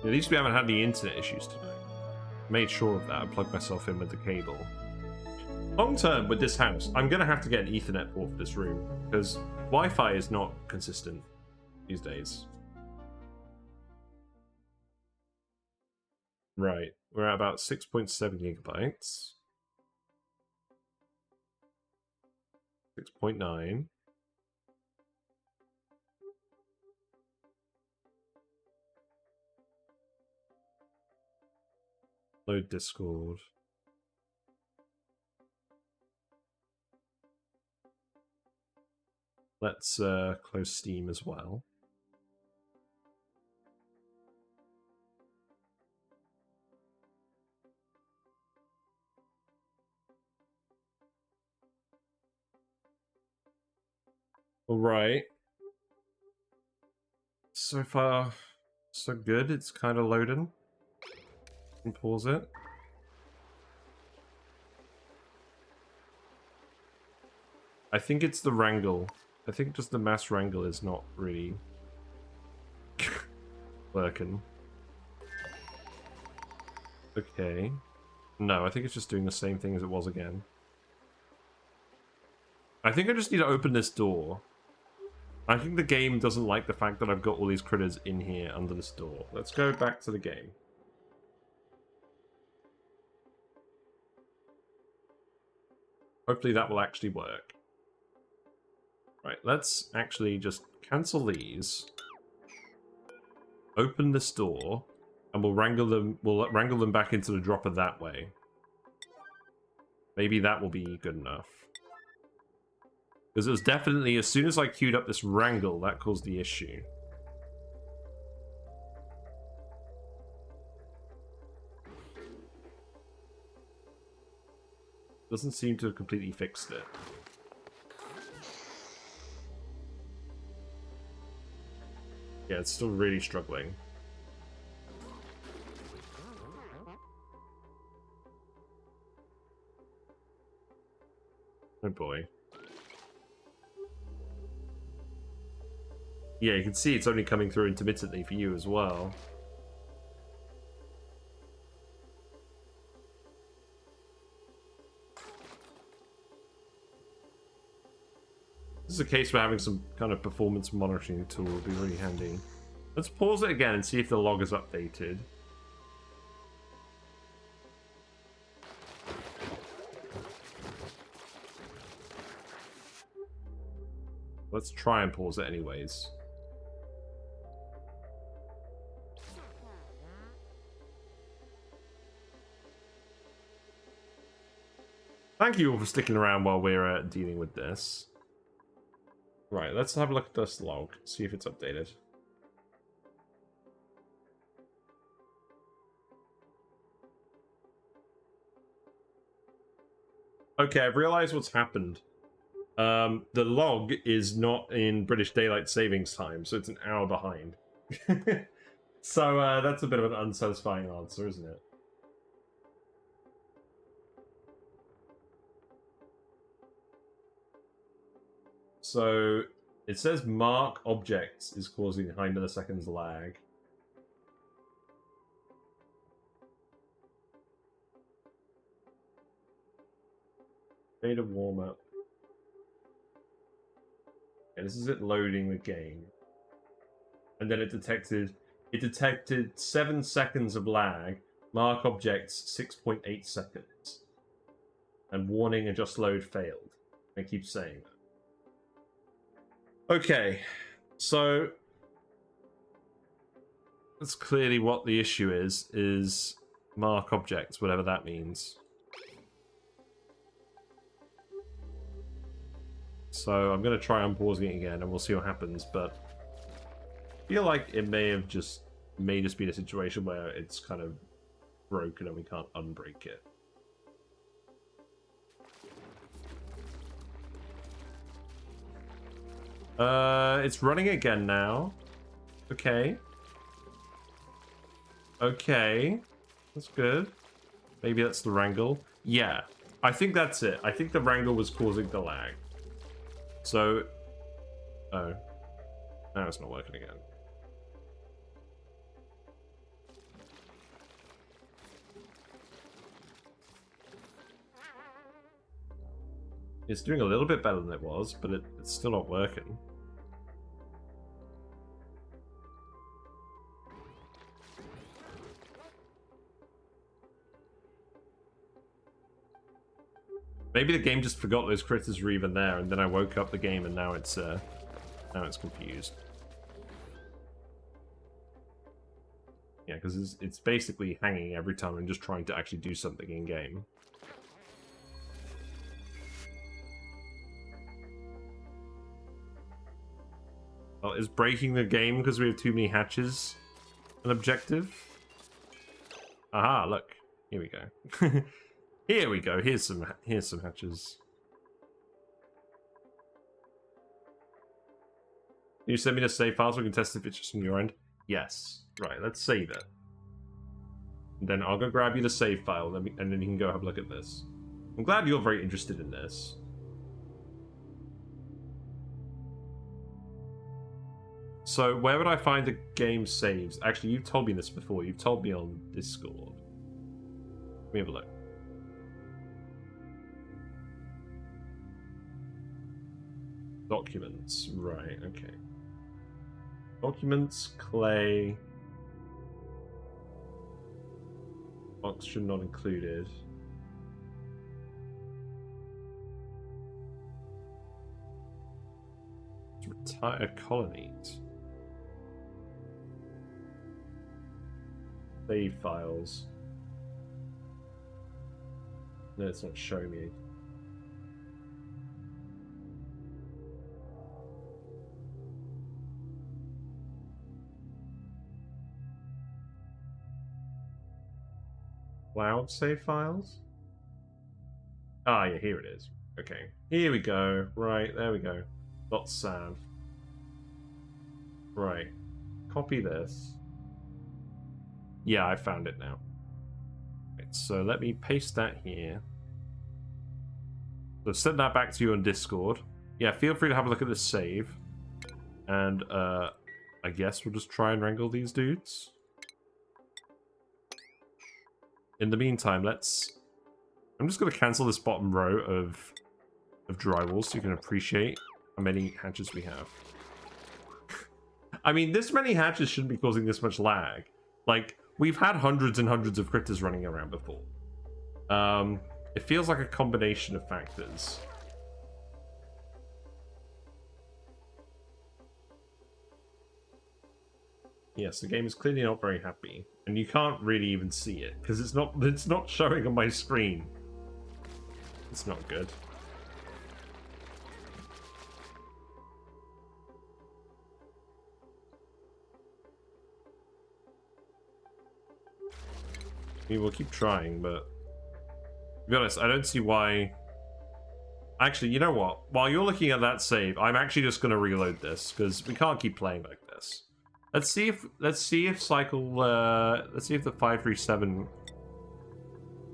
At least we haven't had the internet issues tonight. Made sure of that. I plugged myself in with the cable. Long term with this house, I'm going to have to get an Ethernet port for this room, because Wi-Fi is not consistent these days. Right, we're at about 6.7 gigabytes. 6.9. Load Discord. Let's close Steam as well. All right. So far, so good. It's kind of loading. And pause it. I think it's the wrangle. I think just the mass wrangle is not really Working. Okay. No, I think it's just doing the same thing as it was again. I think I just need to open this door. I think the game doesn't like the fact that I've got all these critters in here under this door. Let's go back to the game. Hopefully that will actually work. Right, let's actually just cancel these. Open this door, and we'll wrangle them back into the dropper that way. Maybe that will be good enough. Because it was definitely, as soon as I queued up this wrangle, that caused the issue. Doesn't seem to have completely fixed it. Yeah, it's still really struggling. Oh boy. Yeah, you can see it's only coming through intermittently for you as well. This is a case where having some kind of performance monitoring tool would be really handy. Let's pause it again and see if the log is updated. Let's try and pause it anyways. Thank you all for sticking around while we're dealing with this. Right, let's have a look at this log, see if it's updated. Okay, I've realized what's happened. The log is not in British Daylight Savings Time, so it's an hour behind. So that's a bit of an unsatisfying answer, isn't it? So it says mark objects is causing high milliseconds lag. Beta warm up. Okay, this is it loading the game. And then it detected 7 seconds of lag. Mark objects 6.8 seconds. And warning adjust load failed. I keep saying that. Okay, so that's clearly what the issue is mark objects, whatever that means. So I'm going to try unpausing it again and we'll see what happens, but I feel like it may just be a situation where it's kind of broken and we can't unbreak it. It's running again now. Okay. Okay. That's good. Maybe that's the wrangle. Yeah. I think that's it. I think the wrangle was causing the lag. So... Oh. Now it's not working again. It's doing a little bit better than it was, but it's still not working. Maybe the game just forgot those critters were even there, and then I woke up the game, and now it's confused. Yeah, because it's basically hanging every time I'm just trying to actually do something in game. Well, is breaking the game because we have too many hatches an objective? Aha, look. Here we go. Here we go. Here's some hatches. Can you send me the save file so we can test if it's just from your end? Yes. Right, let's save it. And then I'll go grab you the save file, and then you can go have a look at this. I'm glad you're very interested in this. So where would I find the game saves? Actually, you've told me this before. You've told me on Discord. Let me have a look. Documents. Right, okay. Documents, clay. Oxygen not included. Retired colonies. Save files. No, it's not showing me. Cloud save files? Ah, yeah, here it is. Okay, here we go. Right, there we go. .sav. Right. Copy this. Yeah, I found it now. Right, so let me paste that here. So send that back to you on Discord. Yeah, feel free to have a look at this save. And I guess we'll just try and wrangle these dudes. In the meantime, I'm just going to cancel this bottom row of drywall so you can appreciate how many hatches we have. I mean, this many hatches shouldn't be causing this much lag. Like, we've had hundreds and hundreds of critters running around before. It feels like a combination of factors. Yes, the game is clearly not very happy, and you can't really even see it because it's not showing on my screen. It's not good. I mean, we'll keep trying, but to be honest, I don't see why. Actually, you know what? While you're looking at that save, I'm actually just going to reload this because we can't keep playing like this. Let's see if cycle. Let's see if the 537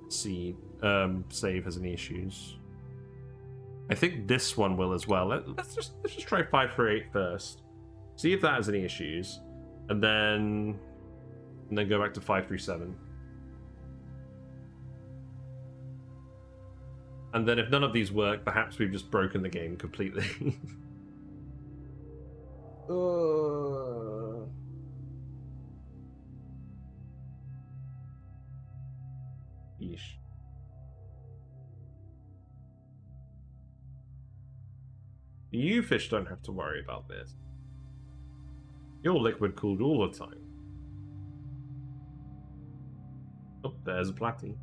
save has any issues. I think this one will as well. Let's just try 538 first. See if that has any issues, and then go back to 537. And then if none of these work, perhaps we've just broken the game completely. Yeesh. You fish don't have to worry about this. You're liquid cooled all the time. Oh, there's a platy.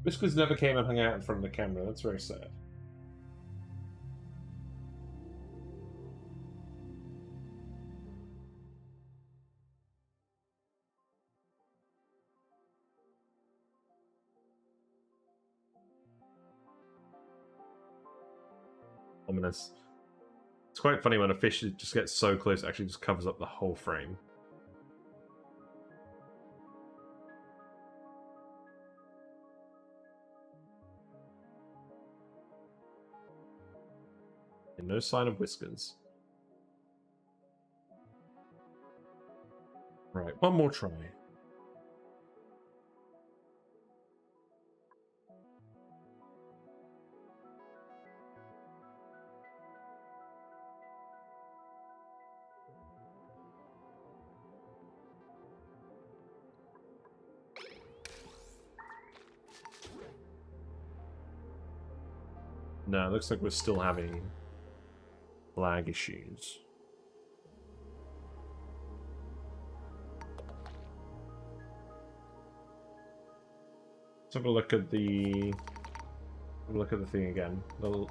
Whiskers never came and hung out in front of the camera. That's very sad. Ominous. It's quite funny when a fish just gets so close, it actually just covers up the whole frame. And no sign of whiskers. Right, one more try. No, it looks like we're still having lag issues. Let's have a look at the thing again. The log.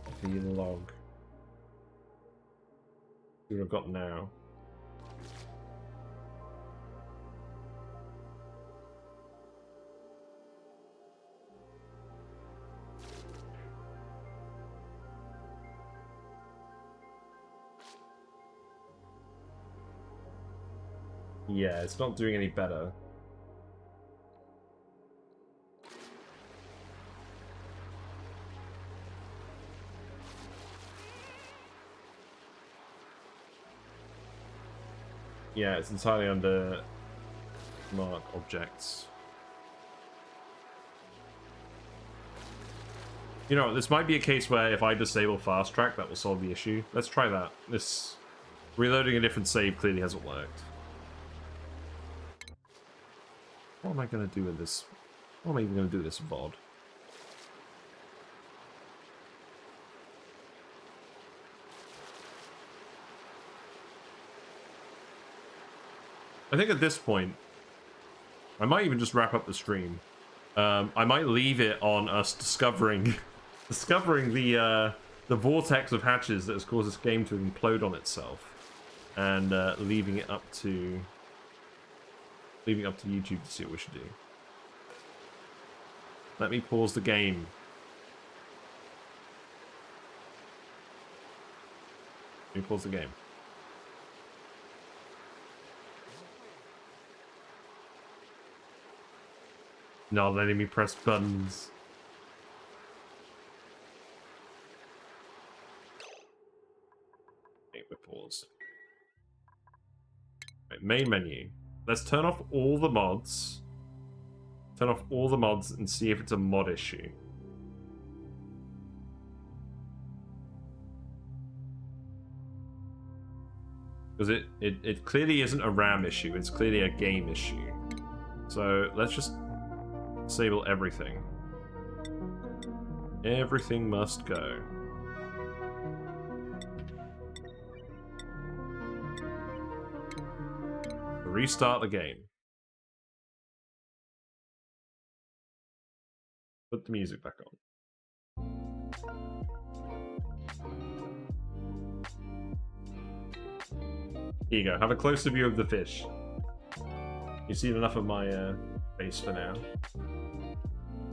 See what I've got now. Yeah, it's not doing any better. Yeah, it's entirely under mark objects. You know, this might be a case where if I disable fast track, that will solve the issue. Let's try that. This reloading a different save clearly hasn't worked. What am I going to do with this? What am I even going to do with this VOD? I think at this point, I might even just wrap up the stream. I might leave it on us discovering the vortex of hatches that has caused this game to implode on itself, and leaving it up to YouTube to see what we should do. Let me pause the game. Let me pause the game. Not letting me press buttons. Okay, we're paused. Right, main menu. Let's turn off all the mods. Turn off all the mods and see if it's a mod issue. Because it clearly isn't a RAM issue, it's clearly a game issue. So let's just disable everything. Everything must go. Restart the game. Put the music back on. Here you go. Have a closer view of the fish. You've seen enough of my face for now.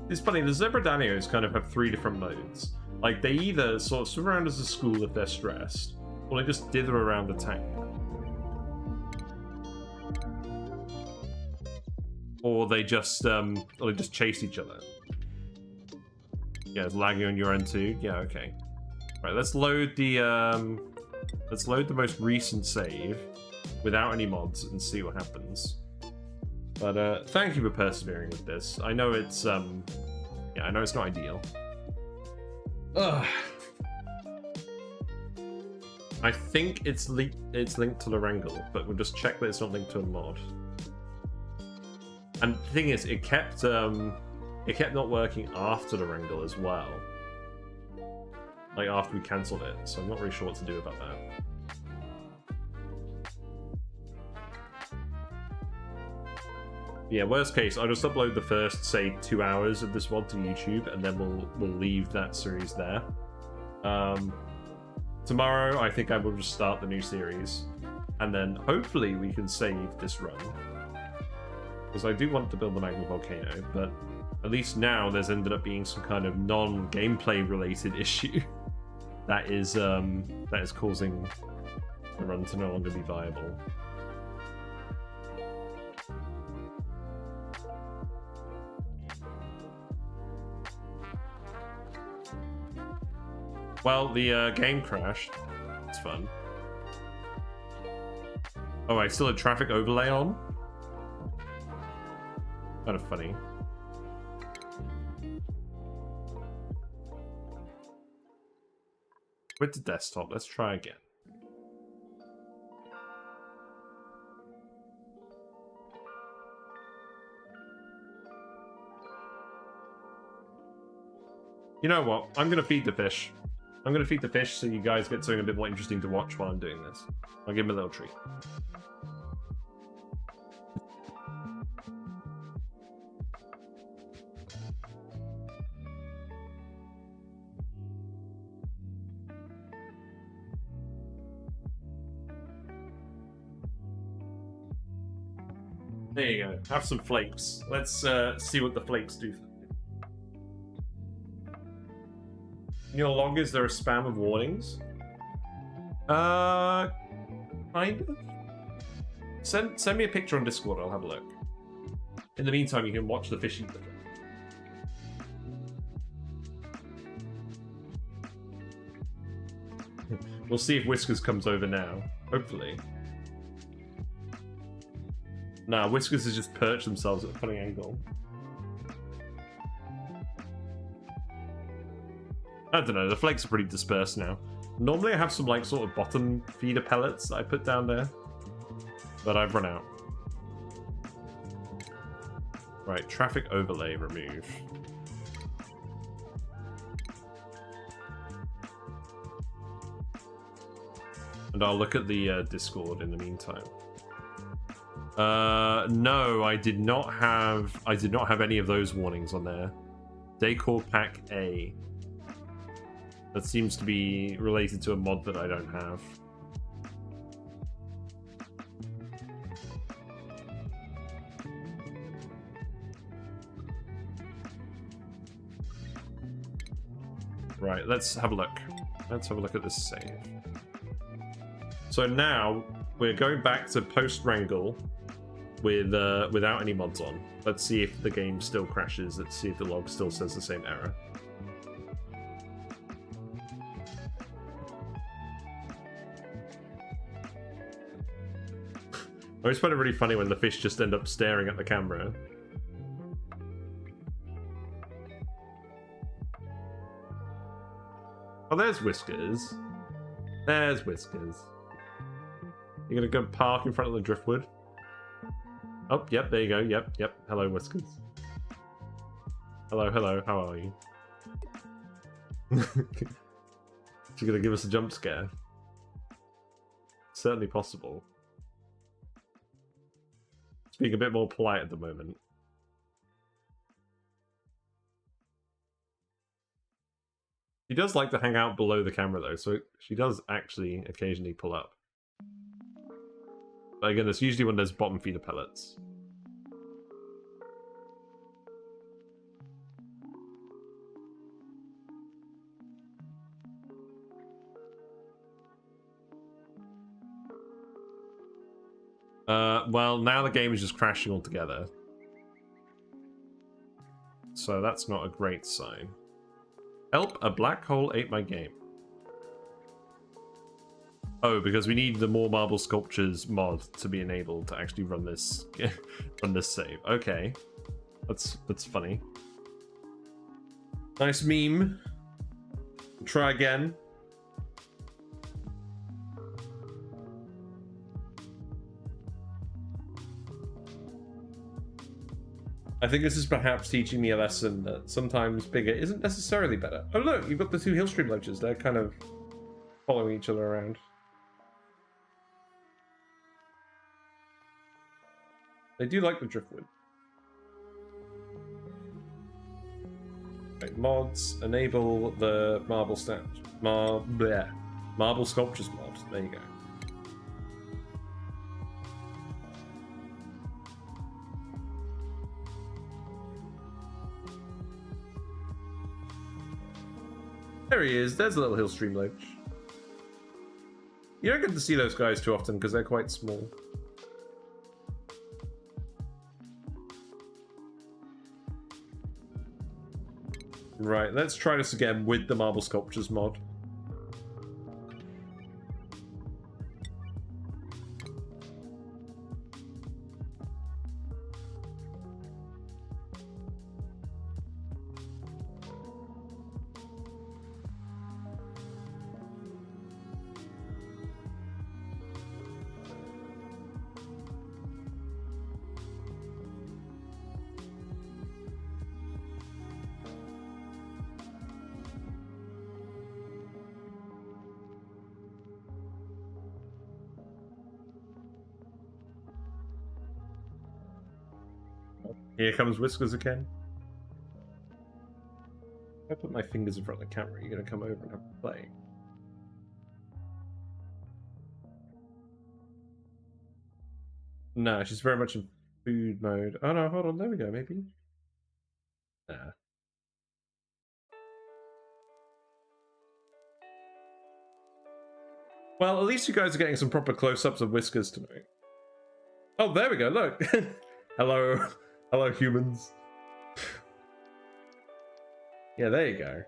It's funny, the Zebradanios kind of have three different modes. Like, they either sort of swim around as a school if they're stressed, or they just dither around the tank. Or they just chase each other. Yeah, it's lagging on your end too. Yeah, okay. Right, let's load the most recent save without any mods and see what happens. But thank you for persevering with this. I know it's yeah, I know it's not ideal. Ugh. I think it's linked to Lorengle, but we'll just check that it's not linked to a mod. And the thing is, it kept not working after Lorengle as well. Like after we cancelled it, so I'm not really sure what to do about that. Yeah, worst case, I'll just upload the first, say, 2 hours of this VOD to YouTube, and then we'll leave that series there. Tomorrow, I think I will just start the new series, and then hopefully we can save this run. Because I do want to build the magma volcano, but at least now there's ended up being some kind of non-gameplay related issue that is causing the run to no longer be viable. Well, the game crashed. It's fun. Oh, I still had traffic overlay on? Kind of funny. Quit the desktop. Let's try again. You know what? I'm going to feed the fish. I'm going to feed the fish so you guys get something a bit more interesting to watch while I'm doing this. I'll give him a little treat. There you go. Have some flakes. Let's see what the flakes do. In your log, is there a spam of warnings? Kind of. Send me a picture on Discord. I'll have a look. In the meantime, you can watch the fish eat the fish. We'll see if Whiskers comes over now. Hopefully. Nah, Whiskers has just perched themselves at a funny angle. I don't know, the flakes are pretty dispersed now. Normally I have some like sort of bottom feeder pellets that I put down there, but I've run out. Right, traffic overlay remove. And I'll look at the Discord in the meantime. No, I did not have any of those warnings on there. Decor pack A. That seems to be related to a mod that I don't have. Right, let's have a look. Let's have a look at this save. So now we're going back to post-wrangle with without any mods on. Let's see if the game still crashes. Let's see if the log still says the same error. I always find it really funny when the fish just end up staring at the camera. Oh, there's Whiskers. There's Whiskers. You're gonna go park in front of the driftwood? Oh, yep, there you go. Yep, yep. Hello, Whiskers. Hello, hello. How are you? She's gonna give us a jump scare. Certainly possible. It's being a bit more polite at the moment. She does like to hang out below the camera though, so she does actually occasionally pull up. But again, it's usually when there's bottom feeder pellets. Well, now the game is just crashing altogether. So that's not a great sign. Help, a black hole ate my game. Oh, because we need the more marble sculptures mod to be enabled to actually run this run this save. Okay. That's funny. Nice meme. Try again. I think this is perhaps teaching me a lesson that sometimes bigger isn't necessarily better. Oh look, you've got the two Hillstream ledges. They're kind of following each other around. They do like the driftwood. Right, mods, enable the marble marble sculptures mod. There you go. There he is. There's a little Hillstream ledge. You don't get to see those guys too often because they're quite small. Right, let's try this again with the marble sculptures mod. Here comes Whiskers again. If I put my fingers in front of the camera, you're going to come over and have a play. No, she's very much in food mode. Oh no, hold on, there we go, maybe. Nah. Well, at least you guys are getting some proper close-ups of Whiskers tonight. Oh, there we go, look! Hello. Hello, humans. Yeah, there you go.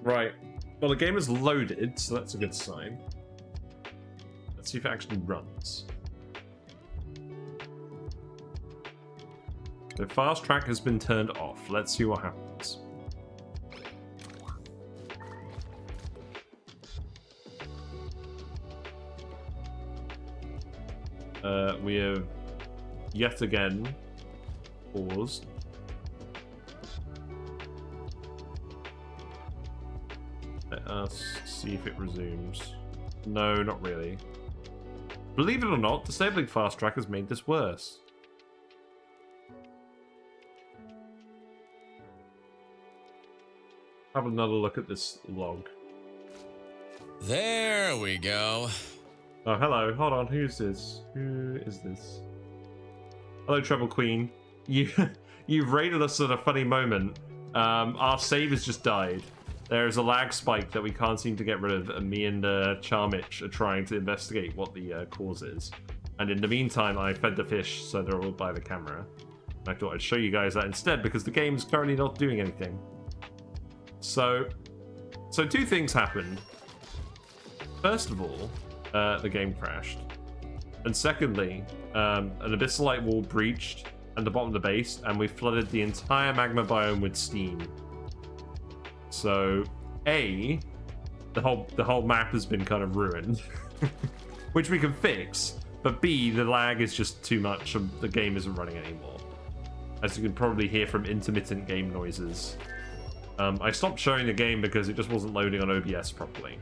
Right. Well, the game is loaded, so that's a good sign. Let's see if it actually runs. The fast track has been turned off. Let's see what happens. We have yet again paused. Let us see if it resumes. No, not really. Believe it or not, disabling fast track has made this worse. Have another look at this log. There we go. Oh, hello. Hold on. Who's this? Who is this? Hello, Treble Queen. You've raided us at a funny moment. Our save has just died. There is a lag spike that we can't seem to get rid of, and me and Charmich are trying to investigate what the cause is. And in the meantime, I fed the fish, so they're all by the camera. I thought I'd show you guys that instead, because the game's currently not doing anything. So two things happened. First of all, the game crashed. And secondly, an abyssalite wall breached at the bottom of the base, and we flooded the entire magma biome with steam. So, A, the whole map has been kind of ruined, which we can fix. But B, the lag is just too much, and the game isn't running anymore. As you can probably hear from intermittent game noises. I stopped showing the game because it just wasn't loading on OBS properly.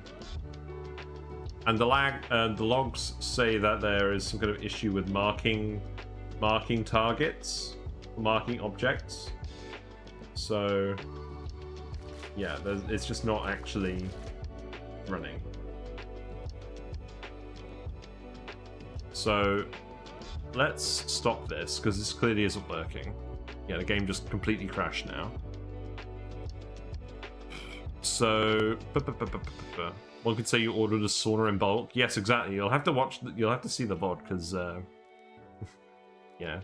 And the logs say that there is some kind of issue with marking targets, marking objects. So, yeah, it's just not actually running. So, let's stop this, because this clearly isn't working. Yeah, the game just completely crashed now. So, one could say you ordered a sauna in bulk. Yes, exactly. You'll have to see the VOD, because, yeah.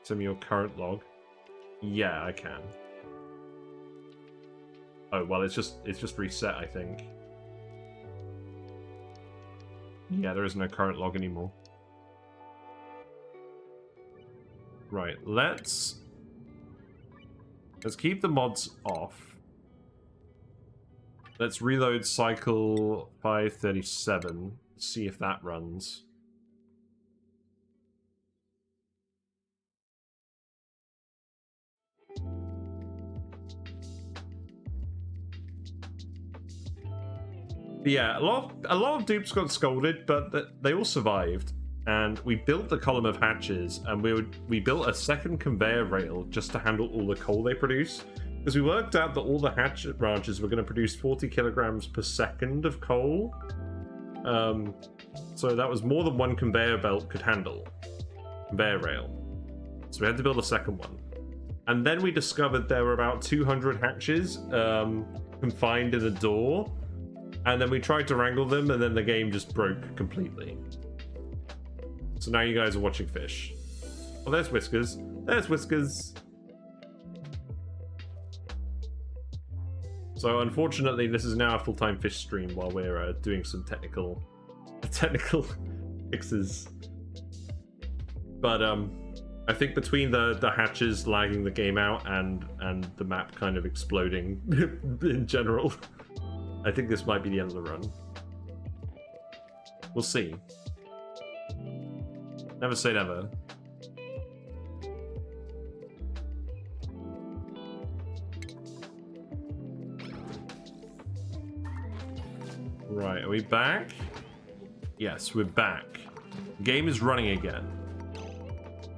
Send me your current log. Yeah, I can. Oh, well, it's just reset, I think. Yeah, there is no current log anymore. Right, let's keep the mods off. Let's reload cycle 537, see if that runs. But yeah, a lot of dupes got scolded, but they all survived. And we built the column of hatches, and we built a second conveyor rail just to handle all the coal they produce. Because we worked out that all the hatch branches were going to produce 40 kilograms per second of coal. So that was more than one conveyor belt could handle. Conveyor rail. So we had to build a second one. And then we discovered there were about 200 hatches confined in a door. And then we tried to wrangle them, and then the game just broke completely. So now you guys are watching fish. Oh, there's Whiskers. There's Whiskers. So unfortunately, this is now a full-time fish stream while we're doing some technical fixes. But I think between the hatches lagging the game out and the map kind of exploding in general, I think this might be the end of the run. We'll see. Never say never. Right, are we back? Yes, we're back. Game is running again.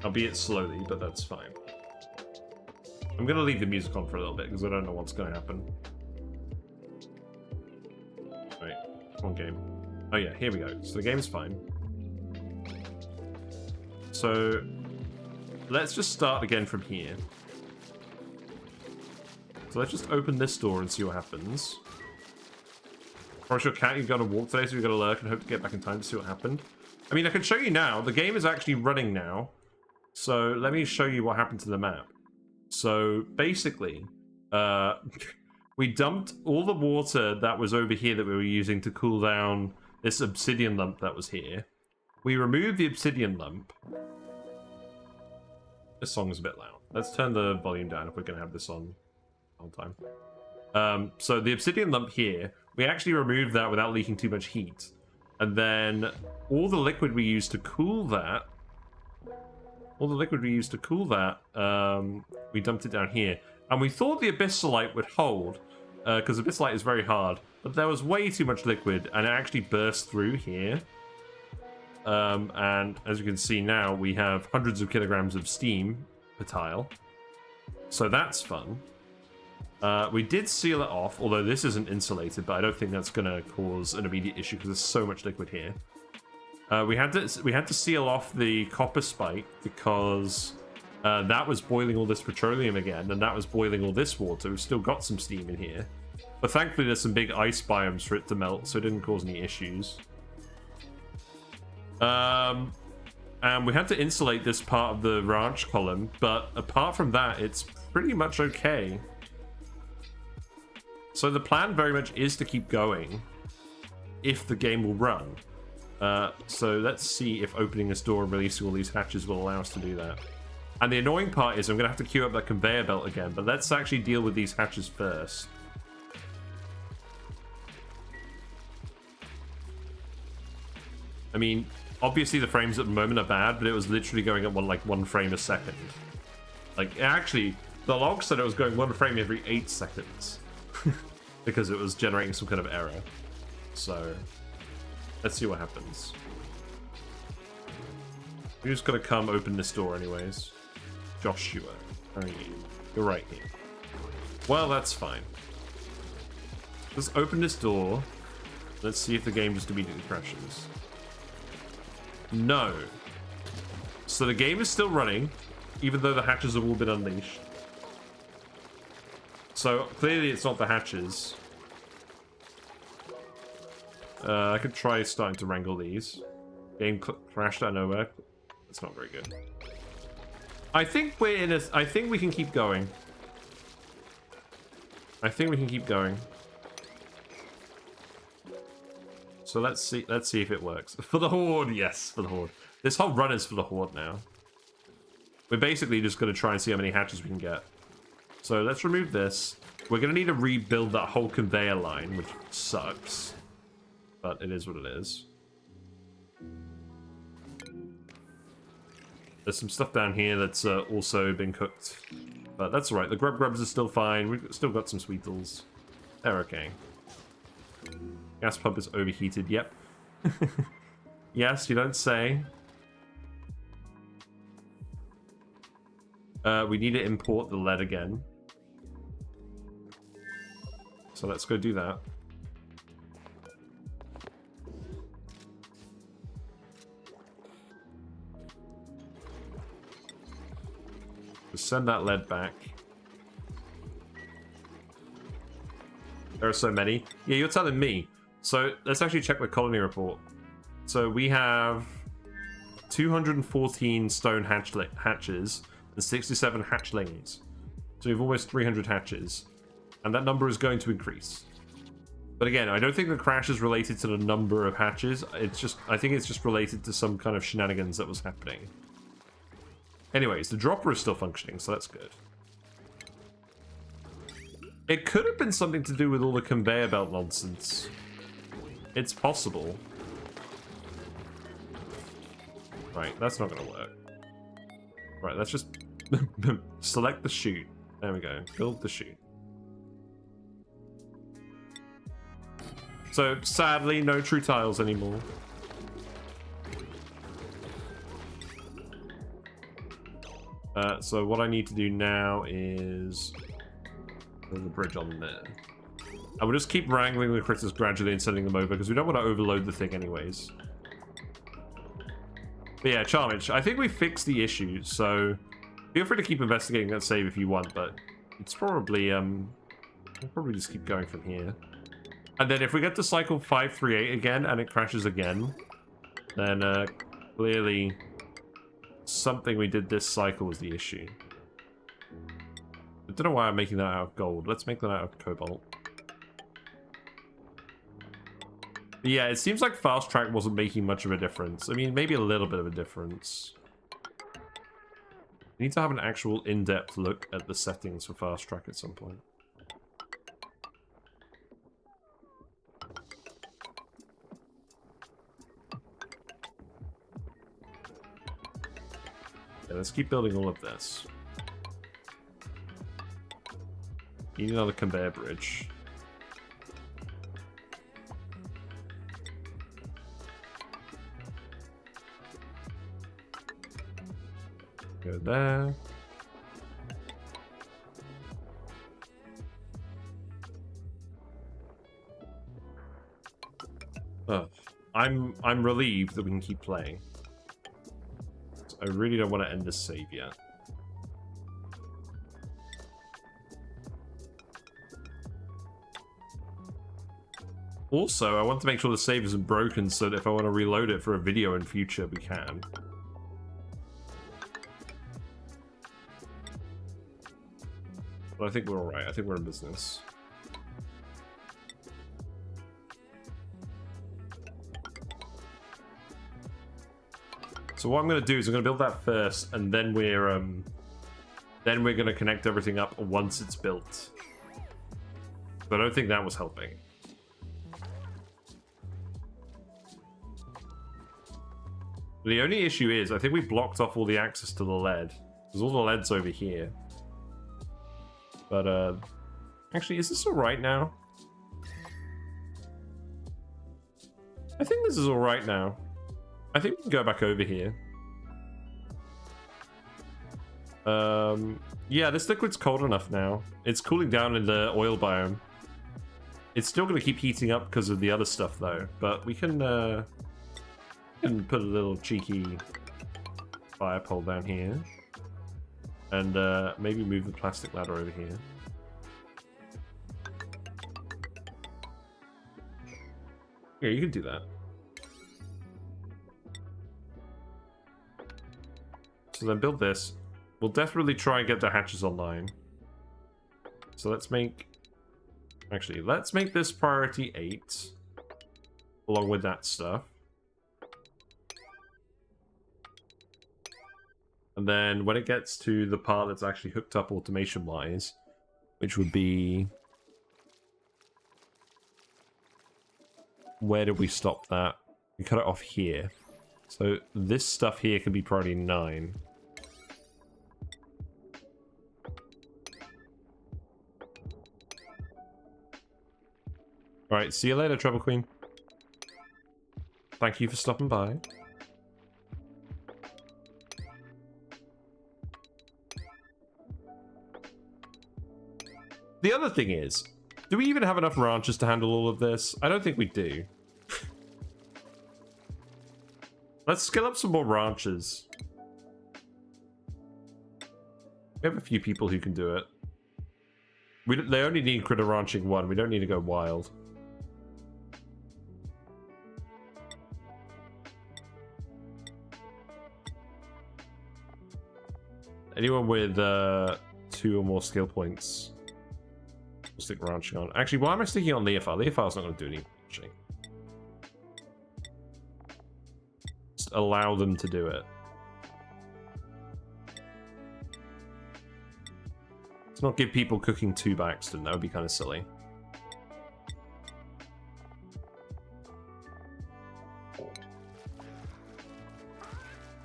Albeit slowly, but that's fine. I'm gonna leave the music on for a little bit because I don't know what's gonna happen. Right, come on, game. Oh yeah, here we go. So the game's fine. So let's just start again from here. So let's just open this door and see what happens. Promise your cat, you've got to walk today, so you've got to lurk and hope to get back in time to see what happened. I mean, I can show you now. The game is actually running now. So let me show you what happened to the map. So basically, we dumped all the water that was over here that we were using to cool down this obsidian lump that was here. We removed the obsidian lump. This song is a bit loud. Let's turn the volume down if we're going to have this on all the time. So the obsidian lump here, we actually removed that without leaking too much heat. And then all the liquid we used to cool that, we dumped it down here. And we thought the abyssalite would hold, because abyssalite is very hard. But there was way too much liquid, and it actually burst through here. And as you can see now, we have hundreds of kilograms of steam per tile. So that's fun. We did seal it off, although this isn't insulated, but I don't think that's going to cause an immediate issue because there's so much liquid here. We had to seal off the copper spike because that was boiling all this petroleum again, and that was boiling all this water. We've still got some steam in here. But thankfully there's some big ice biomes for it to melt, so it didn't cause any issues. And we had to insulate this part of the ranch column, but apart from that, it's pretty much okay. So the plan very much is to keep going if the game will run. So let's see if opening this door and releasing all these hatches will allow us to do that. And the annoying part is I'm going to have to queue up that conveyor belt again, but let's actually deal with these hatches first. I mean, obviously the frames at the moment are bad, but it was literally going at one frame a second. Like, actually, the log said it was going 1 frame every 8 seconds. Because it was generating some kind of error. So, let's see what happens. We're just gonna come open this door anyways. Joshua, how are you? You're right here. Well, that's fine. Let's open this door. Let's see if the game just immediately crashes. No. So the game is still running, even though the hatches have all been unleashed. So clearly it's not the hatches. I could try starting to wrangle these. Game crashed out of nowhere. That's not very good. I think we're in a... I think we can keep going. So let's see if it works. For the Horde, yes, for the Horde. This whole run is for the Horde now. We're basically just going to try and see how many hatches we can get. So let's remove this. We're going to need to rebuild that whole conveyor line, which sucks. But it is what it is. There's some stuff down here that's also been cooked. But that's alright. The grubs are still fine. We've still got some sweetles. They're okay. Gas pump is overheated. Yep. Yes, you don't say. We need to import the lead again. So let's go do that. Just send that lead back. There are so many. Yeah, you're telling me. So let's actually check the colony report. So we have 214 stone hatches and 67 hatchlings. So we have almost 300 hatches. And that number is going to increase. But again, I don't think the crash is related to the number of hatches. I think it's just related to some kind of shenanigans that was happening. Anyways, the dropper is still functioning, so that's good. It could have been something to do with all the conveyor belt nonsense. It's possible. Right, that's not going to work. Right, let's just select the chute. There we go. Build the chute. So, sadly, no true tiles anymore. So what I need to do now is build the bridge on there. And we'll just keep wrangling the critters gradually and sending them over, because we don't want to overload the thing anyways. But yeah, Charmage, I think we fixed the issue, so feel free to keep investigating that save if you want, but it's probably, we'll probably just keep going from here. And then if we get to cycle 538 again and it crashes again, then clearly something we did this cycle was the issue. But don't know why I'm making that out of gold. Let's make that out of cobalt. But yeah, it seems like fast track wasn't making much of a difference. I mean, maybe a little bit of a difference. We need to have an actual in-depth look at the settings for fast track at some point. Yeah, let's keep building all of this. Need another conveyor bridge. Go there. Oh, I'm relieved that we can keep playing. I really don't want to end this save yet. Also, I want to make sure the save isn't broken so that if I want to reload it for a video in future, we can. But I think we're alright. I think we're in business. So what I'm going to do is I'm going to build that first, and then we're going to connect everything up once it's built. But I don't think that was helping. The only issue is, I think we blocked off all the access to the lead. There's all the lead's over here. But, actually, is this alright now? I think this is alright now. I think we can go back over here. Yeah, this liquid's cold enough now. It's cooling down in the oil biome. It's still going to keep heating up because of the other stuff, though. But we can put a little cheeky fire pole down here. And maybe move the plastic ladder over here. Yeah, you can do that. So then build this. We'll definitely try and get the hatches online. So let's make... Actually, let's make this priority 8. Along with that stuff. And then when it gets to the part that's actually hooked up automation-wise, which would be... Where did we stop that? We cut it off here. So this stuff here can be priority 9. Alright, see you later, Trouble Queen. Thank you for stopping by. The other thing is, do we even have enough ranches to handle all of this? I don't think we do. Let's skill up some more ranches. We have a few people who can do it. They only need critter ranching 1. We don't need to go wild. Anyone with 2 or more skill points will stick ranching on. Actually, why am I sticking on Leofar? Leofar's not going to do any ranching. Just allow them to do it. Let's not give people cooking 2 by accident. That would be kind of silly.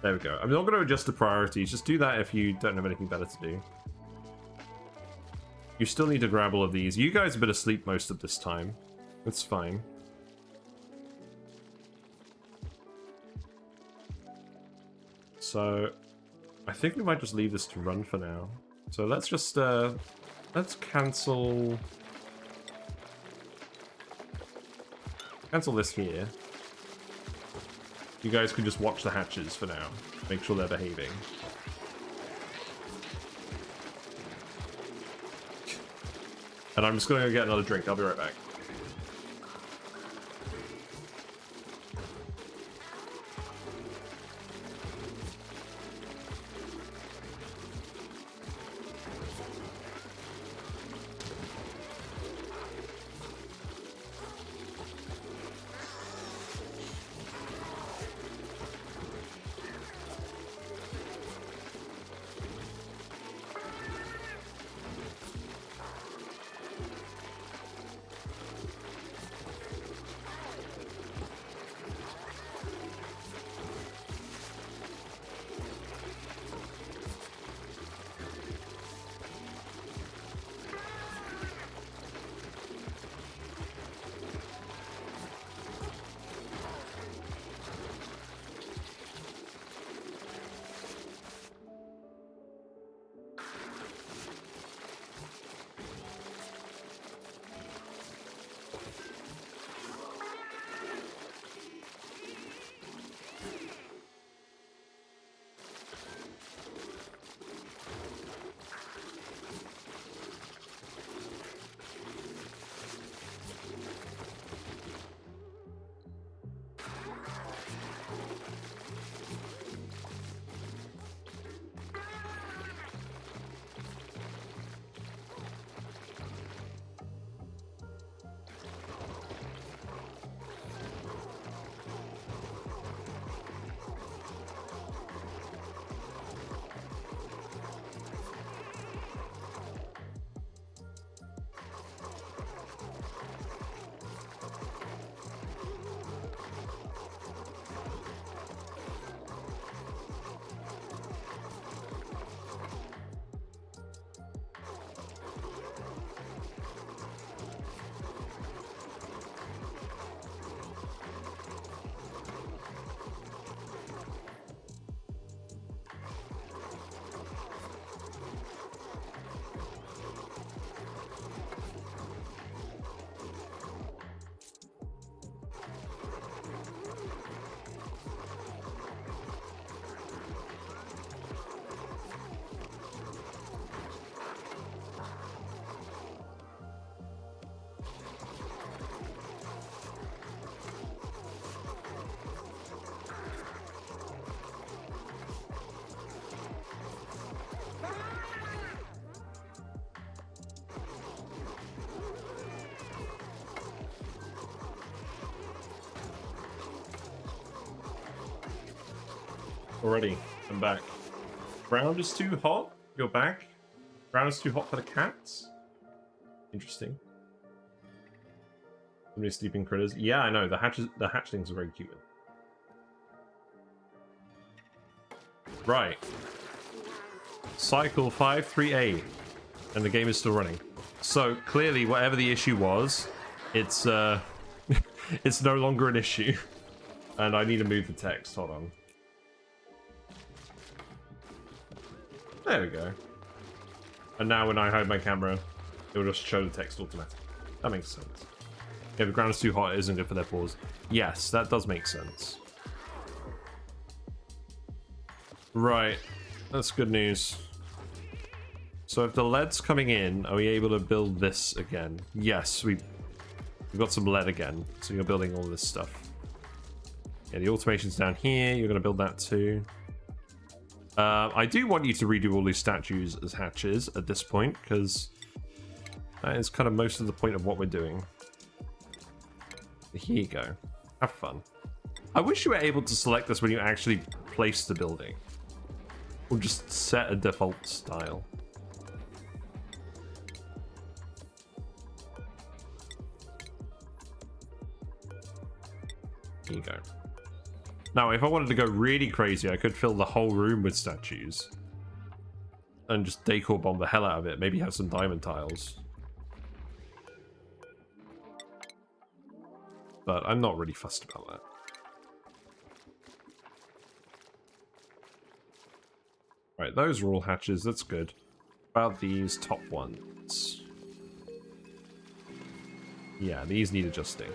There we go. I'm not going to adjust the priorities. Just do that if you don't have anything better to do. You still need to grab all of these. You guys have been asleep most of this time. That's fine. So, I think we might just leave this to run for now. So let's just, let's cancel this here. You guys can just watch the hatches for now. Make sure they're behaving. And I'm just going to go get another drink. I'll be right back. Already, I'm back. Ground is too hot? You're back? Ground is too hot for the cats? Interesting. So many sleeping critters. Yeah, I know. The hatchlings are very cute. Right. Cycle 538. And the game is still running. So, clearly, whatever the issue was, it's it's no longer an issue. And I need to move the text. Hold on. There we go. And now when I hide my camera, it will just show the text automatically. That makes sense. If the ground is too hot, it isn't good for their paws. Yes, that does make sense. Right. That's good news. So if the lead's coming in, are we able to build this again? Yes, we've got some lead again. So you're building all this stuff. Yeah, the automation's down here. You're going to build that too. I do want you to redo all these statues as hatches at this point, because that is kind of most of the point of what we're doing. Here you go. Have fun. I wish you were able to select this when you actually place the building. Or just set a default style. Here you go. Now, if I wanted to go really crazy, I could fill the whole room with statues. And just decor bomb the hell out of it. Maybe have some diamond tiles. But I'm not really fussed about that. Right, those are all hatches. That's good. About these top ones. Yeah, these need adjusting.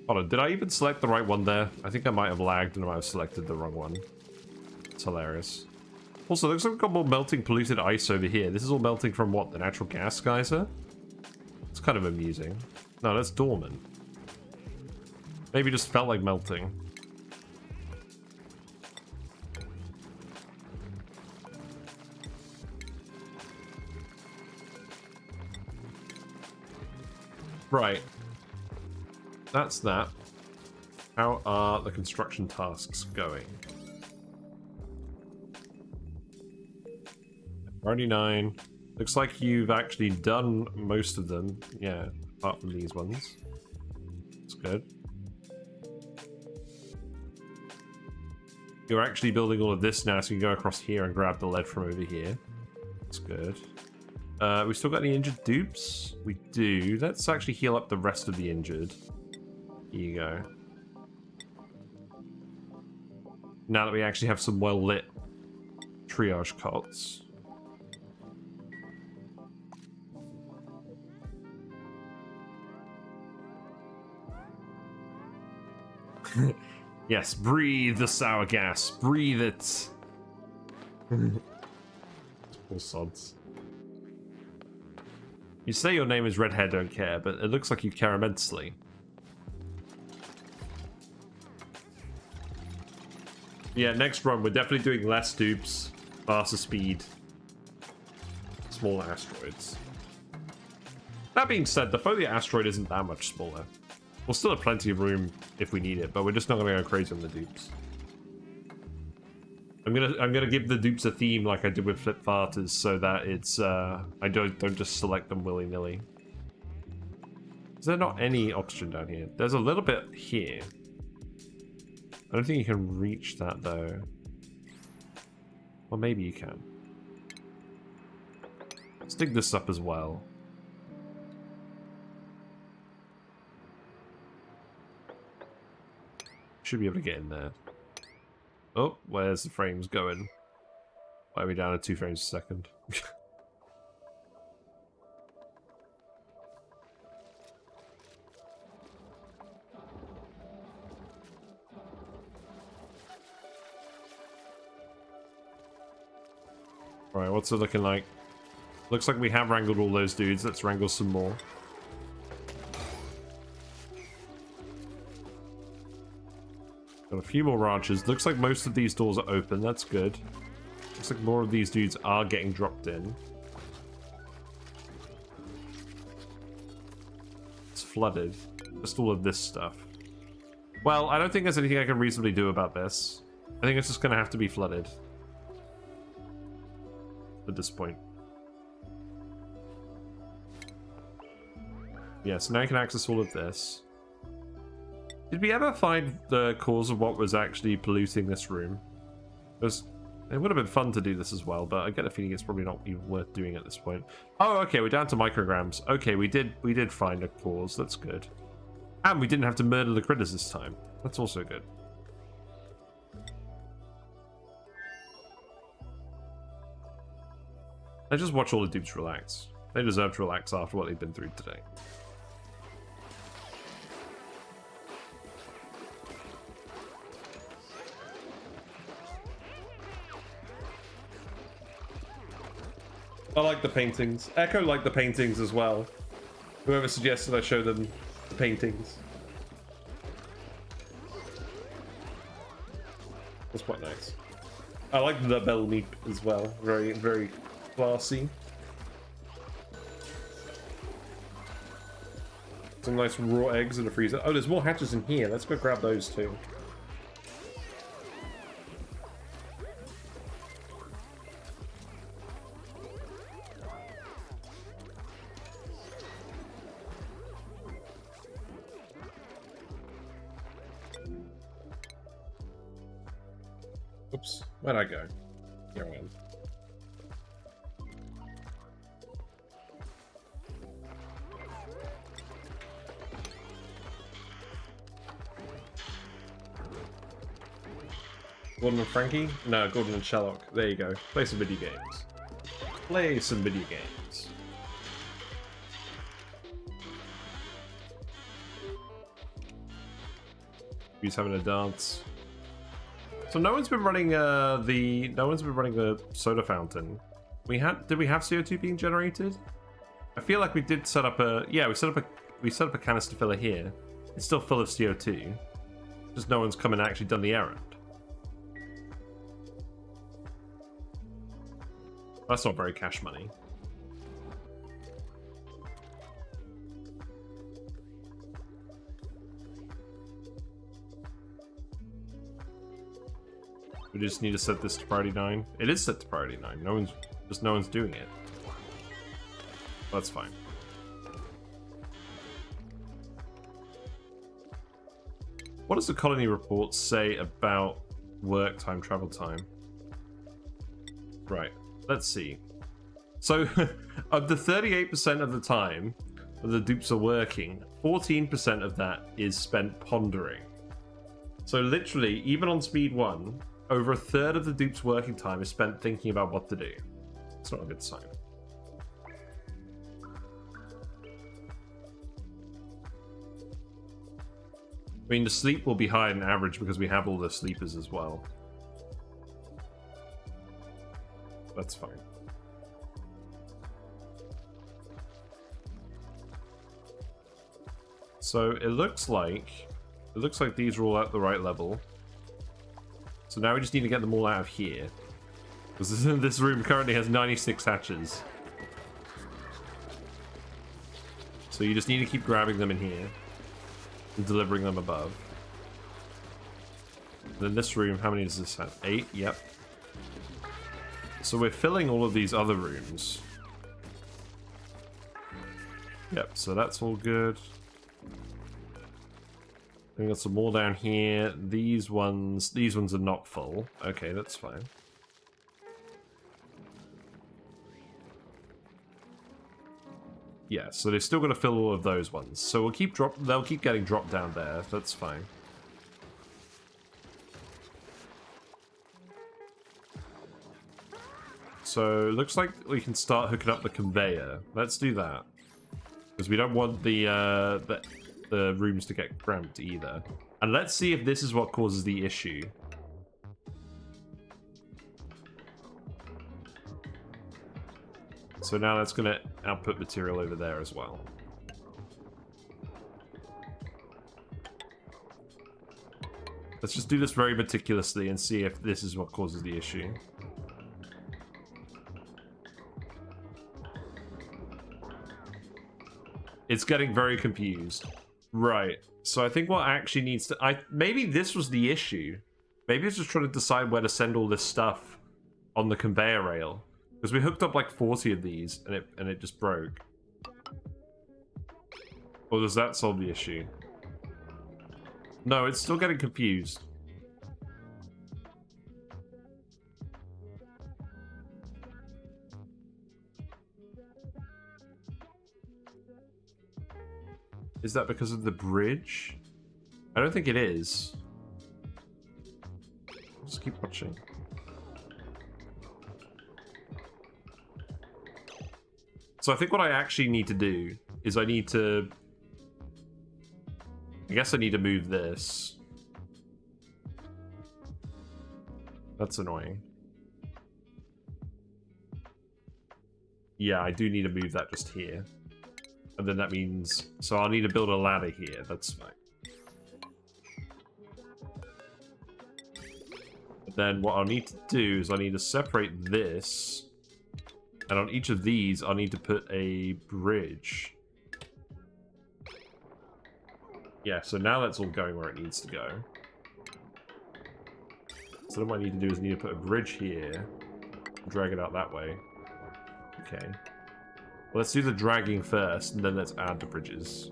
Hold on, did I even select the right one there? I think I might have lagged and I might have selected the wrong one. It's hilarious. Also, looks like we've got more melting polluted ice over here. This is all melting from what? The natural gas geyser? It's kind of amusing. No, that's dormant. Maybe just felt like melting. Right. That's that. How are the construction tasks going? 99. Looks like you've actually done most of them. Yeah, apart from these ones. That's good. You're actually building all of this now, so you can go across here and grab the lead from over here. That's good. We still got any injured dupes? We do. Let's actually heal up the rest of the injured. Here you go. Now that we actually have some well-lit triage cots. Yes, breathe the sour gas. Breathe it. Poor sods. You say your name is Redhair Don't Care, but it looks like you care immensely. Yeah, next run, we're definitely doing less dupes, faster speed, smaller asteroids. That being said, the Folia asteroid isn't that much smaller. We'll still have plenty of room if we need it, but we're just not going to go crazy on the dupes. I'm gonna give the dupes a theme like I did with Flip Farters, so that it's I don't just select them willy-nilly. Is there not any oxygen down here? There's a little bit here. I don't think you can reach that though. Well, maybe you can. Let's dig this up as well. Should be able to get in there. Oh, where's the frames going? Why are we down at 2 frames a second? Right, what's it looking like? Looks like we have wrangled all those dudes. Let's wrangle some more. Got a few more ranches. Looks like most of these doors are open. That's good. Looks like more of these dudes are getting dropped in. flooded? Just all of this stuff. Well, I don't think there's anything I can reasonably do about this. I think it's just going to have to be flooded. At this point. Yeah, so now you can access all of this. Did we ever find the cause of what was actually polluting this room? It would have been fun to do this as well, but I get a feeling it's probably not even worth doing at this point. Oh, okay, we're down to micrograms. Okay, we did find a cause. That's good. And we didn't have to murder the critters this time. That's also good. I just watch all the dupes relax. They deserve to relax after what they've been through today. I like the paintings. Echo liked the paintings as well. Whoever suggested I show them the paintings. That's quite nice. I like the bell meep as well. Very, very classy. Some nice raw eggs in the freezer. Oh, there's more hatches in here. Let's go grab those too. Oops, where'd I go? Here I am. Gordon and Frankie? No, Gordon and Sherlock. There you go. Play some video games. Play some video games. He's having a dance. So no one's been running the soda fountain. Did we have CO2 being generated? I feel like we did set up a we set up a canister filler here. It's still full of CO2. Just no one's come and actually done the errand. That's not very cash money. We just need to set this to priority 9. It is set to priority 9. No one's doing it. That's fine. What does the colony report say about work time, travel time? Right, let's see. So, of the 38% of the time that the dupes are working, 14% of that is spent pondering. So literally, even on speed 1, over a third of the dupe's working time is spent thinking about what to do. It's not a good sign. I mean, the sleep will be higher than average because we have all the sleepers as well. That's fine. So it looks like these are all at the right level. So now we just need to get them all out of here. Because this room currently has 96 hatches. So you just need to keep grabbing them in here. And delivering them above. And then this room, how many does this have? 8? Yep. So we're filling all of these other rooms. Yep, so that's all good. We got some more down here. These ones are not full. Okay, that's fine. Yeah, so they've still got to fill all of those ones. So they'll keep getting dropped down there. That's fine. So it looks like we can start hooking up the conveyor. Let's do that. Because we don't want the rooms to get cramped either. And let's see if this is what causes the issue. So now that's going to output material over there as well. Let's just do this very meticulously and see if this is what causes the issue. It's getting very confused. Right. So I think what actually needs to... maybe this was the issue. Maybe it's just trying to decide where to send all this stuff on the conveyor rail. Because we hooked up like 40 of these and it just broke. Or does that solve the issue? No, it's still getting confused. Is that because of the bridge? I don't think it is. Just keep watching. So I think what I actually need to do is I guess I need to move this. That's annoying. Yeah, I do need to move that just here. And then that means... So I'll need to build a ladder here. That's fine. But then what I'll need to do is I need to separate this. And on each of these, I'll need to put a bridge. Yeah, so now that's all going where it needs to go. So then what I need to do is I need to put a bridge here. Drag it out that way. Okay. Well, let's do the dragging first, and then let's add the bridges.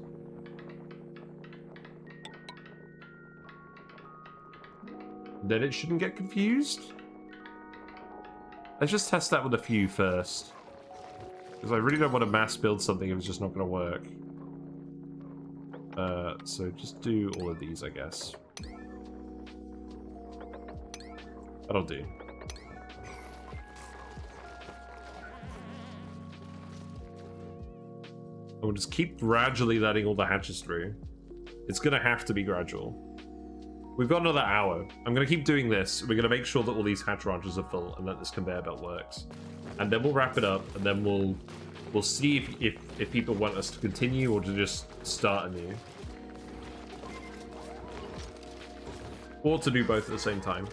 Then it shouldn't get confused. Let's just test that with a few first. Because I really don't want to mass build something if it's just not going to work. So just do all of these, I guess. That'll do. And we'll just keep gradually letting all the hatches through. It's going to have to be gradual. We've got another hour. I'm going to keep doing this. We're going to make sure that all these hatch ranches are full and that this conveyor belt works. And then we'll wrap it up, and then we'll see if people want us to continue or to just start anew. Or to do both at the same time.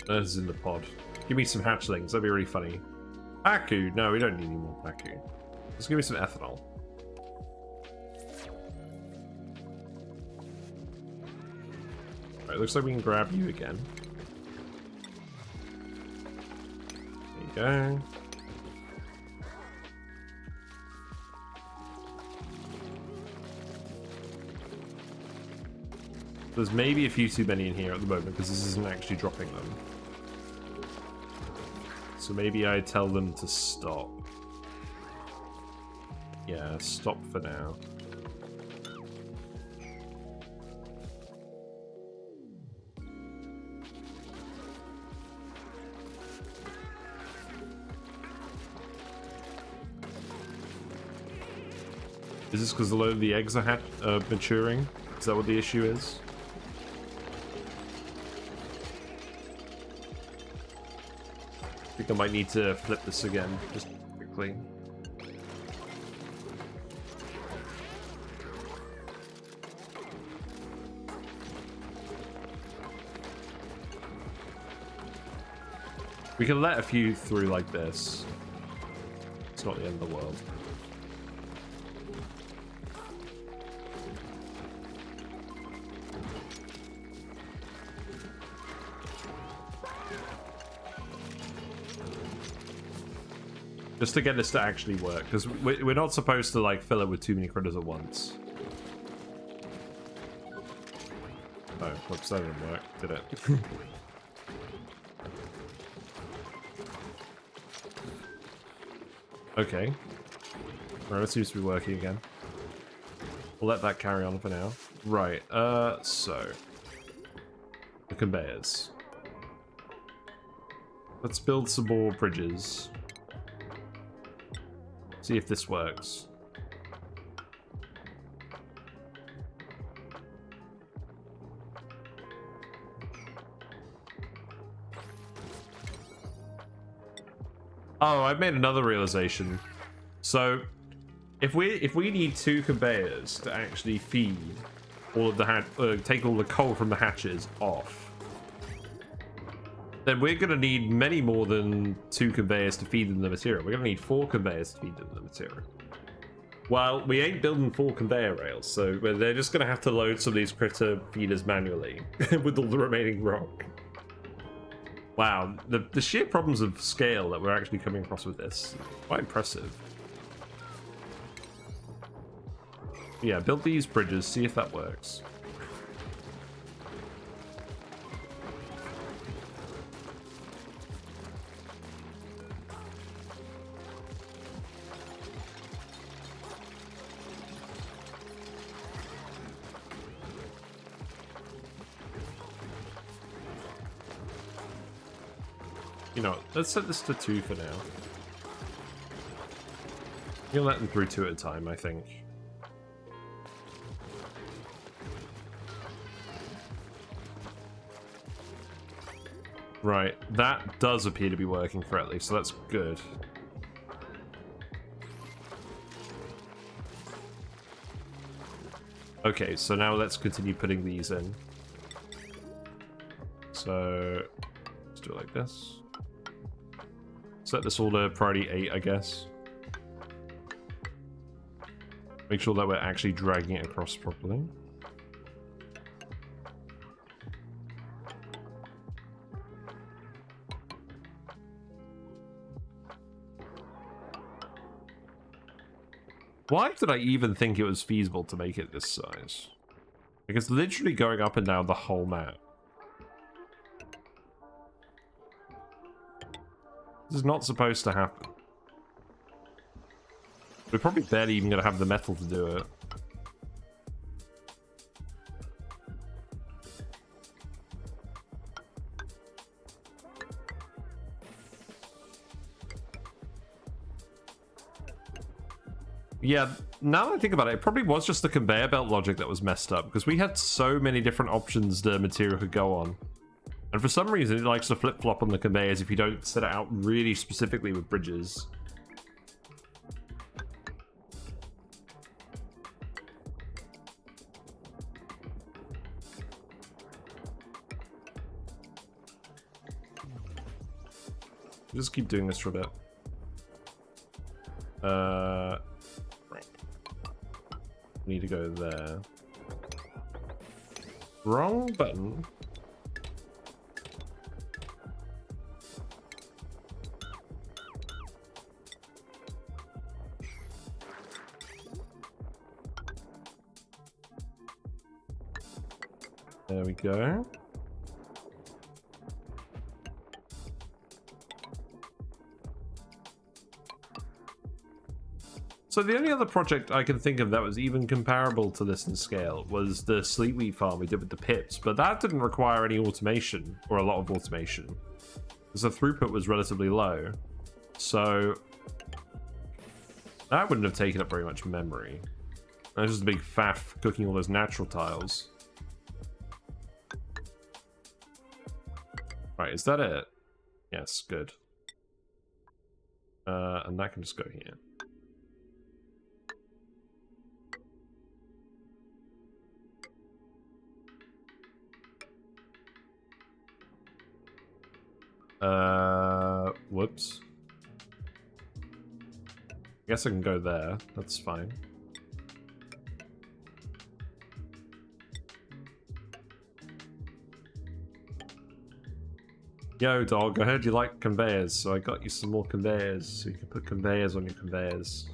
This is in the pod. Give me some hatchlings. That'd be really funny. Baku. No, we don't need any more Baku. Just give me some ethanol. Alright, looks like we can grab you again. There you go. There's maybe a few too many in here at the moment because this isn't actually dropping them. So maybe I tell them to stop. Yeah, stop for now. Is this because a load of the eggs are maturing? Is that what the issue is? I think I might need to flip this again, just quickly. We can let a few through like this. It's not the end of the world. Just to get this to actually work, because we're not supposed to like fill it with too many critters at once. Oh, whoops, that didn't work, did it? Okay. Right, it seems to be working again. We'll let that carry on for now. Right, so... the conveyors. Let's build some more bridges. See if this works. Oh, I've made another realization. So, if we need 2 conveyors to actually feed all of the take all the coal from the hatches off, then we're going to need many more than 2 conveyors to feed them the material. We're going to need 4 conveyors to feed them the material. Well, we ain't building 4 conveyor rails, so they're just going to have to load some of these critter feeders manually with all the remaining rock. Wow, the sheer problems of scale that we're actually coming across with this, quite impressive. Yeah, build these bridges, see if that works. You know, let's set this to 2 for now. You'll let them through 2 at a time, I think. Right, that does appear to be working correctly, so that's good. Okay, so now let's continue putting these in. So, let's do it like this. Set this all to priority 8, I guess. Make sure that we're actually dragging it across properly. Why did I even think it was feasible to make it this size? Like, it's literally going up and down the whole map. This is not supposed to happen. We're probably barely even going to have the metal to do it. Yeah, now that I think about it, it probably was just the conveyor belt logic that was messed up, because we had so many different options the material could go on. And for some reason, it likes to flip-flop on the conveyors if you don't set it out really specifically with bridges. Just keep doing this for a bit. Right. Need to go there. Wrong button. There we go. So the only other project I can think of that was even comparable to this in scale was the sleet wheat farm we did with the pits, but that didn't require any automation, or a lot of automation, because the throughput was relatively low. So that wouldn't have taken up very much memory. That was just a big faff cooking all those natural tiles. Right, is that it? Yes, good. And that can just go here. Whoops. I guess I can go there. That's fine. Yo, dog, I heard you like conveyors, so I got you some more conveyors, so you can put conveyors on your conveyors.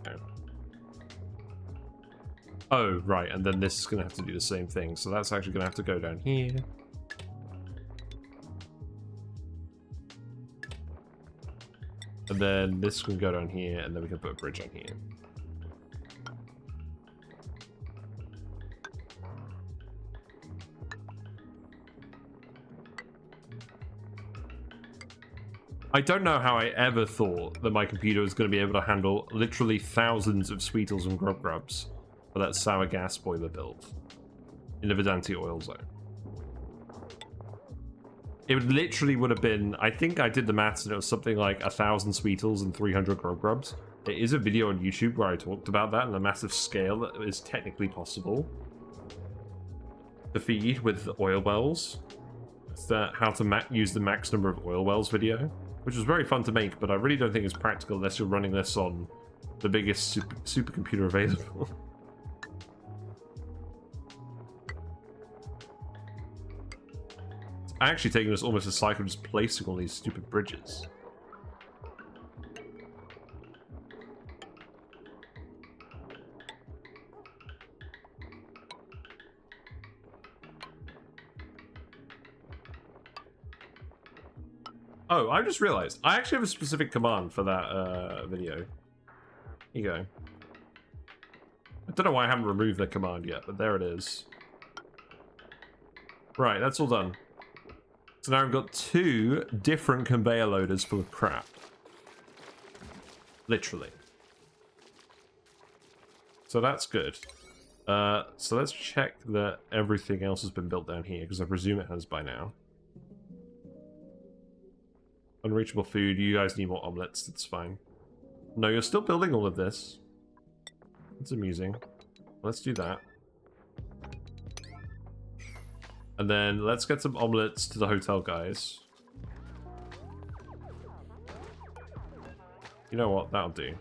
Okay. Oh, right, and then this is going to have to do the same thing, so that's actually going to have to go down here. And then this can go down here, and then we can put a bridge on here. I don't know how I ever thought that my computer was going to be able to handle literally thousands of Sweetles and Grub Grubs for that sour gas boiler build in the Vedanti oil zone. It literally would have been, I think I did the maths and it was something like 1,000 Sweetles and 300 Grub Grubs There is a video on YouTube where I talked about that on a massive scale that is technically possible to feed with oil wells. It's the how to use the max number of oil wells video, which was very fun to make, but I really don't think it's practical unless you're running this on the biggest supercomputer available. It's actually taking us almost a cycle just placing all these stupid bridges. Oh, I just realized. I actually have a specific command for that video. Here you go. I don't know why I haven't removed the command yet, but there it is. Right, that's all done. So now I've got 2 different conveyor loaders full of crap. Literally. So that's good. So let's check that everything else has been built down here, because I presume it has by now. Unreachable food, you guys need more omelets, that's fine. No, you're still building all of this. That's amusing. Let's do that. And then let's get some omelets to the hotel guys. You know what, that'll do.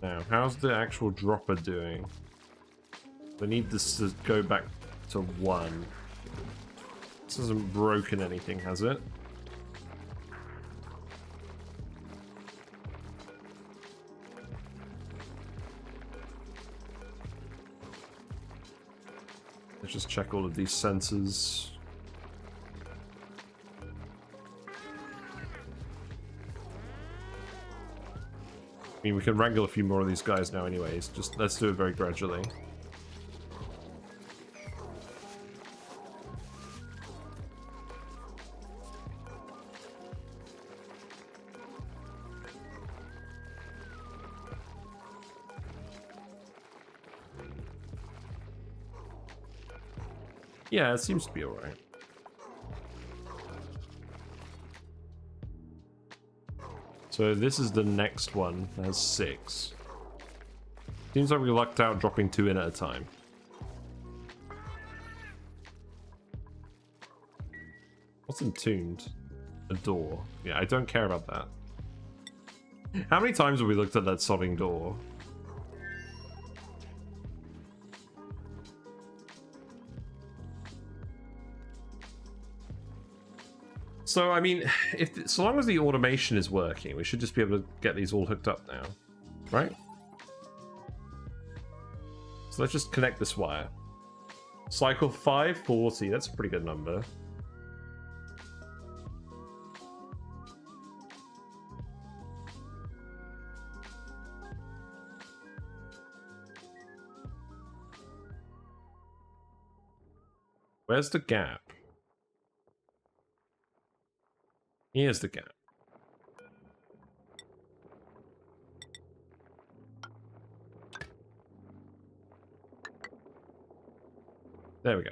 Now, how's the actual dropper doing? I need this to go back to 1. This hasn't broken anything, has it? Let's just check all of these sensors. I mean, we can wrangle a few more of these guys now anyways. Just let's do it very gradually. Yeah, it seems to be alright. So this is the next one that has 6. Seems like we lucked out dropping 2 in at a time. What's entombed? A door. Yeah, I don't care about that. How many times have we looked at that sodding door? So, I mean, so long as the automation is working, we should just be able to get these all hooked up now, right? So let's just connect this wire. Cycle 540, that's a pretty good number. Where's the gap? Here's the gap. There we go.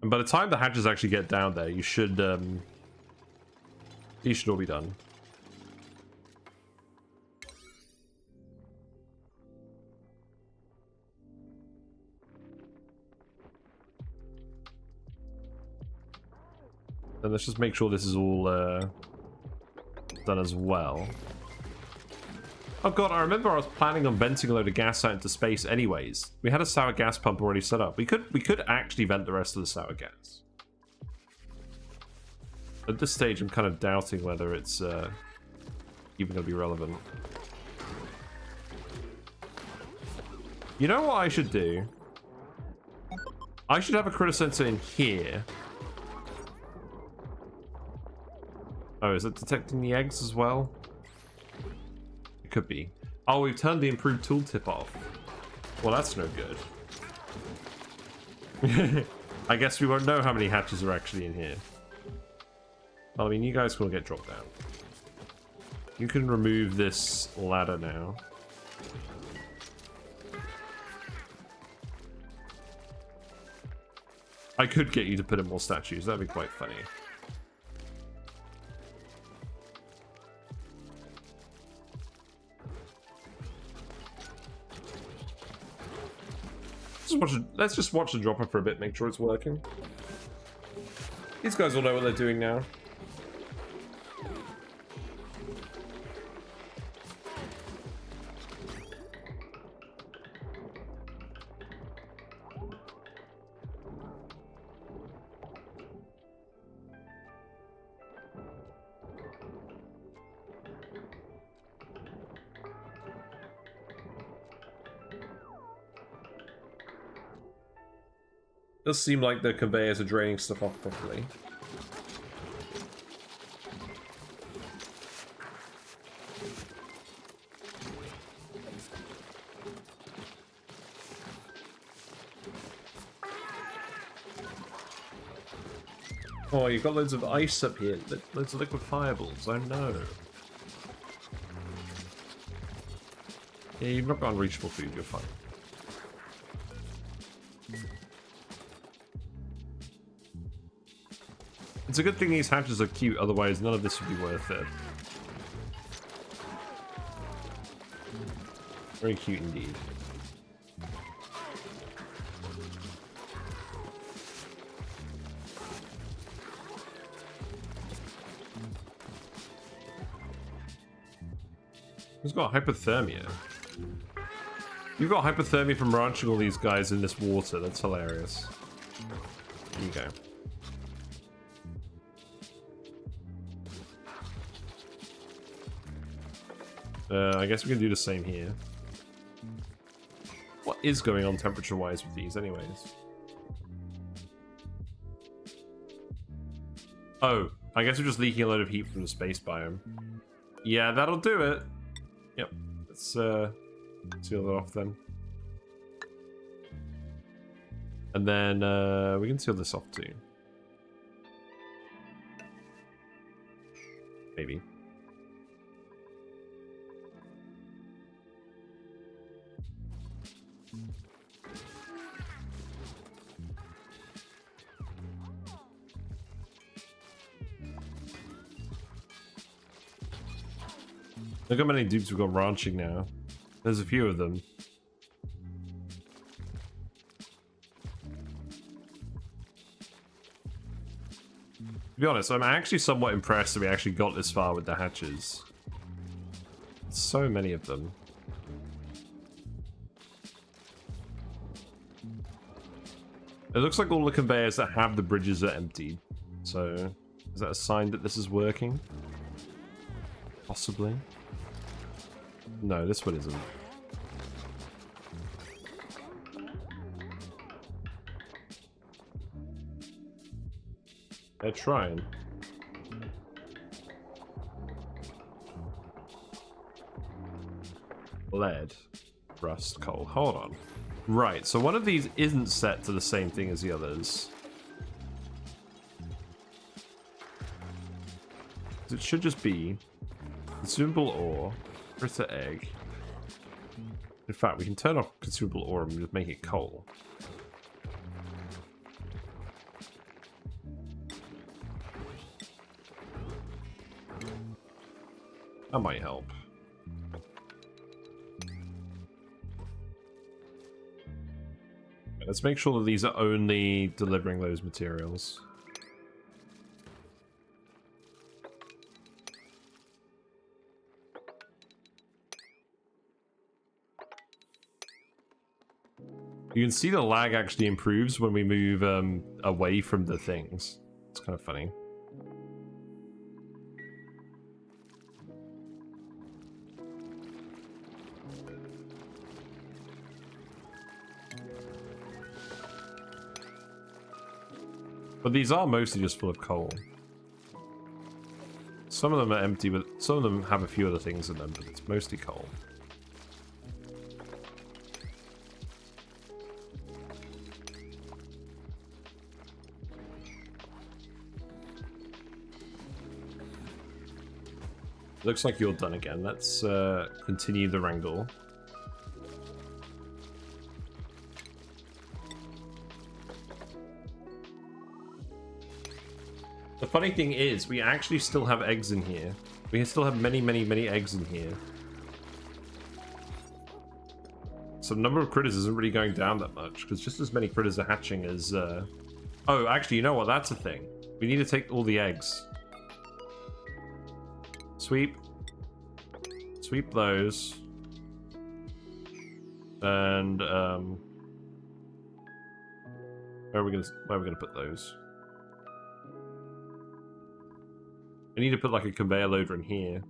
And by the time the hatches actually get down there, you should these should all be done. And let's just make sure this is all done as well. Oh god, I remember I was planning on venting a load of gas out into space anyways. We had a sour gas pump already set up. We could actually vent the rest of the sour gas. At this stage, I'm kind of doubting whether it's even going to be relevant. You know what I should do? I should have a critter sensor in here. Oh, is it detecting the eggs as well? It could be. Oh, we've turned the improved tooltip off. Well, that's no good. I guess we won't know how many hatches are actually in here. Well, I mean, you guys will get dropped down. You can remove this ladder now. I could get you to put in more statues. That'd be quite funny. Let's just watch the dropper for a bit, make sure it's working. These guys will know what they're doing now. Does seem like the conveyors are draining stuff off properly. Oh, you've got loads of ice up here. Loads of liquid fireballs. Oh no. Yeah, you've not got unreachable food. You're fine. It's a good thing these hatches are cute, otherwise none of this would be worth it. Very cute indeed. Who's got hypothermia? You've got hypothermia from ranching all these guys in this water. That's hilarious. There you go. I guess we can do the same here. What is going on temperature-wise with these, anyways? Oh, I guess we're just leaking a load of heat from the space biome. Yeah, that'll do it. Yep. Let's seal that off then. And then we can seal this off too. Maybe. Look how many dupes we've got ranching now. There's a few of them. To be honest, I'm actually somewhat impressed that we actually got this far with the hatches. So many of them. It looks like all the conveyors that have the bridges are empty. So, is that a sign that this is working? Possibly. No, this one isn't. They're trying. Lead. Rust. Coal. Hold on. Right, so one of these isn't set to the same thing as the others. It should just be consumable ore, critter egg. In fact, we can turn off consumable ore and just make it coal. That might help. Let's make sure that these are only delivering those materials. You can see the lag actually improves when we move away from the things. It's kind of funny. But these are mostly just full of coal. Some of them are empty, but some of them have a few other things in them, but it's mostly coal. Looks like you're done again. Let's continue the wrangle. The funny thing is, we actually still have eggs in here. We still have many, many, many eggs in here. So the number of critters isn't really going down that much, because just as many critters are hatching as... Oh, actually, you know what? That's a thing. We need to take all the eggs. Sweep. Sweep those. And, where are we gonna put those? I need to put like a conveyor loader in here.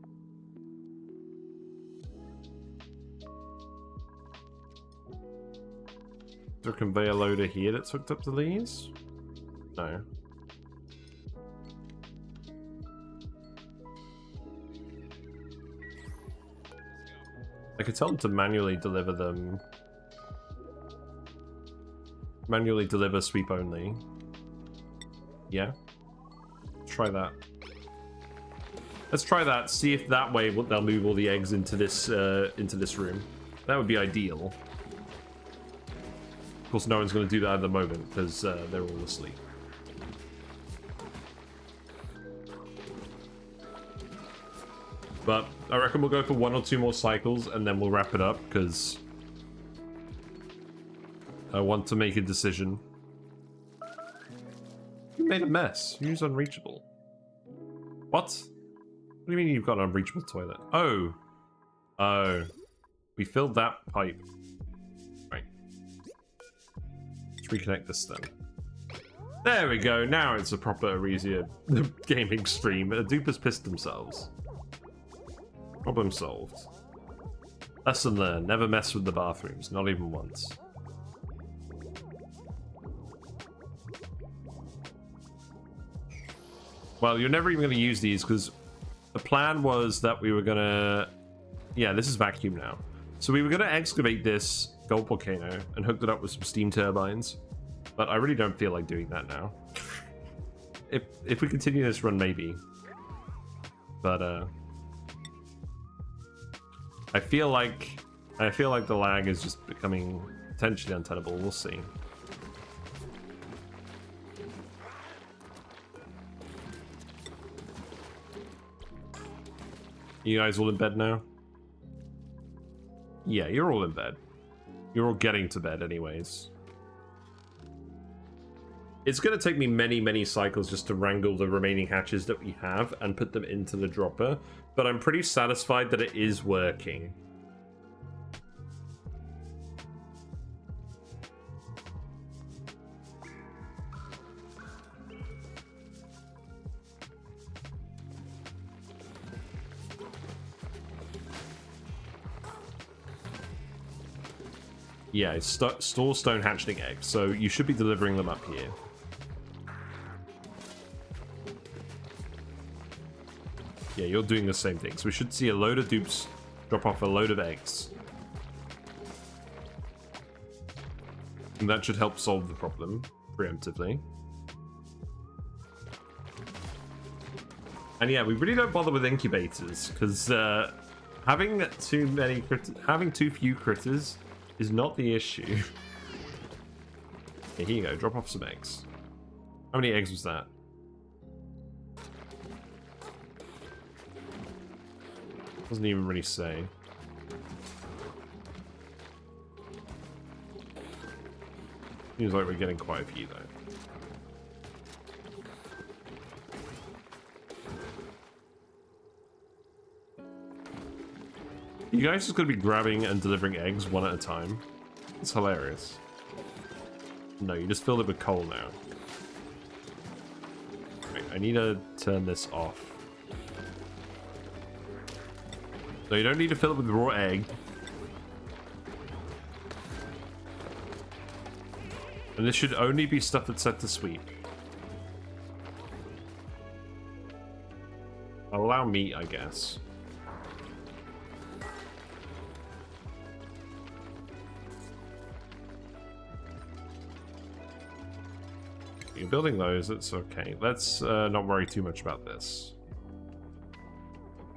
Is there a conveyor loader here that's hooked up to these? No. I could tell them to manually deliver them. Manually deliver sweep only. Yeah. Try that. Let's try that. See if that way they'll move all the eggs into this room. That would be ideal. Of course, no one's going to do that at the moment because they're all asleep. But I reckon we'll go for 1 or 2 more cycles and then we'll wrap it up because I want to make a decision. You made a mess. Use unreachable. What? What do you mean you've got an unreachable toilet? Oh. Oh. We filled that pipe. Right. Let's reconnect this then. There we go. Now it's a proper Arisia gaming stream. Dupe has pissed themselves. Problem solved. Lesson learned. Never mess with the bathrooms. Not even once. Well, you're never even going to use these because the plan was that we were going to... Yeah, this is vacuum now. So we were going to excavate this gold volcano and hook it up with some steam turbines. But I really don't feel like doing that now. If we continue this run, maybe. But, I feel like the lag is just becoming potentially untenable. We'll see. You guys all in bed now? Yeah, you're all in bed. You're all getting to bed anyways. It's going to take me many, many cycles just to wrangle the remaining hatches that we have and put them into the dropper, but I'm pretty satisfied that it is working. Yeah, it's store stone hatchling eggs, so you should be delivering them up here. Yeah, you're doing the same thing. So we should see a load of dupes drop off a load of eggs. And that should help solve the problem preemptively. And yeah, we really don't bother with incubators because having too few critters is not the issue. Okay, here you go. Drop off some eggs. How many eggs was that? Doesn't even really say. Seems like we're getting quite a few though. You guys just gonna be grabbing and delivering eggs one at a time? It's hilarious. No, you just filled it with coal now. Right, I need to turn this off. No, you don't need to fill it with raw egg. And this should only be stuff that's set to sweep. Allow meat, I guess. You're building those, it's okay. Let's not worry too much about this.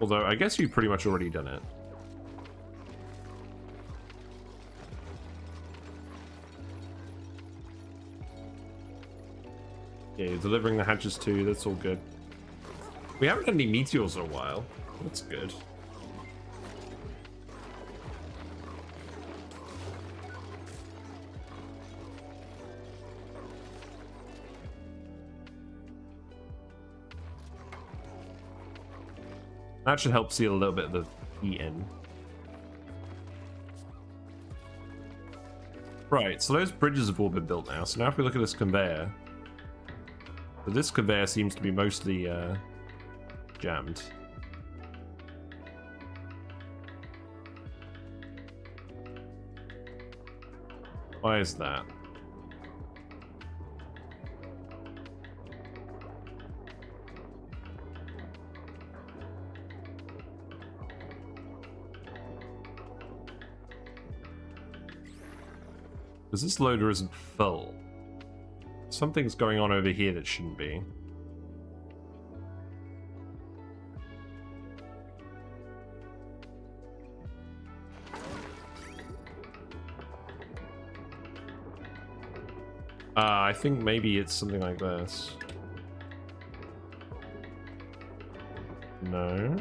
Although, I guess you've pretty much already done it. Yeah, you're delivering the hatches too. That's all good. We haven't had any meteors in a while. That's good. That should help seal a little bit of the heat in. Right, so those bridges have all been built now. So now if we look at this conveyor, so this conveyor seems to be mostly jammed. Why is that? Because this loader isn't full. Something's going on over here that shouldn't be. I think maybe it's something like this. No.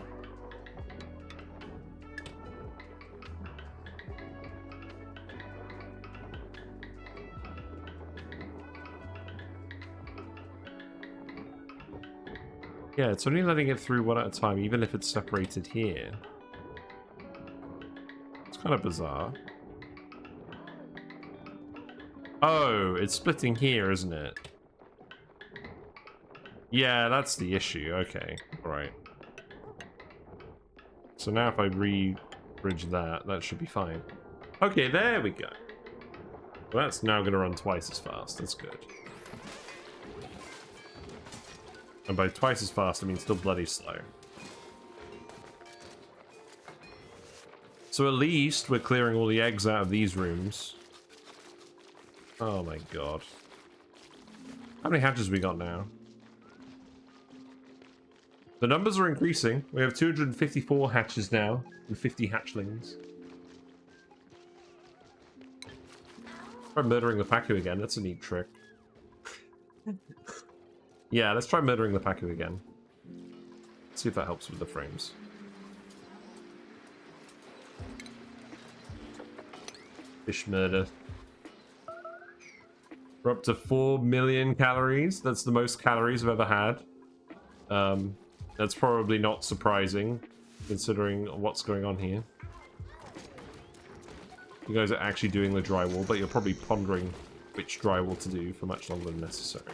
Yeah, it's only letting it through one at a time, even if it's separated here. It's kind of bizarre. Oh, it's splitting here, isn't it? Yeah, that's the issue. Okay, right. So now if I re-bridge that, that should be fine. Okay, there we go. Well, that's now going to run twice as fast. That's good. And by twice as fast, I mean still bloody slow. So at least we're clearing all the eggs out of these rooms. Oh my god. How many hatches we got now? The numbers are increasing. We have 254 hatches now and 50 hatchlings. Try murdering the Pacu again. That's a neat trick. Yeah, let's try murdering the Pacu again. See if that helps with the frames. Fish murder. We're up to 4 million calories. That's the most calories I've ever had. That's probably not surprising, considering what's going on here. You guys are actually doing the drywall, but you're probably pondering which drywall to do for much longer than necessary.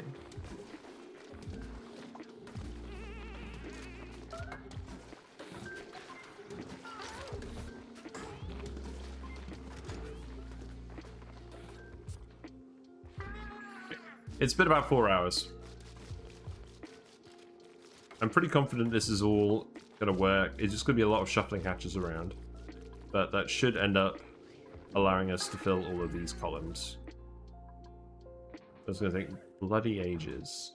It's been about 4 hours. I'm pretty confident this is all going to work. It's just going to be a lot of shuffling hatches around. But that should end up allowing us to fill all of these columns. That's going to take bloody ages.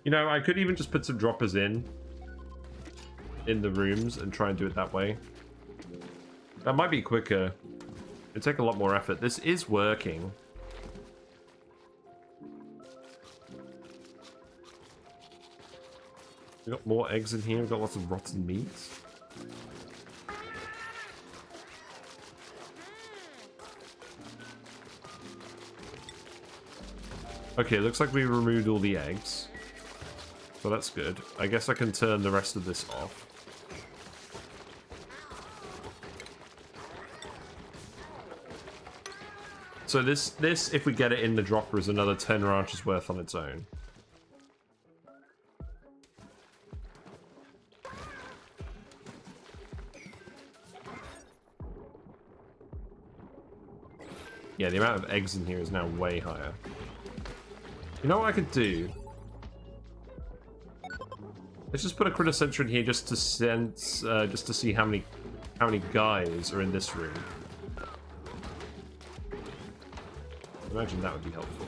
You know, I could even just put some droppers in the rooms and try and do it that way. That might be quicker. It'd take a lot more effort. This is working. We got more eggs in here. We've got lots of rotten meat. Okay, looks like we removed all the eggs. So that's good. I guess I can turn the rest of this off. So this, if we get it in the dropper, is another 10 ranches worth on its own. Yeah, the amount of eggs in here is now way higher. You know what I could do? Let's just put a critter sensor in here just to sense, just to see how many guys are in this room. Imagine that would be helpful.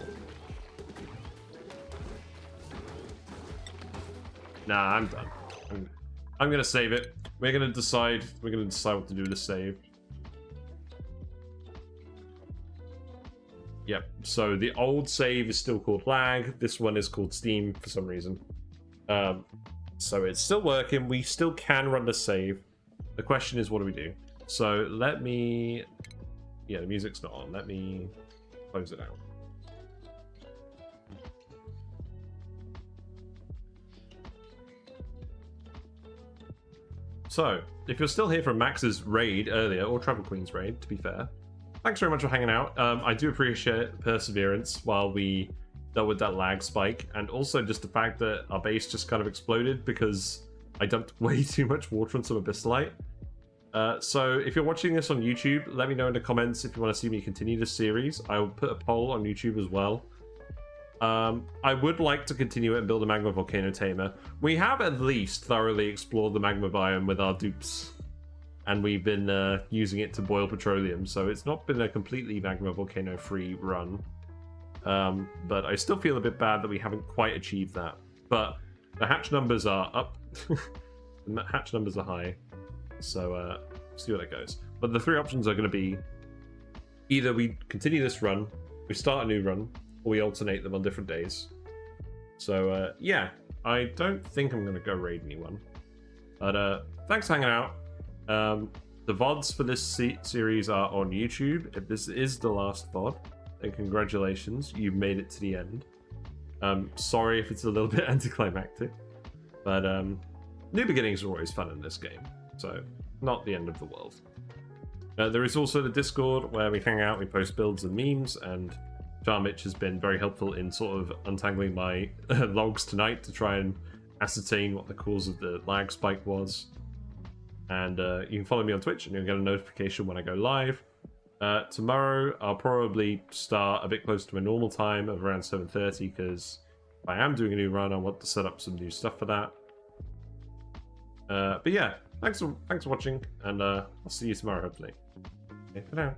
Nah, I'm done. I'm gonna save it. We're gonna decide what to do with the save. Yep, so the old save is still called lag. This one is called Steam for some reason. So it's still working. We still can run the save. The question is, what do we do? So let me... Yeah, the music's not on. Let me close it out. So, if you're still here from Max's raid earlier, or Travel Queen's raid, to be fair, thanks very much for hanging out. I do appreciate perseverance while we dealt with that lag spike, and also just the fact that our base just kind of exploded because I dumped way too much water on some abyssalite. So if you're watching this on YouTube, let me know in the comments if you want to see me continue this series. I will put a poll on YouTube as well. I would like to continue it and build a magma volcano tamer. We have at least thoroughly explored the magma biome with our dupes, and we've been using it to boil petroleum, so it's not been a completely magma volcano free run. But I still feel a bit bad that we haven't quite achieved that. But the hatch numbers are up. The hatch numbers are high. So see where that goes. But the three options are going to be either we continue this run, we start a new run, or we alternate them on different days. So yeah, I don't think I'm going to go raid anyone. But thanks for hanging out. The VODs for this series are on YouTube. If this is the last VOD, then congratulations, you've made it to the end. Sorry if it's a little bit anticlimactic, but new beginnings are always fun in this game. So, not the end of the world. There is also the Discord where we hang out, we post builds and memes, and Jarmich has been very helpful in sort of untangling my logs tonight to try and ascertain what the cause of the lag spike was. And you can follow me on Twitch and you'll get a notification when I go live. Tomorrow I'll probably start a bit closer to my normal time of around 7:30 because if I am doing a new run, I want to set up some new stuff for that. But yeah, thanks for watching, and I'll see you tomorrow, hopefully. Okay, for now.